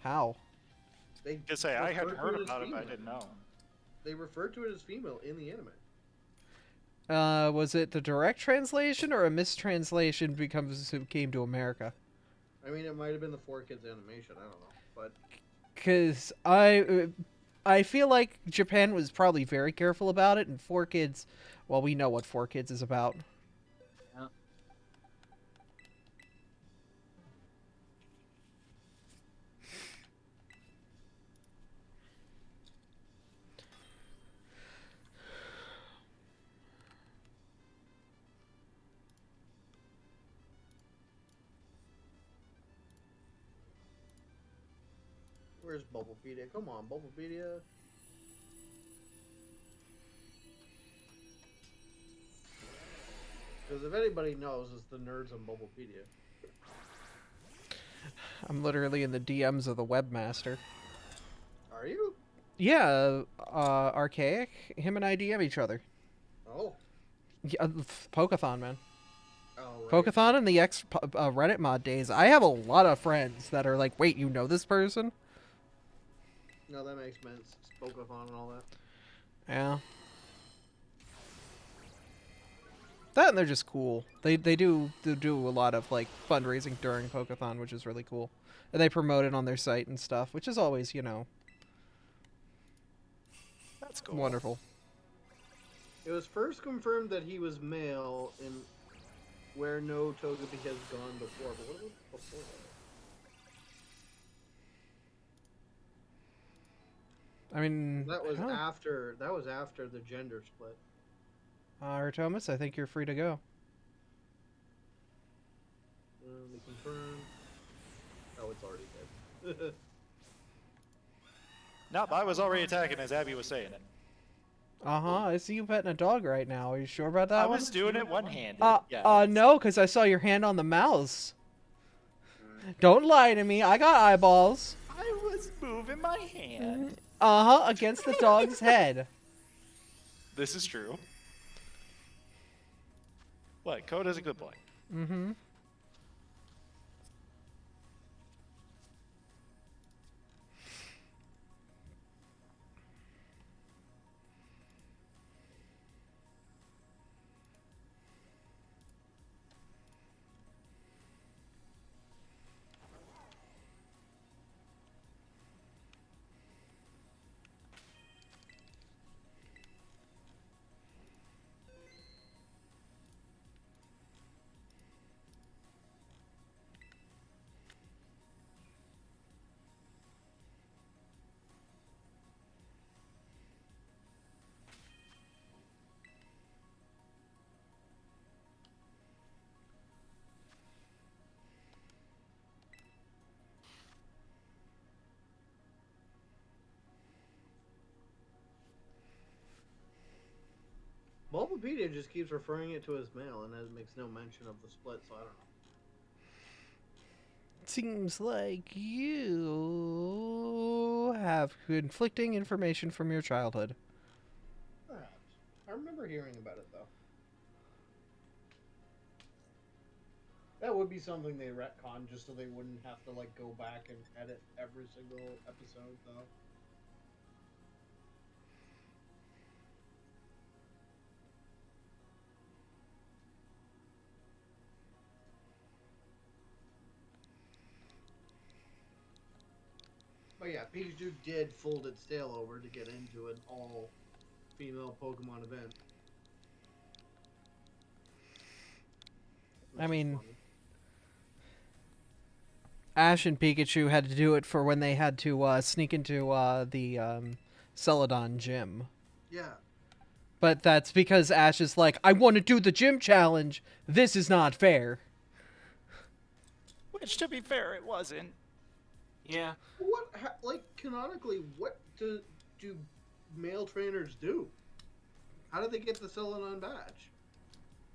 How? They Just say I hadn't referred to heard it as about it, but I female. didn't know. They referred to it as female in the anime. Was it the direct translation or a mistranslation because it came to America? I mean, it might have been the 4Kids animation. I don't know, but Because I feel like Japan was probably very careful about it, and 4Kids, well, we know what 4Kids is about. Yeah. where's Bubblepedia? Come on, Bubblepedia. Because if anybody knows, it's the nerds on Bubblepedia. I'm literally in the DMs of the webmaster. Are you? Yeah, Archaic, him and I DM each other. Oh. Yeah, Pokeathon, man. Oh, right. Pokeathon and the Reddit mod days. I have a lot of friends that are like, wait, you know this person? No, that makes sense. Pokeathon and all that. Yeah. That and they're just cool. They do a lot of like fundraising during Pokeathon, which is really cool. And they promote it on their site and stuff, which is always, you know, That's cool. wonderful. It was first confirmed that he was male in Where No Togepi Has Gone Before, but what was before that? I mean, That was I don't know. after the gender split. Artomis, I think you're free to go. Let me confirm. Oh, it's already dead. Nope, I was already attacking as Abby was saying it. I see you petting a dog right now. Are you sure about that I one? was doing it one-handed. No, because I saw your hand on the mouse. Don't lie to me. I got eyeballs. I was moving my hand. Against the dog's head. This is true. What? Coda's a good boy. Mm-hmm. Bulbapedia just keeps referring it to as male, and it makes no mention of the split, so I don't know. Seems like you have conflicting information from your childhood. Perhaps. I remember remember hearing about it though. That would be something they retcon just so they wouldn't have to like go back and edit every single episode though. But yeah, Pikachu did fold its tail over to get into an all-female Pokemon event. I mean, funny. Ash and Pikachu had to do it for when they had to sneak into the Celadon gym. Yeah. But that's because Ash is like, I want to do the gym challenge. This is not fair. Which, to be fair, it wasn't. Yeah. What, like, canonically, what do male trainers do? How did they get the Celadon badge?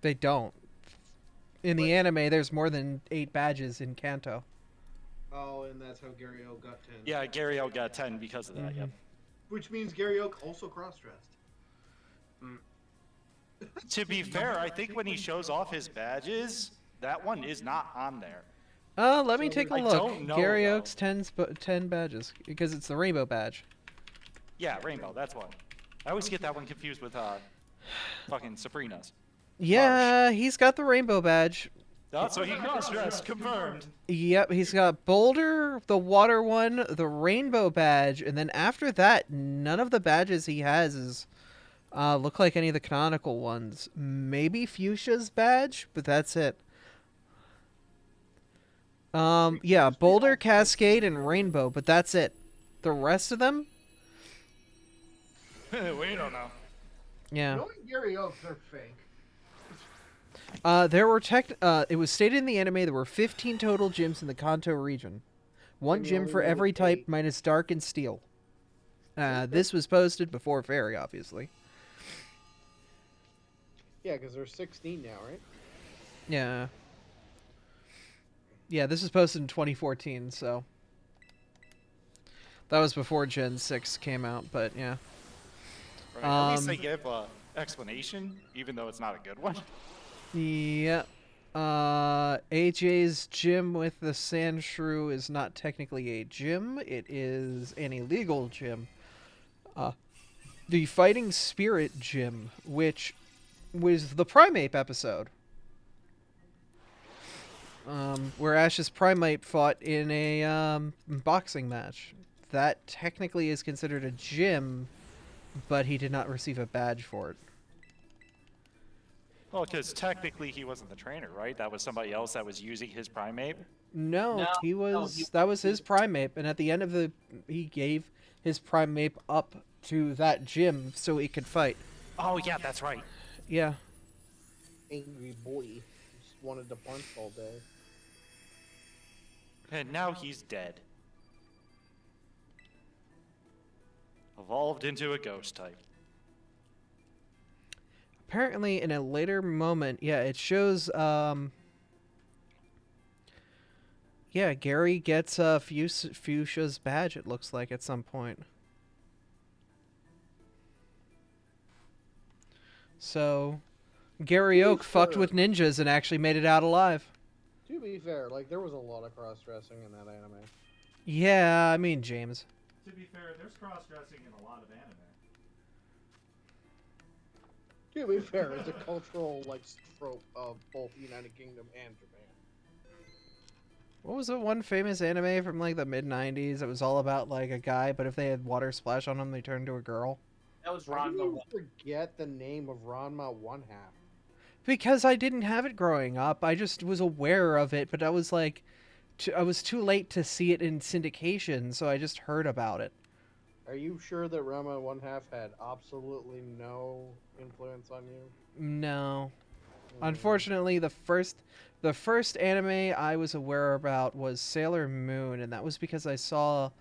They don't. In the anime, there's more than 8 badges in Kanto. Oh, and that's how Gary Oak got 10. Yeah, Gary O got 10 because of that, yep. Which means Gary Oak also cross-dressed. To be fair, I think when he shows off his badges, that one is not on there. Let me take a I look. don't know, Gary though. Oak's 10 badges, because it's the rainbow badge. Yeah, Rainbow, that's one. I always get that one confused with fucking Sabrina's. Yeah, he's got the rainbow badge. Oh, so he cross-dressed, confirmed. Yep, he's got Boulder, the water one, the rainbow badge, and then after that, none of the badges he has is look like any of the canonical ones. Maybe Fuchsia's badge, but that's it. Yeah, Boulder, Cascade, and Rainbow, but that's it. The rest of them? We don't know. Yeah. Knowing Gary Oak, they're fake. There were it was stated in the anime there were 15 total gyms in the Kanto region. One And you gym only for know every type 8. minus Dark and Steel. This was posted before Fairy, obviously. Yeah, because there's 16 now, right? Yeah. Yeah, this was posted in 2014, so... That was before Gen 6 came out, but yeah. Right, at least they give an explanation, even though it's not a good one. Yeah. AJ's gym with the sand shrew is not technically a gym. It is an illegal gym. The Fighting Spirit gym, which was the Primeape episode. Where Ash's Primeape fought in a boxing match. That technically is considered a gym, but he did not receive a badge for it. Well, because technically he wasn't the trainer, right? That was somebody else that was using his Primeape. No, that was his Primeape, and at the end of he gave his Primeape up to that gym so he could fight. Oh, yeah, that's right. Yeah. Angry boy. Just wanted to punch all day. And now he's dead. Evolved into a ghost type. Apparently, in a later moment, yeah, it shows, yeah, Gary gets Fuchsia's badge, it looks like, at some point. So, Gary Oak fucked with ninjas and actually made it out alive. To be fair, like, there was a lot of cross-dressing in that anime. Yeah, I mean, James. To be fair, there's cross-dressing in a lot of anime. To be fair, it's a cultural, like, trope of both the United Kingdom and Japan. What was the one famous anime from, like, the mid-90s? It was all about, like, a guy, but if they had water splash on him, they turned to a girl. That was Why do Ranma. you forget the name of Ranma One Half? Because I didn't have it growing up. I just was aware of it, but I was, like... I was too late to see it in syndication, so I just heard about it. Are you sure that Ranma One Half had absolutely no influence on you? No. Unfortunately, the first anime I was aware about was Sailor Moon, and that was because I saw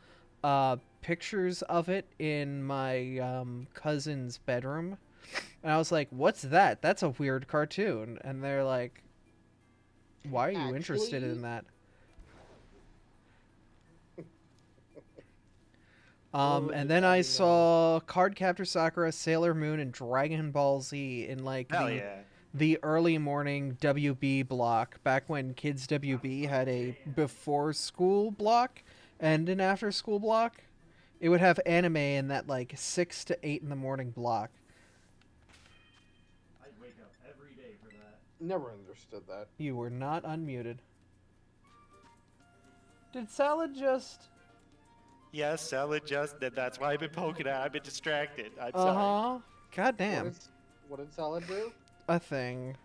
pictures of it in my cousin's bedroom. And I was like, what's that? That's a weird cartoon. And they're like, why are you interested in that? Literally And just then I adding, saw Cardcaptor Sakura, Sailor Moon, and Dragon Ball Z in like Hell yeah. the early morning WB block, back when Kids WB had a before school block and an after school block. It would have anime in that like 6 to 8 in the morning block. I'd wake up every day for that. never understood that. You were not unmuted. Did Salad just... Yes, Salad just did. That's why I've been poking at. I've been distracted. I'm sorry. Uh-huh. God damn. What did Salad do? A thing.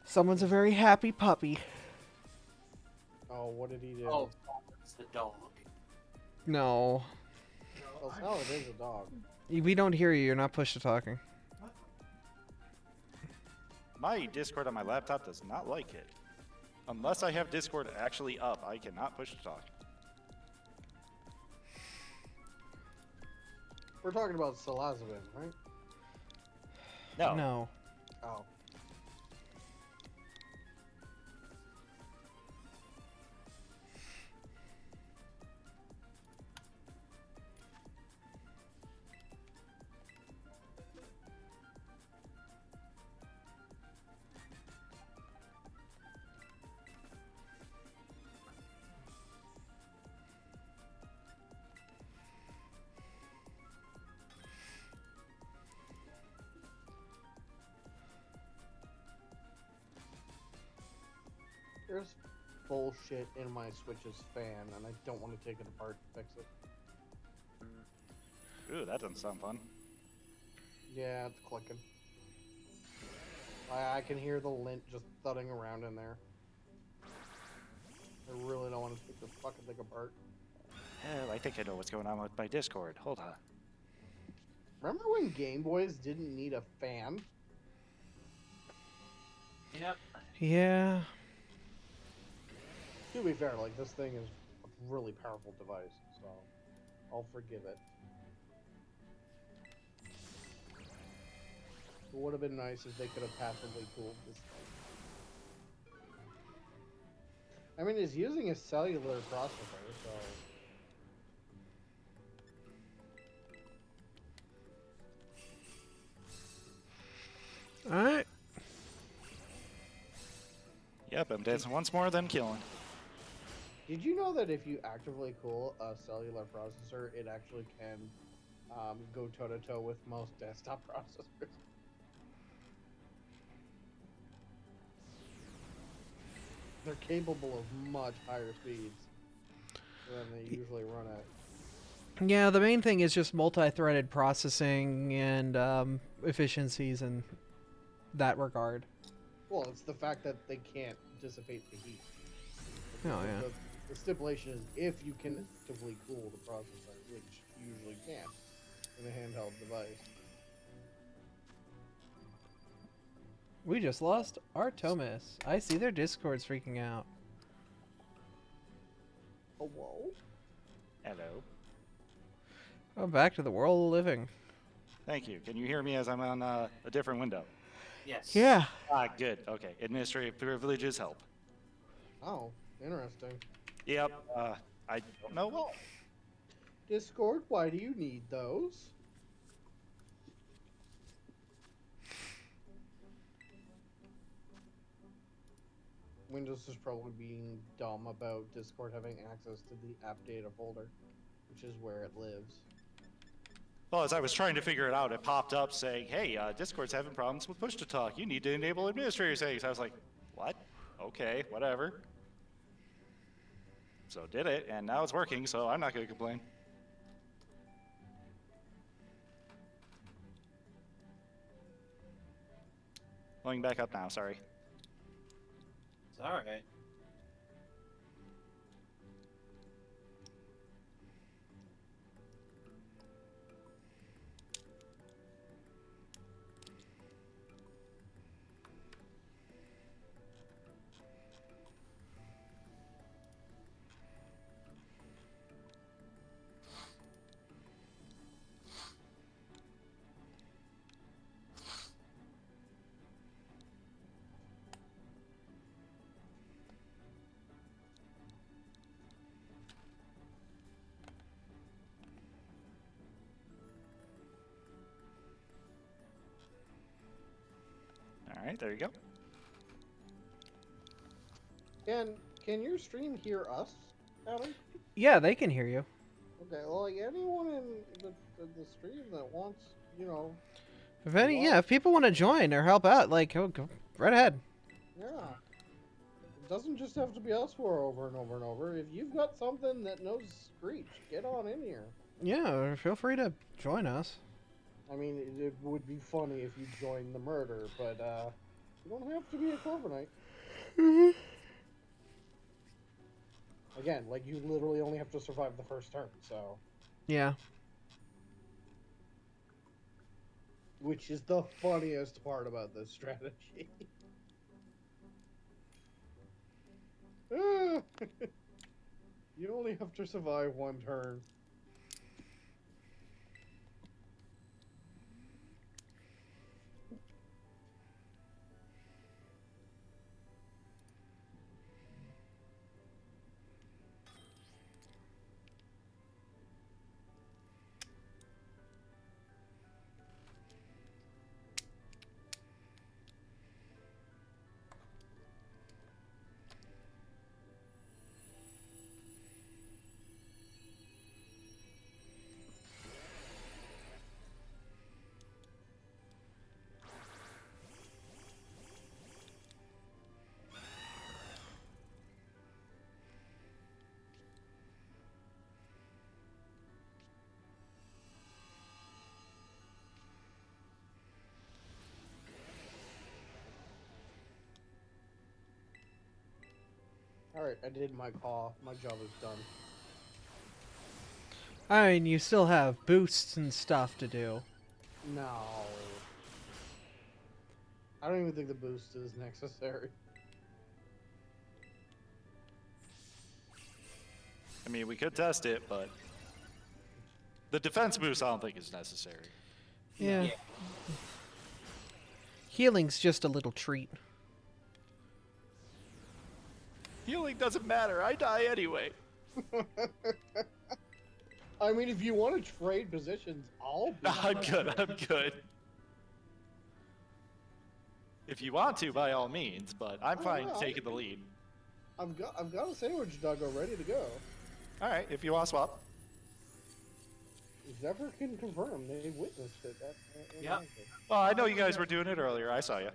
Someone's a very happy puppy. Oh, what did he do? Oh, it's the dog. No. Oh, Salad is a dog. We don't hear you. You're not push to talking. My Discord on my laptop does not like it. Unless I have Discord actually up, I cannot push to talk. We're talking about Salazabin, right? No. No. Oh. There's bullshit in my Switch's fan, and I don't want to take it apart to fix it. Ooh, that doesn't sound fun. Yeah, it's clicking. I can hear the lint just thudding around in there. I really don't want to take this fucking thing apart. Oh, I think I know what's going on with my Discord. Hold on. Remember when Game Boys didn't need a fan? Yep. Yeah. To be fair, like, this thing is a really powerful device, so I'll forgive it. It would have been nice if they could have passively cooled this thing. I mean, it's using a cellular processor, so... Alright. Yep, I'm dancing once more, then killing. Did you know that if you actively cool a cellular processor, it actually can go toe-to-toe with most desktop processors? They're capable of much higher speeds than they usually run at. Yeah, the main thing is just multi-threaded processing and efficiencies in that regard. Well, it's the fact that they can't dissipate the heat. Oh, yeah. The stipulation is if you can actively cool the processor, which you usually can't in a handheld device. We just lost Artemis. I see their Discord's freaking out. Oh, whoa. Hello. Oh, back to the world of living. Thank you. Can you hear me as I'm on a different window? Yes. Yeah. Ah, good. Okay. Administrative privileges help. Oh, interesting. Yep. I don't know why. Discord, why do you need those? Windows is probably being dumb about Discord having access to the app data folder, which is where it lives. Well, as I was trying to figure it out, it popped up saying, hey, Discord's having problems with push-to-talk. You need to enable administrator settings. I was like, what? Okay, whatever. So did it, and now it's working, so I'm not going to complain. Going back up now, sorry. It's alright. right, there you go. Can your stream hear us, Adam? Yeah, they can hear you. Okay, well, like anyone in the stream that wants, you know, If if people want to join or help out, like, go right ahead. yeah. It doesn't just have to be us for over and over and over. If you've got something that knows Screech, get on in here. Yeah, feel free to join us. I mean, it would be funny if you joined the murder, but you don't have to be a Corviknight. Again, like, you literally only have to survive the first turn, so... Yeah. Which is the funniest part about this strategy. You only have to survive one turn. Alright, I did my call. My job is done. I mean, you still have boosts and stuff to do. No. I don't even think the boost is necessary. I mean, we could test it, but the defense boost I don't think is necessary. Yeah. Healing's just a little treat. Healing doesn't matter. I die anyway. I mean, if you want to trade positions, I'll be. I'm good. I'm good. If you want to, by all means, but I'm fine taking the lead. I've got a sandwich doggo ready to go. All right, if you want to swap. Zephyr can confirm they witnessed it. Yeah. Oh, I know you guys were doing it earlier. I saw you.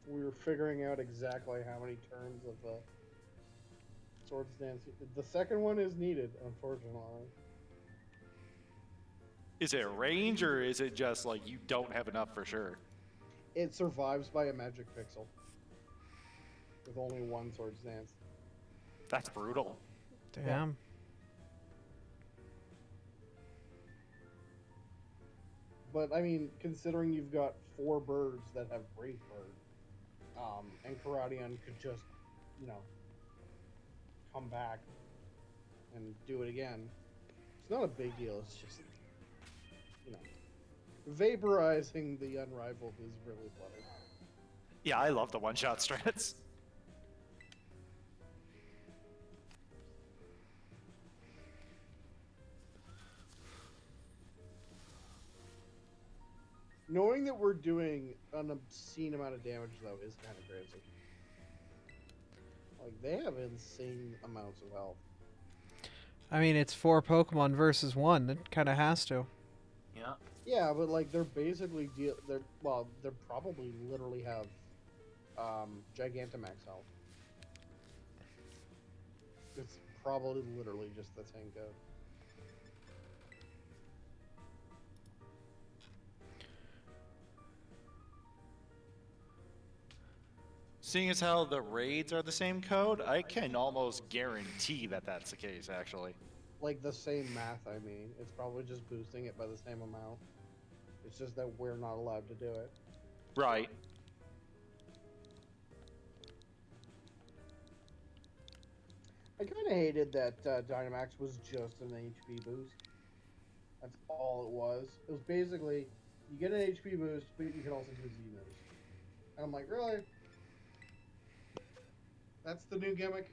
We were figuring out exactly how many turns of the Swords Dance. The second one is needed, unfortunately. Is it range or is it just like you don't have enough for sure? It survives by a magic pixel. With only one Swords Dance. That's brutal. Damn. But, I mean, considering you've got 4 birds that have Brave Bird, and Karadion could just, you know, come back and do it again, it's not a big deal, it's just, you know, vaporizing the Unrivaled is really funny. Yeah, I love the one-shot strats. Knowing that we're doing an obscene amount of damage, though, is kind of crazy. Like, they have insane amounts of health. I mean, it's 4 Pokemon versus 1. It kind of has to. Yeah. Yeah, but, like, they're basically... they're probably literally have Gigantamax health. It's probably literally just the same code. Seeing as how the raids are the same code, I can almost guarantee that that's the case, actually. Like, the same math, I mean. It's probably just boosting it by the same amount. It's just that we're not allowed to do it. Right. I kind of hated that Dynamax was just an HP boost. That's all it was. It was basically, you get an HP boost, but you can also do a Z-Nose. And I'm like, really? That's the new gimmick?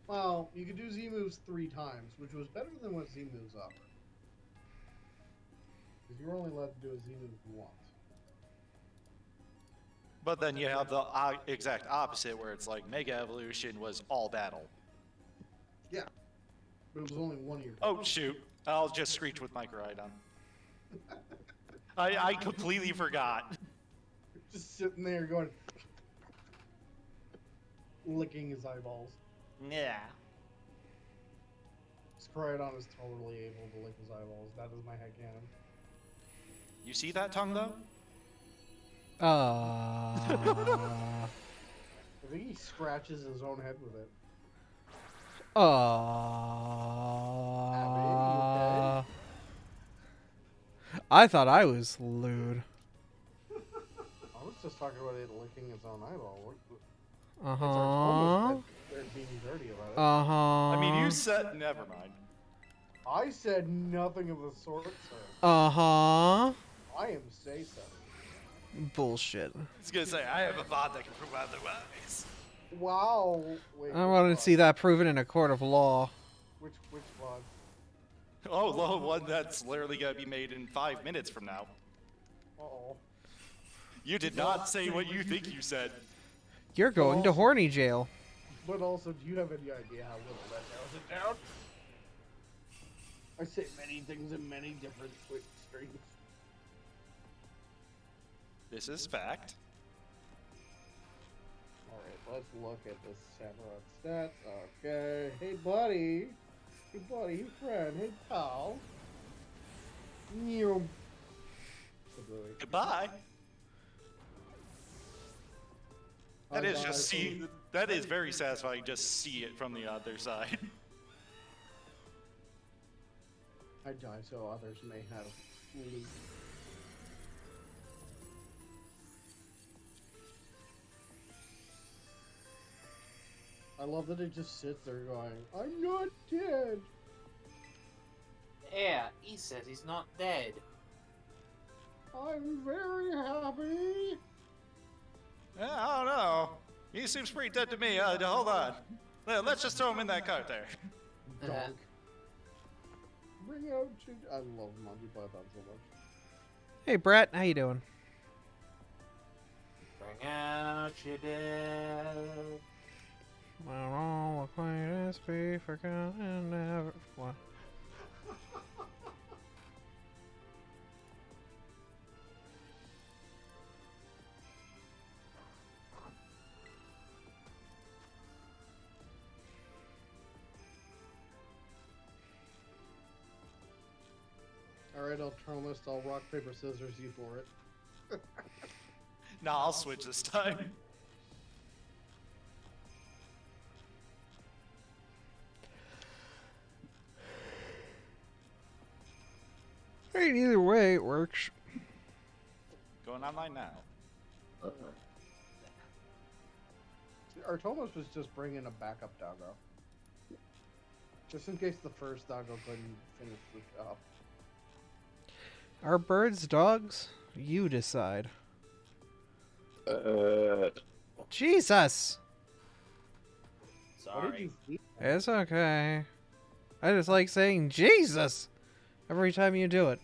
Well, you could do Z moves 3 times, which was better than what Z moves offer. Because you were only allowed to do a Z move once. But then you have the exact opposite, where it's like Mega Evolution was all battle. Yeah. But it was only one of your. Oh shoot! I'll just screech with Microdon. I completely forgot. Just sitting there going, licking his eyeballs. Yeah. Scriodon is totally able to lick his eyeballs. That is my headcanon. You see that tongue though? I think he scratches his own head with it. Abby, I thought I was lewd. I was just talking about it licking its own eyeball. Uh It's huh. Artomas that they're being dirty about it. Uh huh. I mean, you said never mind. I said nothing of the sort, sir. Uh huh. I am say so. Bullshit. I was gonna say I have a bond that can prove otherwise. Wow. Wait, I want to see that proven in a court of law. Which VOD? Oh, low one that's literally gonna be made in 5 minutes from now. Uh-oh. You did not say what you think you said. You're going to horny jail. But also, do you have any idea how little that narrows it down? I say many things in many different Twitch streams. This is fact. Alright, let's look at this Samurai stats. Okay. Hey, buddy. Hey, buddy. Hey, friend. Hey, pal. Neum. Goodbye. That is just see. That is very satisfying. Just see it from the other side. I die so others may have loot. I love that it just sits there going, I'm not dead. Yeah, he says he's not dead. I'm very happy. Yeah, I don't know. He seems pretty dead to me. Hold on. Let's just throw him in that cart there. Donk. Bring out I love Monty Python so much. Hey, Brett, how you doing? Bring out your dead. Well, all acquaintance be forgotten never. What? Alright, Ultramist, I'll rock, paper, scissors you for it. Nah, I'll switch this time. Hey, either way, it works. Going online now. Artomas was just bringing a backup doggo. Just in case the first doggo couldn't finish the job. Are birds dogs? You decide. Jesus! What did Sorry. you see? It's okay. I just like saying Jesus every time you do it.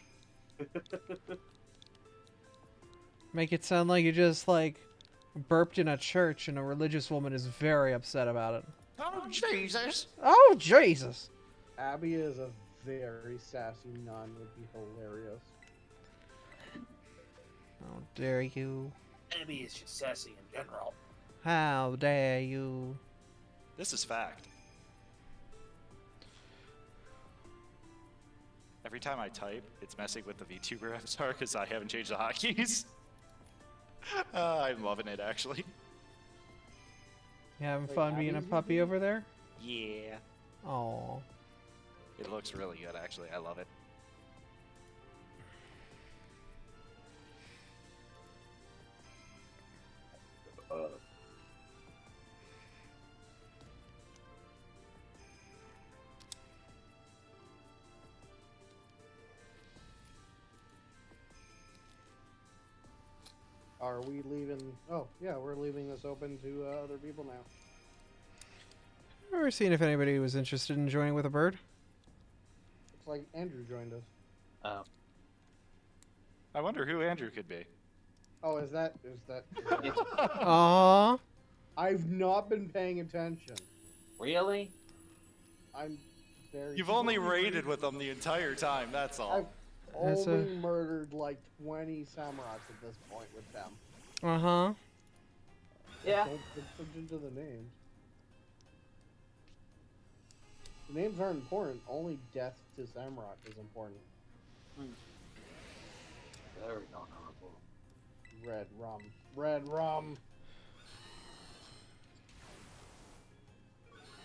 Make it sound like you just, like, burped in a church and a religious woman is very upset about it. Oh, Jesus. Oh, Jesus! Abby is a very sassy nun, would be hilarious. How dare you? Abby is just sassy in general. How dare you? This is fact. Every time I type, it's messing with the VTuber avatar because I haven't changed the hotkeys. I'm loving it, actually. You having Wait, fun being a Abby's puppy using- over there? Yeah. Oh. It looks really good, actually. I love it. Are we leaving? Oh, yeah, we're leaving this open to other people now. Or seeing if anybody was interested in joining with a bird. Looks like Andrew joined us. Oh. I wonder who Andrew could be. Oh, is that? Aww. I've not been paying attention. Really? I'm very. You've only raided with them the entire time, that's all. I've That's only murdered like 20 samurais at this point with them. Uh-huh. Yeah. Don't pay attention to the names. The names aren't important. Only death to samurai is important. Very honorable. Red rum. Red rum.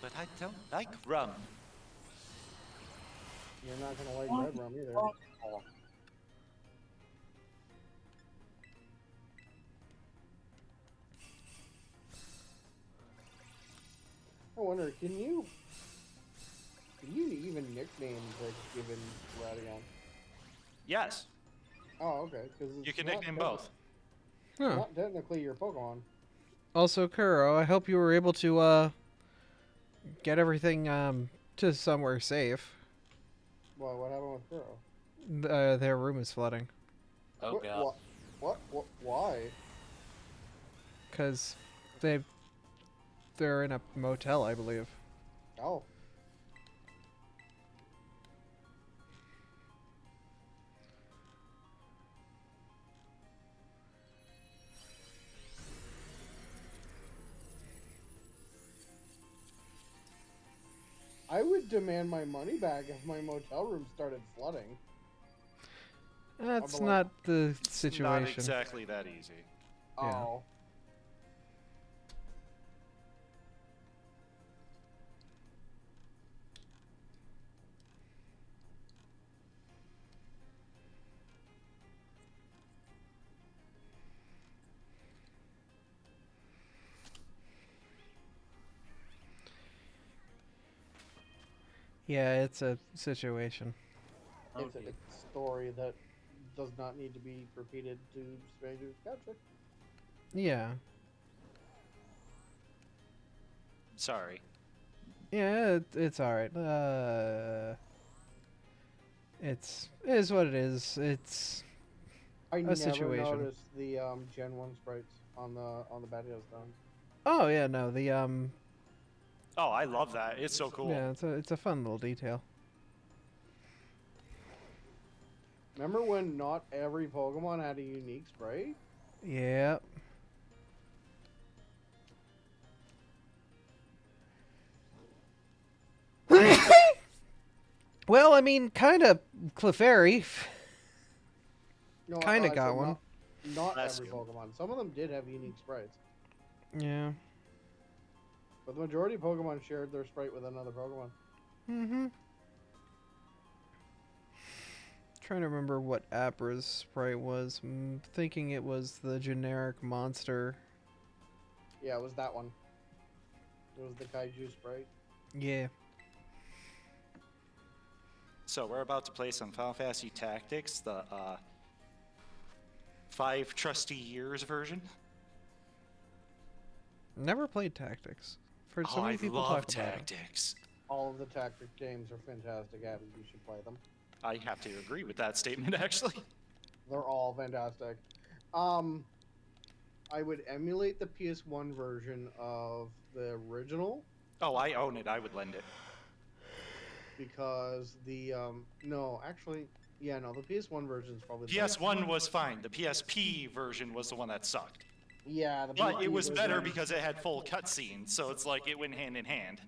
But I don't like rum. You're not gonna like red rum either. I wonder, can you even nickname the given Radion? Yes, Oh, okay. Because you can nickname both. Huh. Not technically your Pokemon. Also, Kuro, I hope you were able to, get everything, to somewhere safe. Well, what happened with Kuro? Their room is flooding. Oh What- god. What? Why? Because they're in a motel, I believe. Oh. I would demand my money back if my motel room started flooding. That's Otherwise- not the Not situation. exactly that easy. Yeah. Oh. Yeah, it's a situation. It's a story that does not need to be repeated to strangers. Gotcha. Yeah. Sorry. Yeah, it's alright. It is what it is. It's I a never situation. noticed the Gen 1 sprites on the Batios done. Oh yeah, no, the Oh, I love that. It's so cool. yeah, it's a fun little detail. Remember when not every Pokemon had a unique sprite? Yeah. Well, I mean, kind of Clefairy. No, Kinda I got said one. Not That's every good. Pokemon. Some of them did have unique sprites. Yeah. But the majority of Pokemon shared their sprite with another Pokemon. Mm-hmm. Trying to remember what Abra's sprite was. Thinking it was the generic monster. Yeah, it was that one. It was the Kaiju sprite. Yeah. So we're about to play some Final Fantasy Tactics, the 5 Trusty Years version. Never played Tactics. Heard so Oh, many I people love talk about it. Tactics. All of the tactic games are fantastic, Abby. You should play them. I have to agree with that statement, actually. They're all fantastic. I would emulate the PS1 version of the original Oh, I own it. I would lend it. because the no, actually, yeah, no, the PS1 version is probably the best. PS1 was fine. The PSP version was the one that sucked. Yeah, the But it PSP was better version- because it had full cutscenes, so it's like it went hand in hand.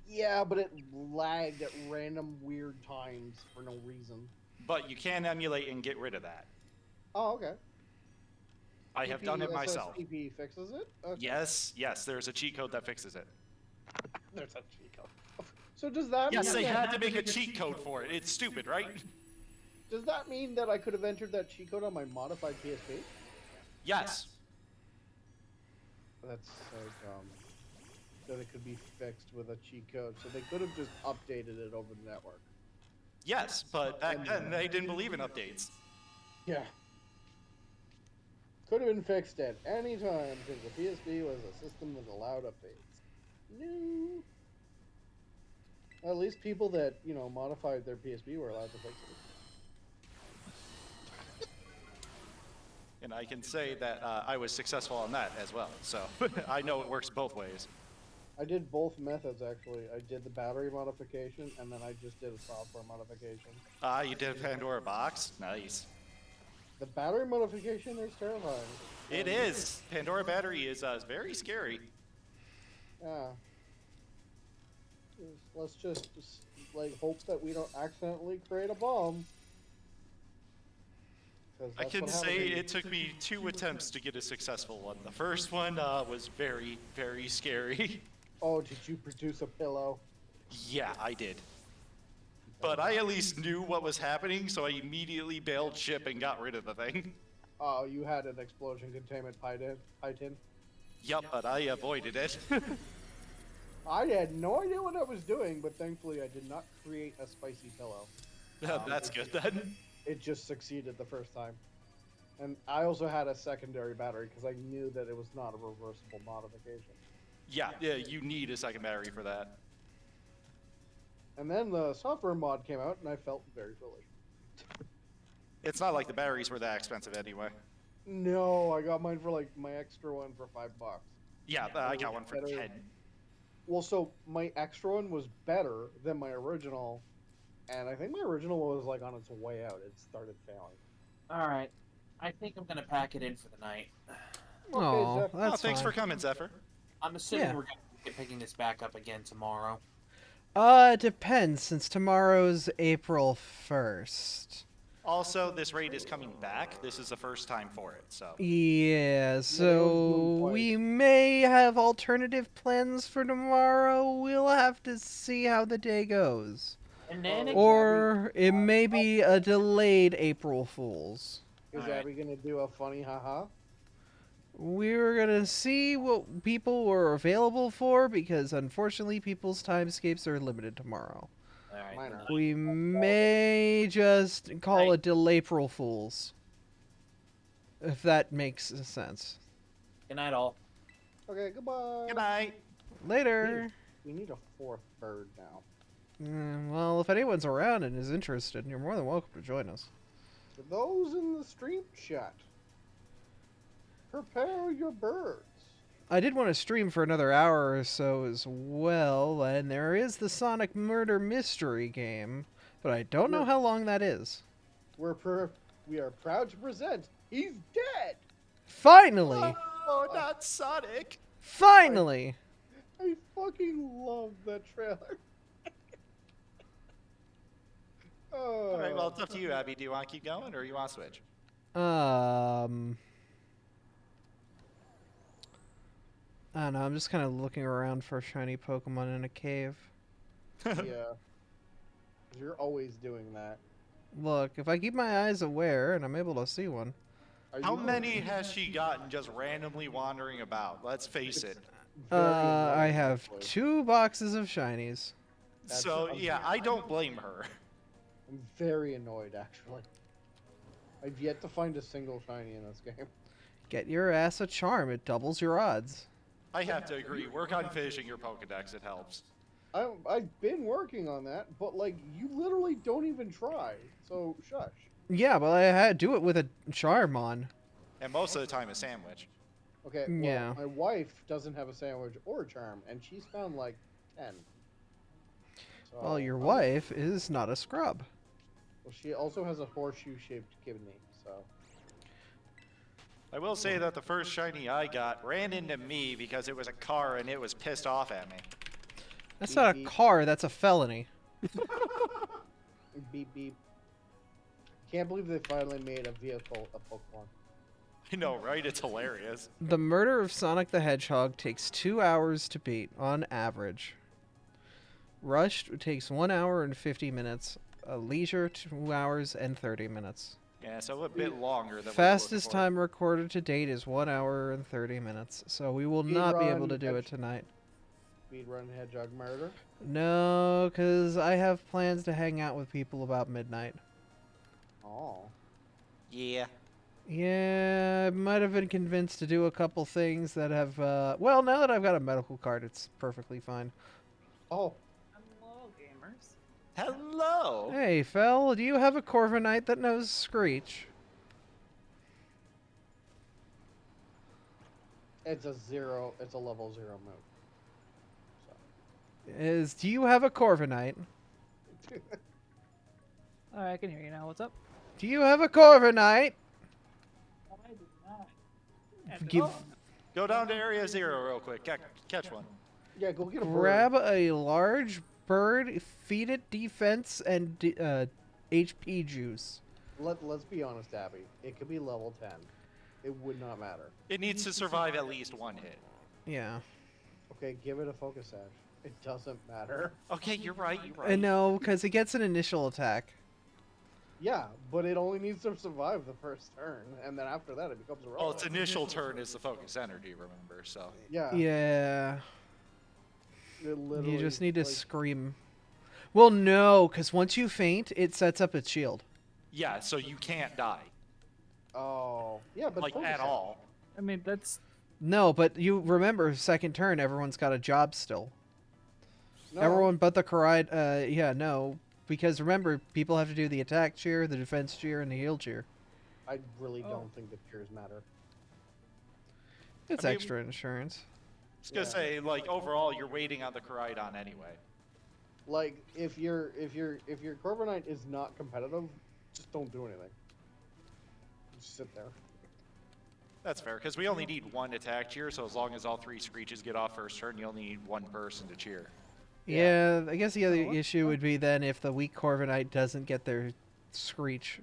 Yeah, but it lagged at random weird times for no reason. But you can emulate and get rid of that. Oh, okay. I have done it myself. SSPP fixes it. Okay. Yes, there's a cheat code that fixes it. There's a cheat code. So does that Yes, mean they that, had to make a cheat code for it. It's stupid, right? does that mean that I could have entered that cheat code on my modified PSP? Yes. That's so dumb. That it could be fixed with a cheat code, so they could have just updated it over the network. Yes, but back then they didn't believe in updates. Yeah. Could have been fixed at any time because the PSP was a system that allowed updates. No. At least people that modified their PSP were allowed to fix it. And I can say that I was successful on that as well. So I know it works both ways. I did both methods actually. I did the battery modification, and then I just did a software modification. You did a Pandora box? Nice. The battery modification is terrifying. It is. Pandora battery is very scary. Yeah. Let's just like hope that we don't accidentally create a bomb. I can say it took me 2 attempts to get a successful one. The first one was very, very scary. Oh, did you produce a pillow? Yeah, I did. But I at least knew what was happening, so I immediately bailed ship and got rid of the thing. Oh, you had an explosion containment python? Yup, but I avoided it. I had no idea what I was doing, but thankfully I did not create a spicy pillow. That's good then. It just succeeded the first time. And I also had a secondary battery because I knew that it was not a reversible modification. Yeah, you need a second battery for that. And then the software mod came out, and I felt very foolish. It's not like the batteries were that expensive anyway. No, I got mine for like my extra one for $5. Yeah, I got one for 10. Well, so my extra one was better than my original, and I think my original was like on its way out. It started failing. All right, I think I'm gonna pack it in for the night. Oh, Zephyr. that's Thanks fine. for coming, Zephyr. I'm assuming Yeah. we're gonna be picking this back up again tomorrow. It depends, since tomorrow's April 1st. Also, this raid is coming back. This is the first time for it, so. Yeah, doing so twice. we may have alternative plans for tomorrow. We'll have to see how the day goes. And then Or it may be a delayed April Fool's. Is Alright. Abby gonna do a funny haha? We're gonna see what people were available for, because unfortunately people's timescapes are limited tomorrow. all right, Mine then are. We may just call it Delay April Fools. If that makes sense. good night, all. Okay, goodbye. Good night. Later. We need a fourth bird now. Well, if anyone's around and is interested, you're more than welcome to join us. For those in the stream chat, prepare your birds. I did want to stream for another hour or so as well, and there is the Sonic Murder Mystery game, but I don't know how long that is. We are proud to present. He's dead. Finally! Oh, not Sonic. Finally! I fucking love that trailer. Oh. All right, well, it's up to you, Abby. Do you want to keep going, or you want to switch? I don't know, I'm just kind of looking around for shiny Pokemon in a cave. Yeah. You're always doing that. Look, if I keep my eyes aware and I'm able to see one. Are How you- many has she gotten just randomly wandering about? Let's face it. Very I annoying, have actually. 2 boxes of shinies. That's So, yeah, I don't blame her. I'm very annoyed, actually. I've yet to find a single shiny in this game. Get your ass a charm, it doubles your odds. I have to agree. Work on finishing your Pokedex. It helps. I've been working on that, but like you literally don't even try. So shush. Yeah, but I had to do it with a charm on. And most of the time, a sandwich. Okay. Well, Yeah. My wife doesn't have a sandwich or a charm, and she's found like 10. So, Well, your wife is not a scrub. Well, she also has a horseshoe-shaped kidney. So. I will say that the first shiny I got ran into me because it was a car and it was pissed off at me. That's not a Beep. car, that's a felony. Beep beep. Can't believe they finally made a vehicle a Pokemon. I know, right? It's hilarious. The murder of Sonic the Hedgehog takes 2 hours to beat, on average. Rushed takes 1 hour and 50 minutes. A leisure, 2 hours and 30 minutes. Yeah, so a bit longer than Fastest we were looking time recorded to date is 1 hour and 30 minutes. So we will not be able to do it tonight. Speedrun Hedgehog Murder. No, because I have plans to hang out with people about midnight. Oh. for. Yeah. Yeah, I might have been convinced to do a couple things that have, well, now that I've got a medical card, it's perfectly fine. Oh. I'm logging. Hello. Hey, Fel, do you have a Corviknight that knows Screech? It's a level 0 move. Do you have a Corviknight? Alright, I can hear you now. What's up? Do you have a Corviknight? I do not. Give, Go down to area 0 real quick. Catch one. Yeah, go get a grab bird. a large bird, feed it defense and HP juice. Let's be honest, Abby. It could be level 10. It would not matter. It needs to survive at least one hit. Yeah. Okay, give it a focus edge. It doesn't matter. Okay, you're right. You're right. No, because it gets an initial attack. Yeah, but it only needs to survive the first turn, and then after that it becomes irrelevant. Well, its initial turn is the focus energy, remember? So. Yeah. Yeah. You You just need to scream. Well, no, because once you faint, it sets up its shield. Yeah, so you can't die. Oh. Yeah, but like focus at edge. all. I mean, that's... No, but you remember, second turn, everyone's got a job still. No. Everyone but the Karide, yeah, no. Because remember, people have to do the attack cheer, the defense cheer, and the heal cheer. I really don't think the cheers matter. It's extra insurance. I was gonna say, like, overall, you're waiting on the Koraidon anyway. Like, if your Corviknight is not competitive, just don't do anything. Just sit there. That's fair, because we only need one attack cheer, so as long as all 3 Screeches get off first turn, you only need one person to cheer. Yeah, I guess the other issue would be then if the weak Corviknight doesn't get their Screech.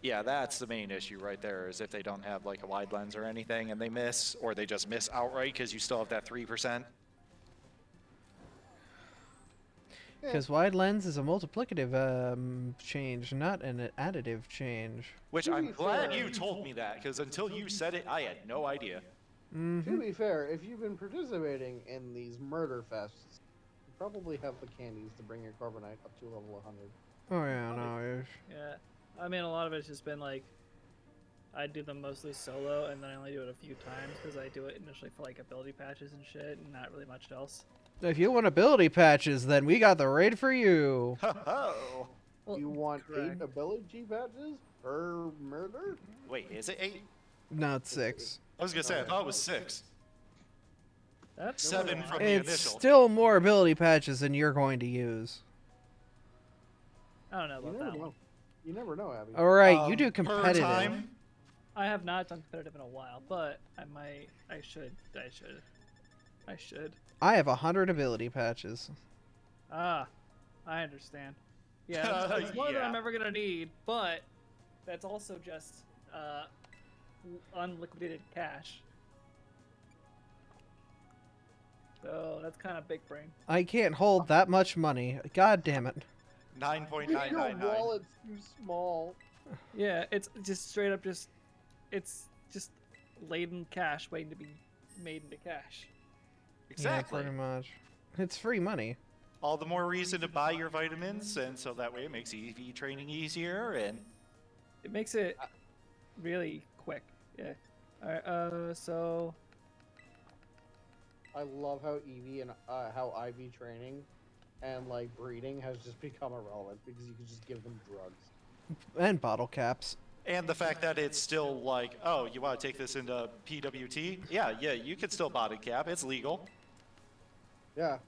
Yeah, that's the main issue right there, is if they don't have, like, a wide lens or anything, and they miss, or they just miss outright because you still have that 3%. Because wide lens is a multiplicative change, not an additive change. Which I'm glad you told me that, because until you said it, I had no idea. To be fair, if you've been participating in these murder fests, you probably have the candies to bring your Corviknight up to level 100. Oh yeah, no. Yeah. I mean, a lot of it's just been like, I do them mostly solo, and then I only do it a few times because I do it initially for like ability patches and shit, and not really much else. If you want ability patches, then we got the raid for you. Oh. Well, You want correct. 8 ability patches per murder? Wait, is it 8? No, it's 6. I was gonna say, I thought it was 6. That's 7 from the It's initial. still more ability patches than you're going to use. I don't know You about never that know. one. You never know, Abby. Alright, you do Per competitive. time? I have not done competitive in a while, but I might. I should. I have 100 ability patches. Ah, I understand. Yeah, it's more than I'm ever gonna need, but that's also just unliquidated cash. So that's kind of big brain. I can't hold that much money. God damn it. Your 9.999. wallet's too small. Yeah, it's just straight up it's just laden cash waiting to be made into cash. Exactly. Yeah, pretty much. It's free money. All the more reason to buy your vitamins, and so that way it makes EV training easier, and... It makes it really quick. Yeah. Alright, so I love how EV and how IV training and like breeding has just become irrelevant because you can just give them drugs. And bottle caps. And the fact that it's still like, oh, you want to take this into PWT? Yeah, you can still body cap. It's legal. Yeah.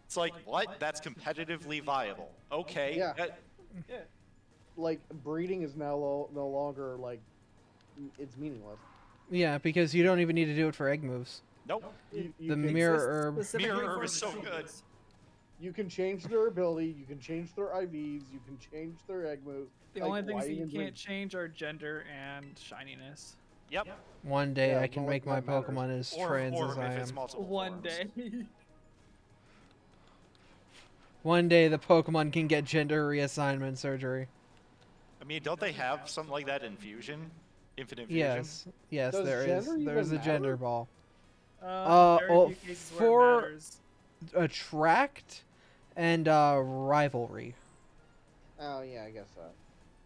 It's like, what? That's competitively viable. Okay. Yeah. yeah. Like breeding is now no longer like it's meaningless. Yeah, because you don't even need to do it for egg moves. Nope. You The can- mirror herb. Mirror herb is so good. You can change their ability. You can change their IVs. You can change their egg moves. The Like, only things why that you even can't change are gender and shininess. Yep. One day Yeah, I can well, make my that matters. Pokemon as Or trans form as I if it's am. multiple One forms. day. One day the Pokemon can get gender reassignment surgery. I mean, don't they have something like that in Fusion? Infinite Fusion? Yes, Does there is. gender There's a even gender matter? ball. Very oh, few cases where it for matters. Attract and Rivalry. Oh yeah, I guess so.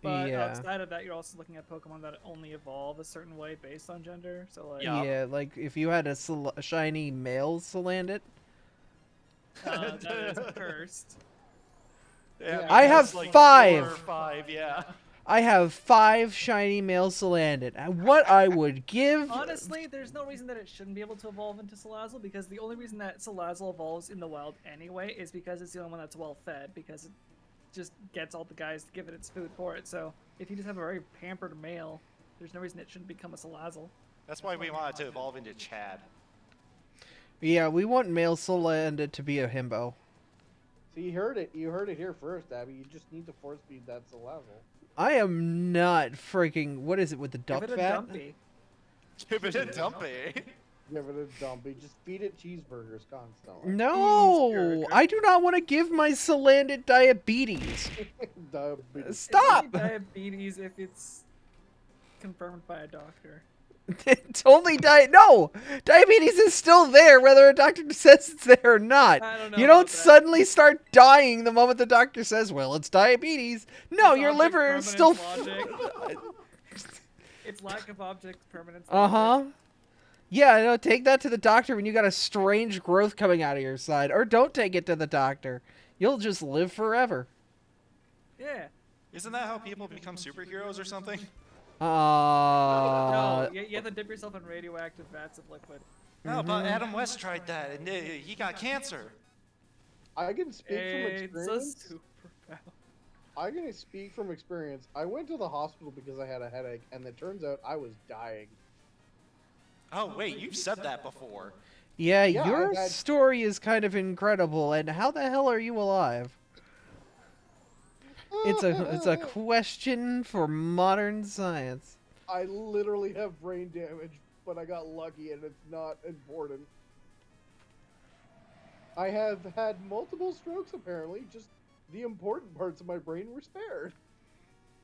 But yeah. outside of that, you're also looking at Pokemon that only evolve a certain way based on gender. So like, Yeah, like if you had a shiny male Salandit. that is cursed. Yeah, I have because, like, 5. 4 or 5, yeah. I have 5 shiny male Salandit. And what I would give... Honestly, there's no reason that it shouldn't be able to evolve into Salazzle, because the only reason that Salazzle evolves in the wild anyway is because it's the only one that's well fed, because it just gets all the guys to give it its food for it. So if you just have a very pampered male, there's no reason it shouldn't become a Salazzle. That's why we want it to evolve into Chad. Yeah, we want male Salandit to be a himbo. So you heard it. You heard it here first, Abby. You just need to force feed that Salazzle. I am not freaking... What is it with the duck Give it a fat? dumpy. Give it a dumpy. Give it a dumpy. Just feed it cheeseburgers constantly. No! I do not want to give my Salandit diabetes. Diabetes. Stop! It's only diabetes if it's confirmed by a doctor. It's only No! Diabetes is still there whether a doctor says it's there or not. I don't know You about don't that. suddenly start dying the moment the doctor says, well, it's diabetes. No, It's your object liver is still... permanence logic. It's lack of object permanence. Uh-huh. Yeah, no, take that to the doctor when you got a strange growth coming out of your side. Or don't take it to the doctor. You'll just live forever. Yeah. Isn't that how people become superheroes or something? No, you have to dip yourself in radioactive vats of liquid. No, but Adam West tried that, and he got cancer. I can speak from It's a experience. superpower. I'm gonna speak from experience. I went to the hospital because I had a headache, and it turns out I was dying. Oh, wait, you've said that before. Yeah, Yeah, your I've had- story is kind of incredible. And how the hell are you alive? It's a question for modern science. I literally have brain damage, but I got lucky, and it's not important. I have had multiple strokes, apparently. Just the important parts of my brain were spared.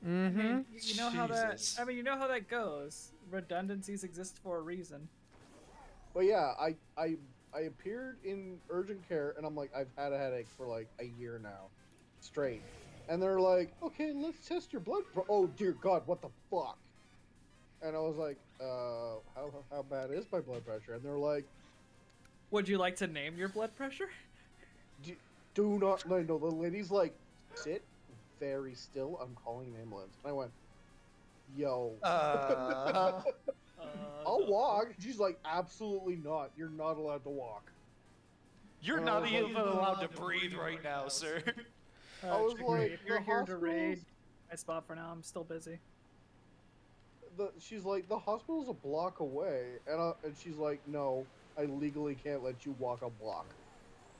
Mm-hmm. I mean, you know how that. Jesus. I mean, you know how that goes. Redundancies exist for a reason. But yeah, I appeared in urgent care, and I'm like, I've had a headache for like a year now, straight. And they're like, okay, let's test your blood. Oh dear God, what the fuck? And I was like, how bad is my blood pressure? And they're like, Would you like to name your blood pressure? do not. No, the lady's like, sit very still. I'm calling an ambulance. And I went, yo. I'll walk. She's like, absolutely not. You're not allowed to walk. You're not even allowed to breathe right now, sir. I was like, if you're the here to raid hospital's- my spot for now, I'm still busy. She's like, the hospital's a block away, and she's like, no, I legally can't let you walk a block.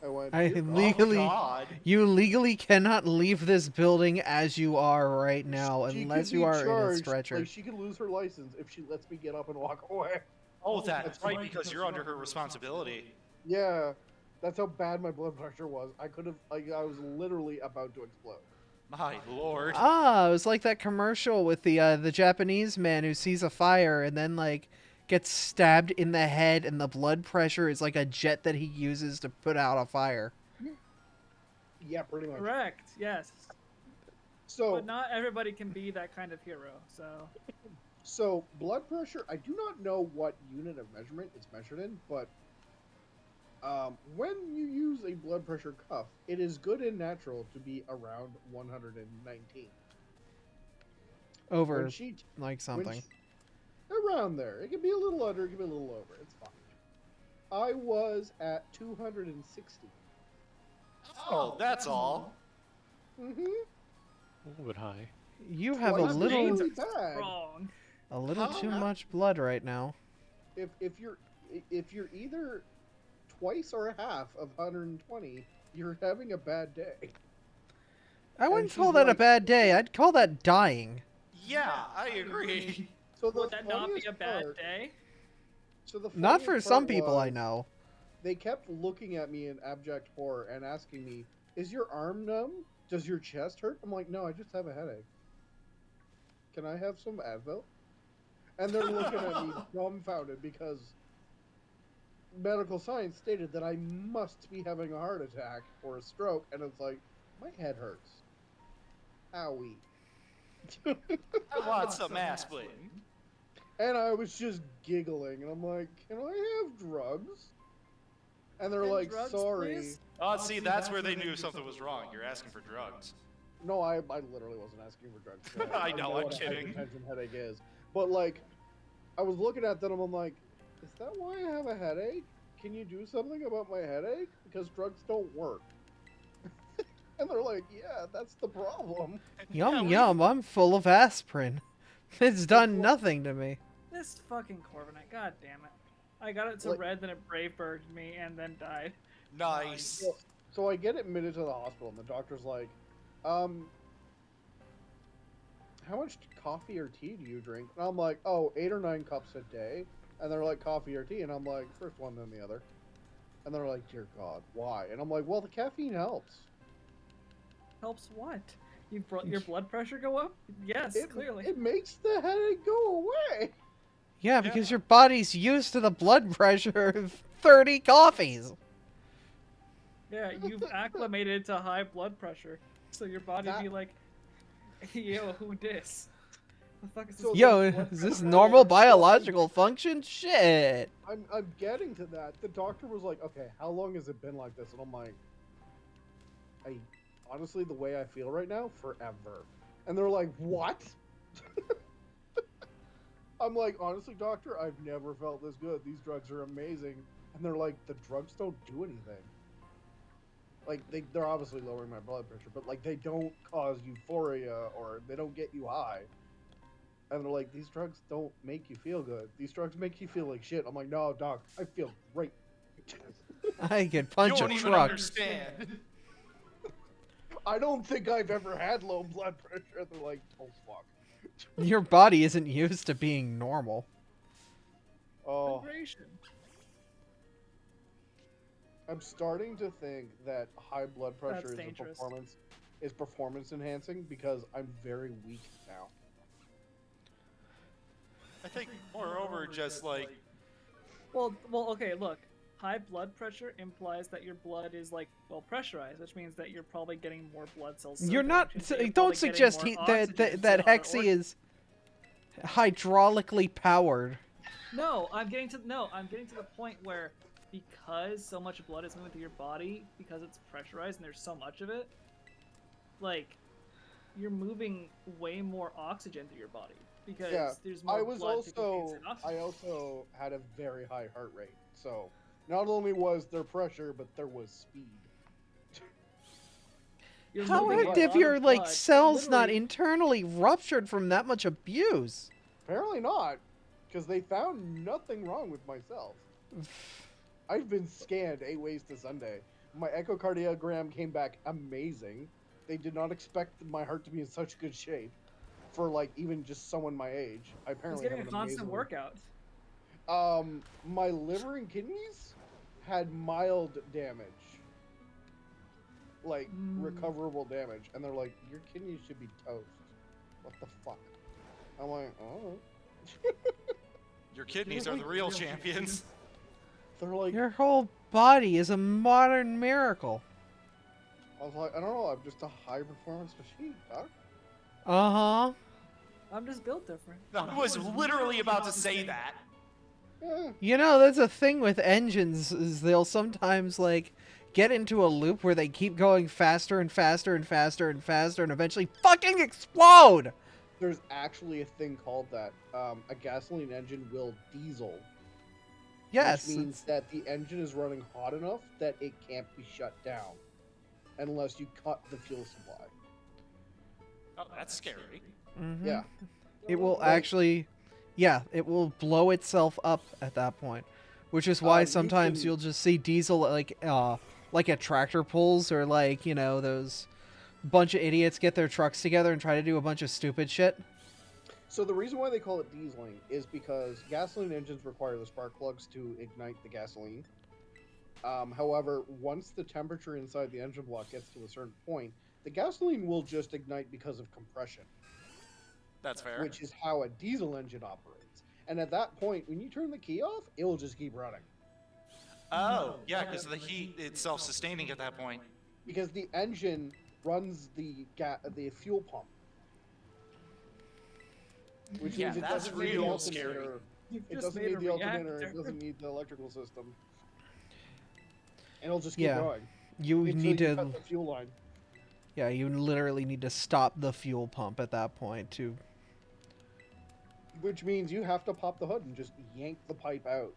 I went, I "Dear God." legally, God. you legally cannot leave this building as you are right now, She unless could you be are in a charged, stretcher. Like, she could lose her license if she lets me get up and walk away. Oh, that's right, because you're under her responsibility. Yeah, that's how bad my blood pressure was. I could have, like, I was literally about to explode. My lord. Ah, it was like that commercial with the Japanese man who sees a fire and then like gets stabbed in the head, and the blood pressure is like a jet that he uses to put out a fire. Yeah, pretty much. Correct. Yes. So, But not everybody can be that kind of hero. So blood pressure, I do not know what unit of measurement it's measured in, but when you use a blood pressure cuff, it is good and natural to be around 119. Over, When she- like something. around there. It could be a little under, it could be a little over. It's fine. I was at 260. Oh, that's all. Mm-hmm. A little bit high. You have a Twice little, really bad. Wrong. a little too much blood right now. If you're either twice or a half of 120, you're having a bad day. I wouldn't she's call that a like- bad day. I'd call that dying. Yeah, I agree. So the Would that not be funniest a bad part- day? So the Not for funniest some part people I was know. They kept looking at me in abject horror and asking me, "Is your arm numb? Does your chest hurt?" I'm like, "No, I just have a headache. Can I have some Advil?" And they're looking at me dumbfounded because medical science stated that I must be having a heart attack or a stroke, and it's like, my head hurts. Owie. I want some aspirin. And I was just giggling, and I'm like, "Can I have drugs?" And they're Can like, drugs, "Sorry." please? Oh, see, that's where they knew something was wrong. You're asking for drugs. No, I literally wasn't asking for drugs. I know, I'm what a kidding. hypertension headache is. But, like, I was looking at them, I'm like, is that why I have a headache? Can you do something about my headache? Because drugs don't work. And they're like, yeah, that's the problem. Yum yum, I'm full of aspirin. It's done nothing to me. This fucking Corviknight, god damn it. I got it to Like- red, then it brave birded me, and then died. Nice. So I get admitted to the hospital, and the doctor's like, how much coffee or tea do you drink? And I'm like, oh, 8 or 9 cups a day. And they're like, coffee or tea? And I'm like, first one, then the other. And they're like, dear God, why? And I'm like, well, the caffeine helps. Helps what? You brought your blood pressure go up? Yes, clearly. It makes the headache go away. Yeah, because your body's used to the blood pressure of 30 coffees. Yeah, you've acclimated to high blood pressure, so your body be like, yo, who dis? The fuck is this? Yo, is this normal biological function? Shit. I'm getting to that. The doctor was like, okay, how long has it been like this? And I'm like, honestly, the way I feel right now, forever. And they're like, what? I'm like, honestly, doctor, I've never felt this good. These drugs are amazing. And they're like, the drugs don't do anything. Like, they're obviously lowering my blood pressure, but, like, they don't cause euphoria or they don't get you high. And they're like, these drugs don't make you feel good. These drugs make you feel like shit. I'm like, no, doc, I feel great. I could punch You a don't even truck. understand. I don't think I've ever had low blood pressure. And they're like, oh, fuck. Your body isn't used to being normal. Oh. Vibration. I'm starting to think that high blood pressure That's is performance enhancing because I'm very weak now. I think, moreover, just like Well, okay, look. High blood pressure implies that your blood is like pressurized, which means that you're probably getting more blood cells. You're not. Don't suggest that Hexy is hydraulically powered. No, I'm getting to the point where because so much blood is moving through your body because it's pressurized and there's so much of it, like you're moving way more oxygen through your body because there's more blood to condense in oxygen. I also had a very high heart rate, so not only was there pressure, but there was speed. How if your cells not internally ruptured from that much abuse? Apparently not, because they found nothing wrong with my cells. I've been scanned 8 ways to Sunday. My echocardiogram came back amazing. They did not expect my heart to be in such good shape for like even just someone my age. I apparently He's getting have a an constant workout. My liver and kidneys had mild damage, like recoverable damage, and they're like, your kidneys should be toast. What the fuck? I'm like, oh. your kidneys are the real champions. They're like, your whole body is a modern miracle. I was like, I don't know, I'm just a high performance machine, doc. Uh-huh. I'm just built different. I was literally about to say that. You know, that's a thing with engines, is they'll sometimes, like, get into a loop where they keep going faster and faster and faster and faster and eventually fucking explode! There's actually a thing called that. A gasoline engine will diesel. Yes. Which means that the engine is running hot enough that it can't be shut down. Unless you cut the fuel supply. Oh, that's scary. Mm-hmm. Yeah. It will actually... Yeah, it will blow itself up at that point. Which is why sometimes you'll just see diesel like at tractor pulls or like, you know, those bunch of idiots get their trucks together and try to do a bunch of stupid shit. So the reason why they call it dieseling is because gasoline engines require the spark plugs to ignite the gasoline. However, once the temperature inside the engine block gets to a certain point, the gasoline will just ignite because of compression. That's fair. Which is how a diesel engine operates. And at that point, when you turn the key off, it will just keep running. Oh, yeah, because the heat, it's self-sustaining at that point. Because the engine runs the fuel pump. Which means it that's doesn't need the real alternator. scary. It doesn't need the alternator. It doesn't need the electrical system. And it'll just keep going. You until need you to... cut the fuel line. Yeah, you literally need to stop the fuel pump at that point to. Which means you have to pop the hood and just yank the pipe out,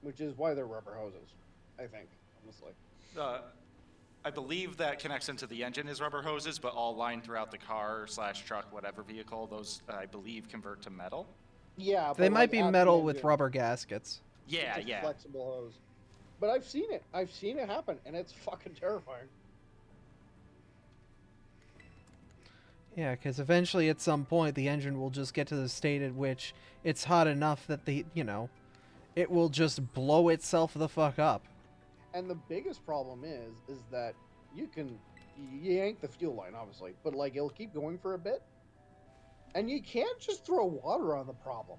which is why they're rubber hoses, I think, honestly. I believe that connects into the engine is rubber hoses, but all lined throughout the car/truck, whatever vehicle, those I believe convert to metal. Yeah, They but might like be at the metal with engine, rubber gaskets. Yeah, it's a yeah. flexible hose. But I've seen it. I've seen it happen, and it's fucking terrifying. Yeah, because eventually at some point the engine will just get to the state at which it's hot enough that it will just blow itself the fuck up. And the biggest problem is that you yank the fuel line, obviously, but like it'll keep going for a bit, and you can't just throw water on the problem.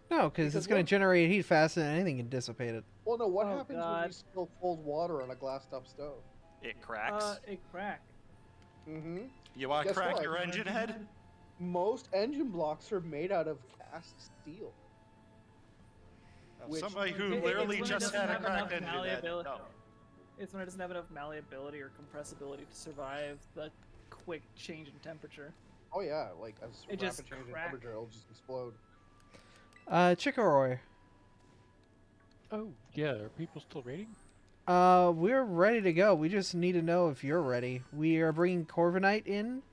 No, because it's going to generate heat faster than anything can dissipate it. Well, no. What Oh, happens God. when you spill cold water on a glassed-up stove? It cracks. It crack. Mm-hmm. You want to Guess crack what? your engine head? Most engine blocks are made out of cast steel. Which- Somebody who It's literally when it just doesn't had a have cracked enough engine head. malleability. No. It's when it doesn't have enough malleability or compressibility to survive the quick change in temperature. Oh yeah, like a It rapid just change in crack. temperature, it'll just explode. Chikoroy. Oh, yeah, are people still raiding? We're ready to go. We just need to know if you're ready. We are bringing Corviknight in,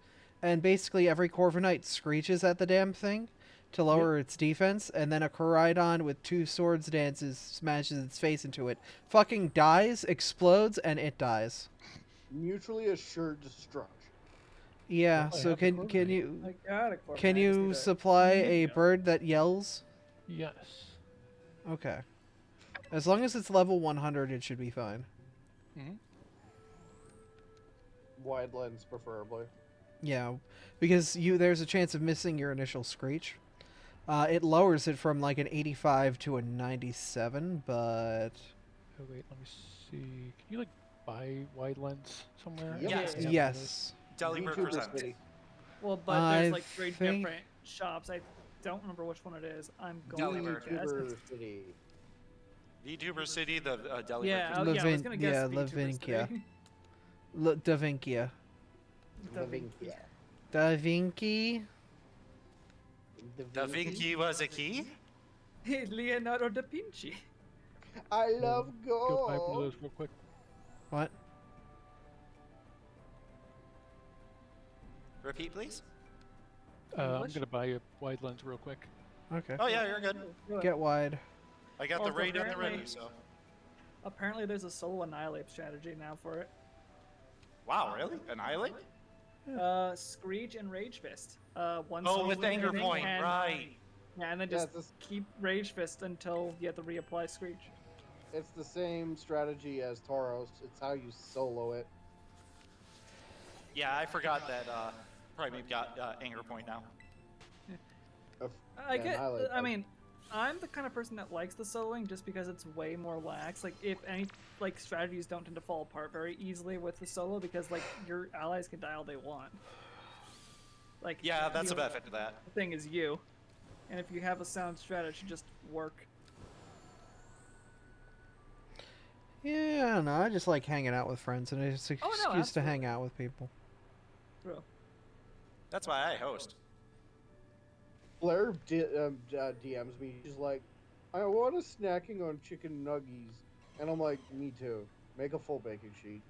and basically every Corviknight screeches at the damn thing to lower its defense, and then a Koraidon with 2 swords dances, smashes its face into it, fucking dies, explodes, and it dies. Mutually assured destruction. Yeah, Well, I so have a can Corviknight. you I got it. can you supply a bird that yells? Yes. Okay. As long as it's level 100, it should be fine. Wide lens, preferably. Yeah, because there's a chance of missing your initial screech. It lowers it from like an 85 to a 97, but Oh, wait, let me see. Can you, like, buy wide lens somewhere? Yep. I don't know what it yes. is. Delibird VTuber presents. City. Well, but I there's like 3 think- different shops. I don't remember which one it is. I'm going Delibird. to guess. VTuber City. VTuber City, the Delibird. Yeah, I Levin- was gonna guess yeah, VTubers Levinkia. today. Davinkia. Davinci. Davinci? Da Vinci was a key? Leonardo da Vinci. I love Go buy one of gold. those real quick. What? Repeat, please. I'm English? gonna buy a wide lens real quick. Okay. Oh yeah, you're good. Get wide. I got the Also, raid on the apparently- ready, so. Apparently, there's a solo annihilate strategy now for it. Wow, really? Annihilate? Screech and Rage Fist. One Oh, solo with Anger thing Point, and- right. Yeah, and then Yeah, just it's keep Rage Fist until you have to reapply Screech. It's the same strategy as Tauros. It's how you solo it. Yeah, I forgot that Primate got Anger Point now. I Yeah, get. Annihilate, I like- mean, I'm the kind of person that likes the soloing just because it's way more lax. Like, if any strategies don't tend to fall apart very easily with the solo because like your allies can die all they want. Like, Yeah, that's the a benefit to that. thing is you, and if you have a sound strategy, just work. Yeah, no, I just like hanging out with friends, and it's an Oh, no, excuse to hang absolutely. out with people. Bro. That's why I host. Blair DMs me. She's like, I want a snacking on chicken nuggies. And I'm like, me too. Make a full baking sheet.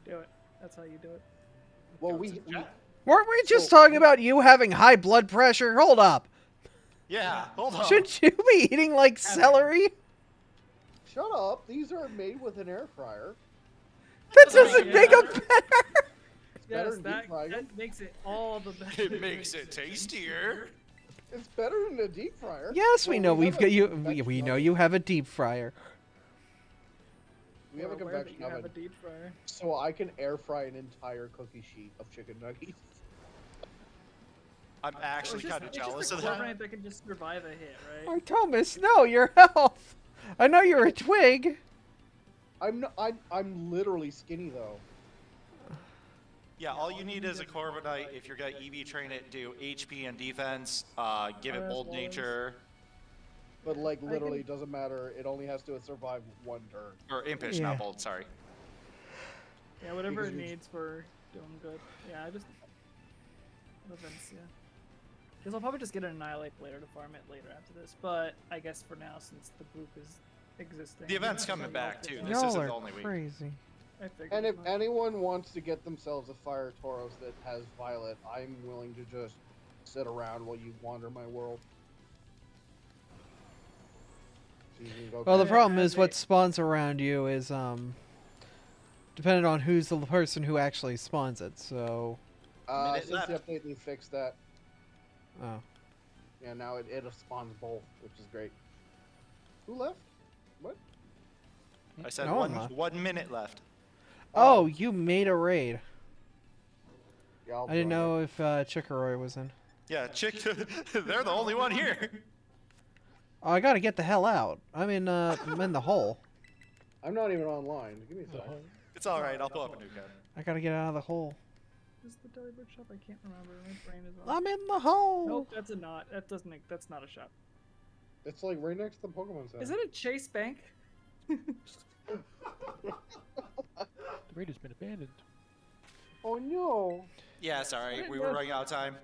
Do it. That's how you do it. Well, Weren't we just So- talking about you having high blood pressure? Hold up. Yeah, hold on. Shouldn't you be eating like celery? Shut up. These are made with an air fryer. That doesn't make them better. It's better Yes, than that, deep frying. that makes it all the better. It makes it tastier. It's better than a deep fryer. Yes, we Well, know we've have got a you. convection We know oven. you have a deep fryer. We have a We're aware that convection you have a oven, deep fryer. so I can air fry an entire cookie sheet of chicken nuggets. I'm actually kind of jealous of that. That can just survive a hit, right? Artemis, no, your health. I know you're a twig. I'm literally skinny though. Yeah, all you need is a Corviknight. If you're gonna EV train it, do HP and defense. Give it bold nature. But like literally, it doesn't matter. It only has to survive one turn. Or impish, Yeah. not bold, sorry. Yeah, whatever Because it we- needs for doing good. Yeah, I just events. Yeah. Because I'll probably just get an annihilate later to farm it later after this. But I guess for now, since the group is existing, The event's I'm coming gonna back go too. with This it. Y'all isn't are the only week. crazy. I figured And as if much. anyone wants to get themselves a Fire Tauros that has Violet, I'm willing to just sit around while you wander my world. So you can go. Well, the Yeah, problem as is what a- spawns around you is dependent on who's the person who actually spawns it. So, Minute Since the left. update, they fixed that. oh, Yeah, now it spawns both, which is great. Who left? What? I said No one one, left. 1 minute left. oh, you made a raid. Yeah, I'll I didn't join know if Chikaroy was in. Yeah, Chick, they're the only one here. Oh, I gotta get the hell out. I'm in the hole. it. I'm not even online. Give me a sec. It's all right. I'll pull up a new code. I gotta get out of the hole. Is the Delibird shop? I can't remember. My brain is on. I'm in the hole. Nope, that's a not. That doesn't. That's not a shop. It's like right next to the Pokemon Center. Is it a Chase Bank? The raid has been abandoned. Oh no! Yeah, sorry. We were running out of time.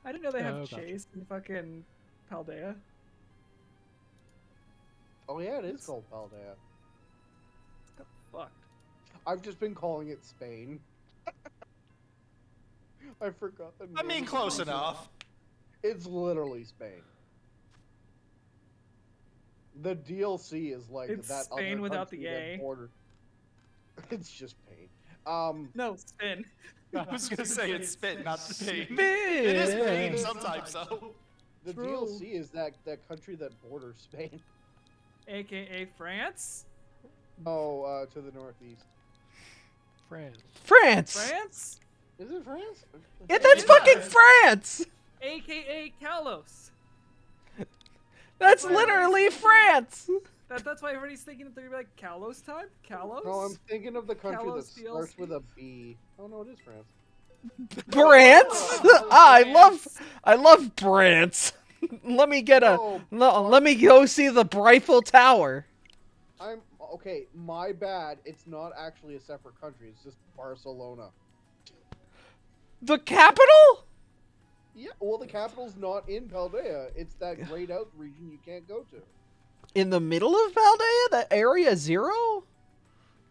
I didn't know they have Oh, gotcha. Chase in fucking Paldea. Oh yeah, it is called Paldea. Got fucked. I've just been calling it Spain. I forgot the name. I mean, close enough. It's literally Spain. The DLC is like It's that Spain other without country the that A. border. It's just pain. No, spin. I was gonna say it's spit, not Spain. Spin. It is Spain sometimes, though. The True. DLC is that country that borders Spain. AKA France? Oh, to the northeast. France. France. France? Is it France? Yeah, that's fucking France. AKA Kalos. That's literally France. That's why everybody's thinking that they're gonna be like Kalos time? Kalos? No, I'm thinking of the country that Kalos starts DLC? with a B. Oh no, it is France. France. I love France. Let me get a. No, Let me go see the Eiffel Tower. I'm okay. My bad. It's not actually a separate country. It's just Barcelona. The capital? Yeah. Well, the capital's not in Paldea. It's that grayed out region you can't go to. In the middle of Paldea? The area 0?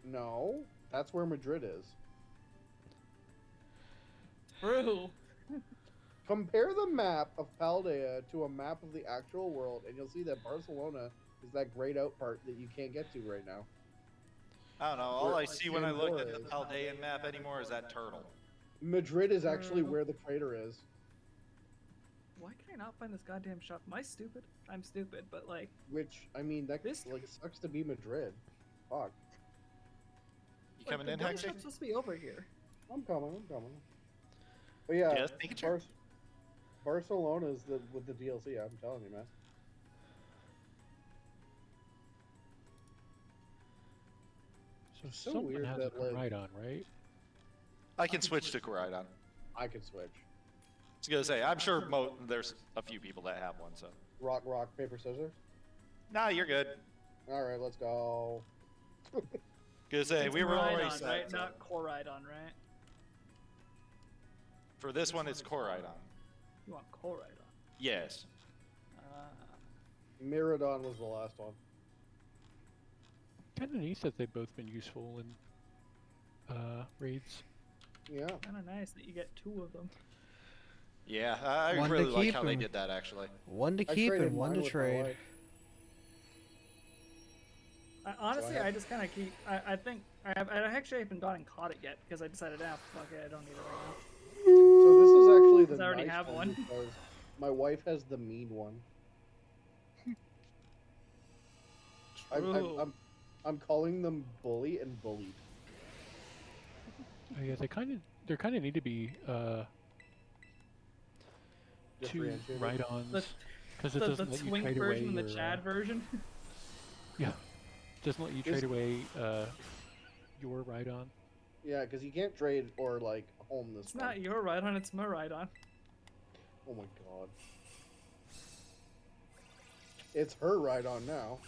No, that's where Madrid is. True. Compare the map of Paldea to a map of the actual world, and you'll see that Barcelona is that grayed out part that you can't get to right now. I don't know. All I see when I look at the Andorra Paldean map anymore is that turtle. Madrid is actually where the crater is. Why can I not find this goddamn shop? Am I stupid? I'm stupid, but like, Which, I mean, that like sucks to be Madrid. Fuck. You coming in, the Hexy? shop's supposed to be over here. I'm coming. But yeah, Just making sure. Barcelona's with the DLC. I'm telling you, man. So, So someone weird has that, a like- Rhydon, right? I can switch to Koraidon. I could switch. I was gonna say, I'm sure there's a few people that have one, so. Rock, paper, scissors. Nah, you're good. All right, let's go. Gonna say, It's we were already Rhydon, set. right? so- Not Coridon, right? For this one, it's Koraidon. You want Coridon? Yes. Miradon was the last one. Kind of neat that they've both been useful in raids. Yeah. Kind of nice that you get 2 of them. Yeah, I One to really like keep how they and- actually did that, actually. One to I keep traded and one mine to with my trade. wife. Honestly, have- I just kind of keep. I think I actually haven't gone and caught it yet because I decided, fuck it, I don't need it right now. So this is actually the 'Cause I already nice have one. because my wife has the mean one. True. I'm calling them bully and bullied. Oh, yeah, they kind of need to be two Differentiated. Rhydons because it The doesn't let you twink trade away version and the your, Chad version. Yeah, doesn't let you Is- trade away your Rhydon. Yeah, because you can't trade or like home this It's one. not your Rhydon, it's my Rhydon. Oh my god. It's her ride on now.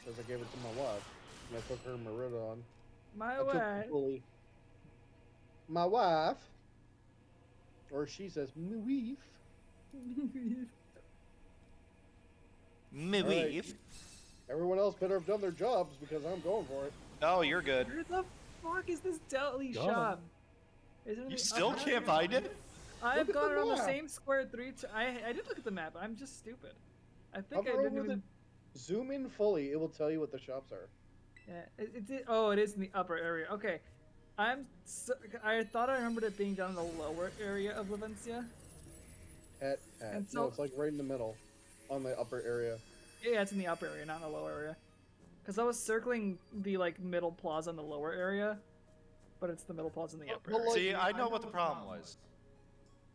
Because I gave it to my wife. And I took her Merida on. My I took wife. Bully. My wife. Or she says, me weef. Me All right. weave. Everyone else better have done their jobs because I'm going for it. Oh, you're good. Where the fuck is this deli Got 'em. shop? Is it in You the still upper can't area? find it? I've Look at gone the around the map. same square I did look at the map. I'm just stupid. I think I Hover didn't over even. Zoom in fully. It will tell you what the shops are. Yeah, it is in the upper area. Okay, I thought I remembered it being down in the lower area of Levencia. At. And No, so- it's like right in the middle, on the upper area. Yeah, it's in the upper area, not in the lower area. Because I was circling the like middle plaza in the lower area, but it's the middle plaza in the upper area. See, I know what the problem was.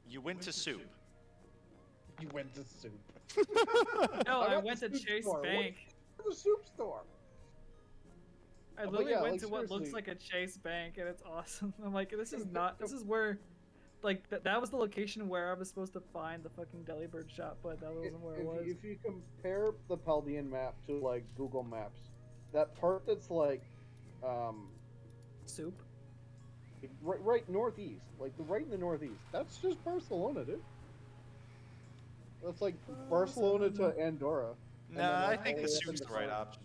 You went to soup. You went to soup. No, I got went the to soup Chase store. Bank. The soup store. I But literally yeah, went like, to what looks seriously. like a Chase Bank, and it's awesome. I'm like, this is not. This is where, like, that was the location where I was supposed to find the fucking Delibird shop, but that wasn't where it was. If you compare the Paldean map to like Google Maps, that part that's like, Soup. right northeast, like right in the northeast, that's just Barcelona, dude. That's like Barcelona to Andorra. And then, Nah, I like, think all the way up soup's into the right Spain. option.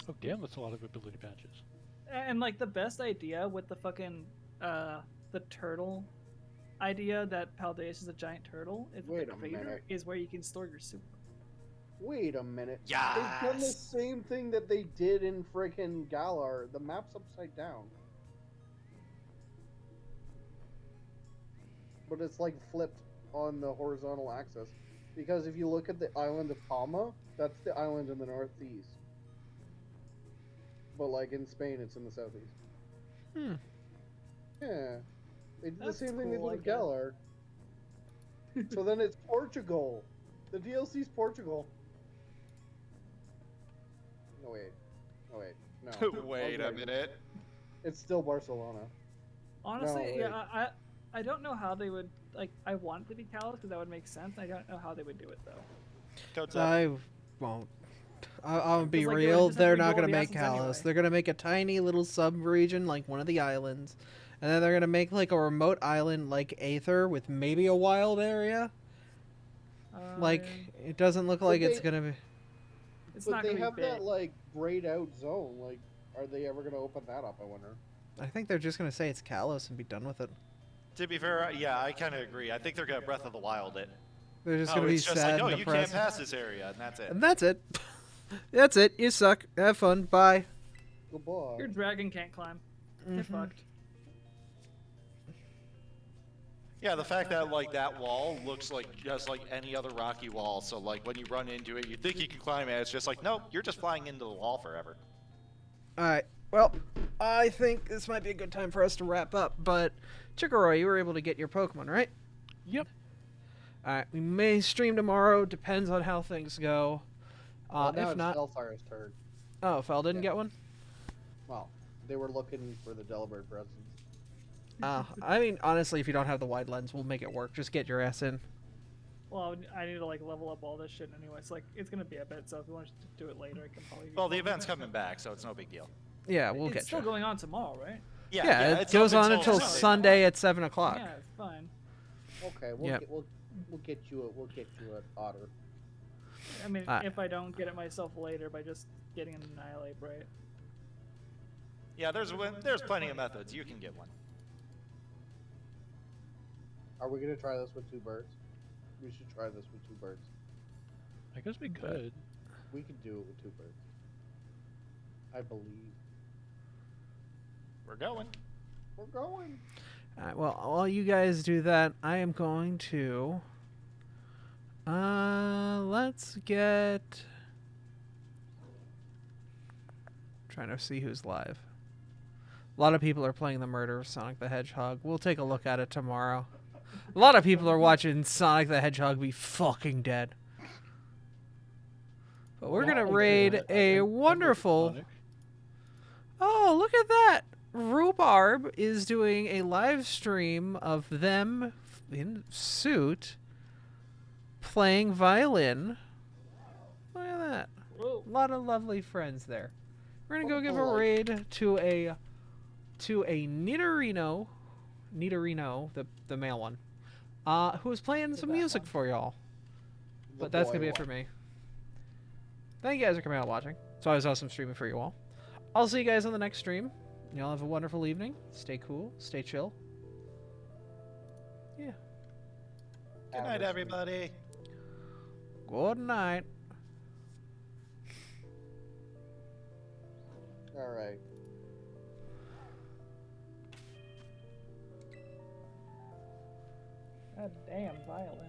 Oh damn, that's a lot of ability patches. And like the best idea with the fucking the turtle idea that Paldeus is a giant turtle is that Wait the a crater minute. is where you can store your soup. Wait a minute. They've done the Yes. same thing that they did in frickin' Galar. The map's upside down. But it's like flipped on the horizontal axis. Because if you look at the island of Palma, that's the island in the northeast. But like in Spain, it's in the southeast. Hmm. Yeah. They did That's the same thing they did cool, I with guess. Galar. So then it's Portugal. The DLC's Portugal. No, wait. Oh, wait. No. Wait a Okay. minute. It's still Barcelona. Honestly, No, yeah, I don't know how they would like. I want it to be Callus because that would make sense. I don't know how they would do it though. Toad's up. I won't. I'll be Because, like, they would real. just have They're to not go gonna the make essence Kalos. anyway. They're gonna make a tiny little sub-region like one of the islands, and then they're gonna make like a remote island like Aether with maybe a wild area. Like it doesn't look like it's they- gonna be. It's But not they gonna have be big. that like grayed out zone. Like, are they ever gonna open that up? I wonder. I think they're just gonna say it's Kalos and be done with it. To be fair, yeah, I kind of agree. I think they're gonna Breath of the Wild it. They're just Oh, gonna be it's just sad like, no, and you can't depressed. pass this area, and that's it. And that's it. That's it. You suck. Have fun. Bye. Goodbye. Your dragon can't climb. Get Mhm. fucked. Yeah, the fact that like that wall looks like just like any other rocky wall, so like when you run into it, you think you can climb it. It's just like, nope, you're just flying into the wall forever. All right. Well, I think this might be a good time for us to wrap up. But Chikoroy, you were able to get your Pokemon, right? Yep. All right. We may stream tomorrow. Depends on how things go. Well, now If it's not, Elfire's turn. oh, Fel didn't Yeah. get one. Well, they were looking for the Delibird presents. I mean, honestly, if you don't have the wide lens, we'll make it work. Just get your ass in. Well, I need to like level up all this shit anyway. So like, it's gonna be a bit. So if you want to do it later, I can probably. Well, the event's coming back, so it's no big deal. Yeah, we'll It's get still you. going on tomorrow, right? Yeah, it it's goes up on until Sunday. Sunday at 7 o'clock. Yeah, it's fine. Okay, Yep. we'll get you a otter. I mean, Alright. if I don't get it myself later by just getting an Annihilate, right? Yeah, there's plenty of methods. You can get one. Are we gonna try this with two birds? We should try this with two birds. I guess we could. We could do it with two birds. I believe. We're going. We're going. All right, well, while you guys do that, I am going to. Let's get. Trying to see who's live. A lot of people are playing the Murder of Sonic the Hedgehog. We'll take a look at it tomorrow. A lot of people are watching Sonic the Hedgehog be fucking dead. But we're gonna raid a wonderful. Oh, look at that! Rhubarb is doing a live stream of them in suit playing violin. Look at that. Whoa. A lot of lovely friends there. We're gonna go give a raid to a Nidorino, the male one, who is playing some music for y'all. But that's gonna be it for me. Thank you guys for coming out and watching. It's always awesome streaming for you all. I'll see you guys on the next stream. Y'all have a wonderful evening. Stay cool. Stay chill. Yeah. Good night, everybody. Good night. All right. God damn, violin.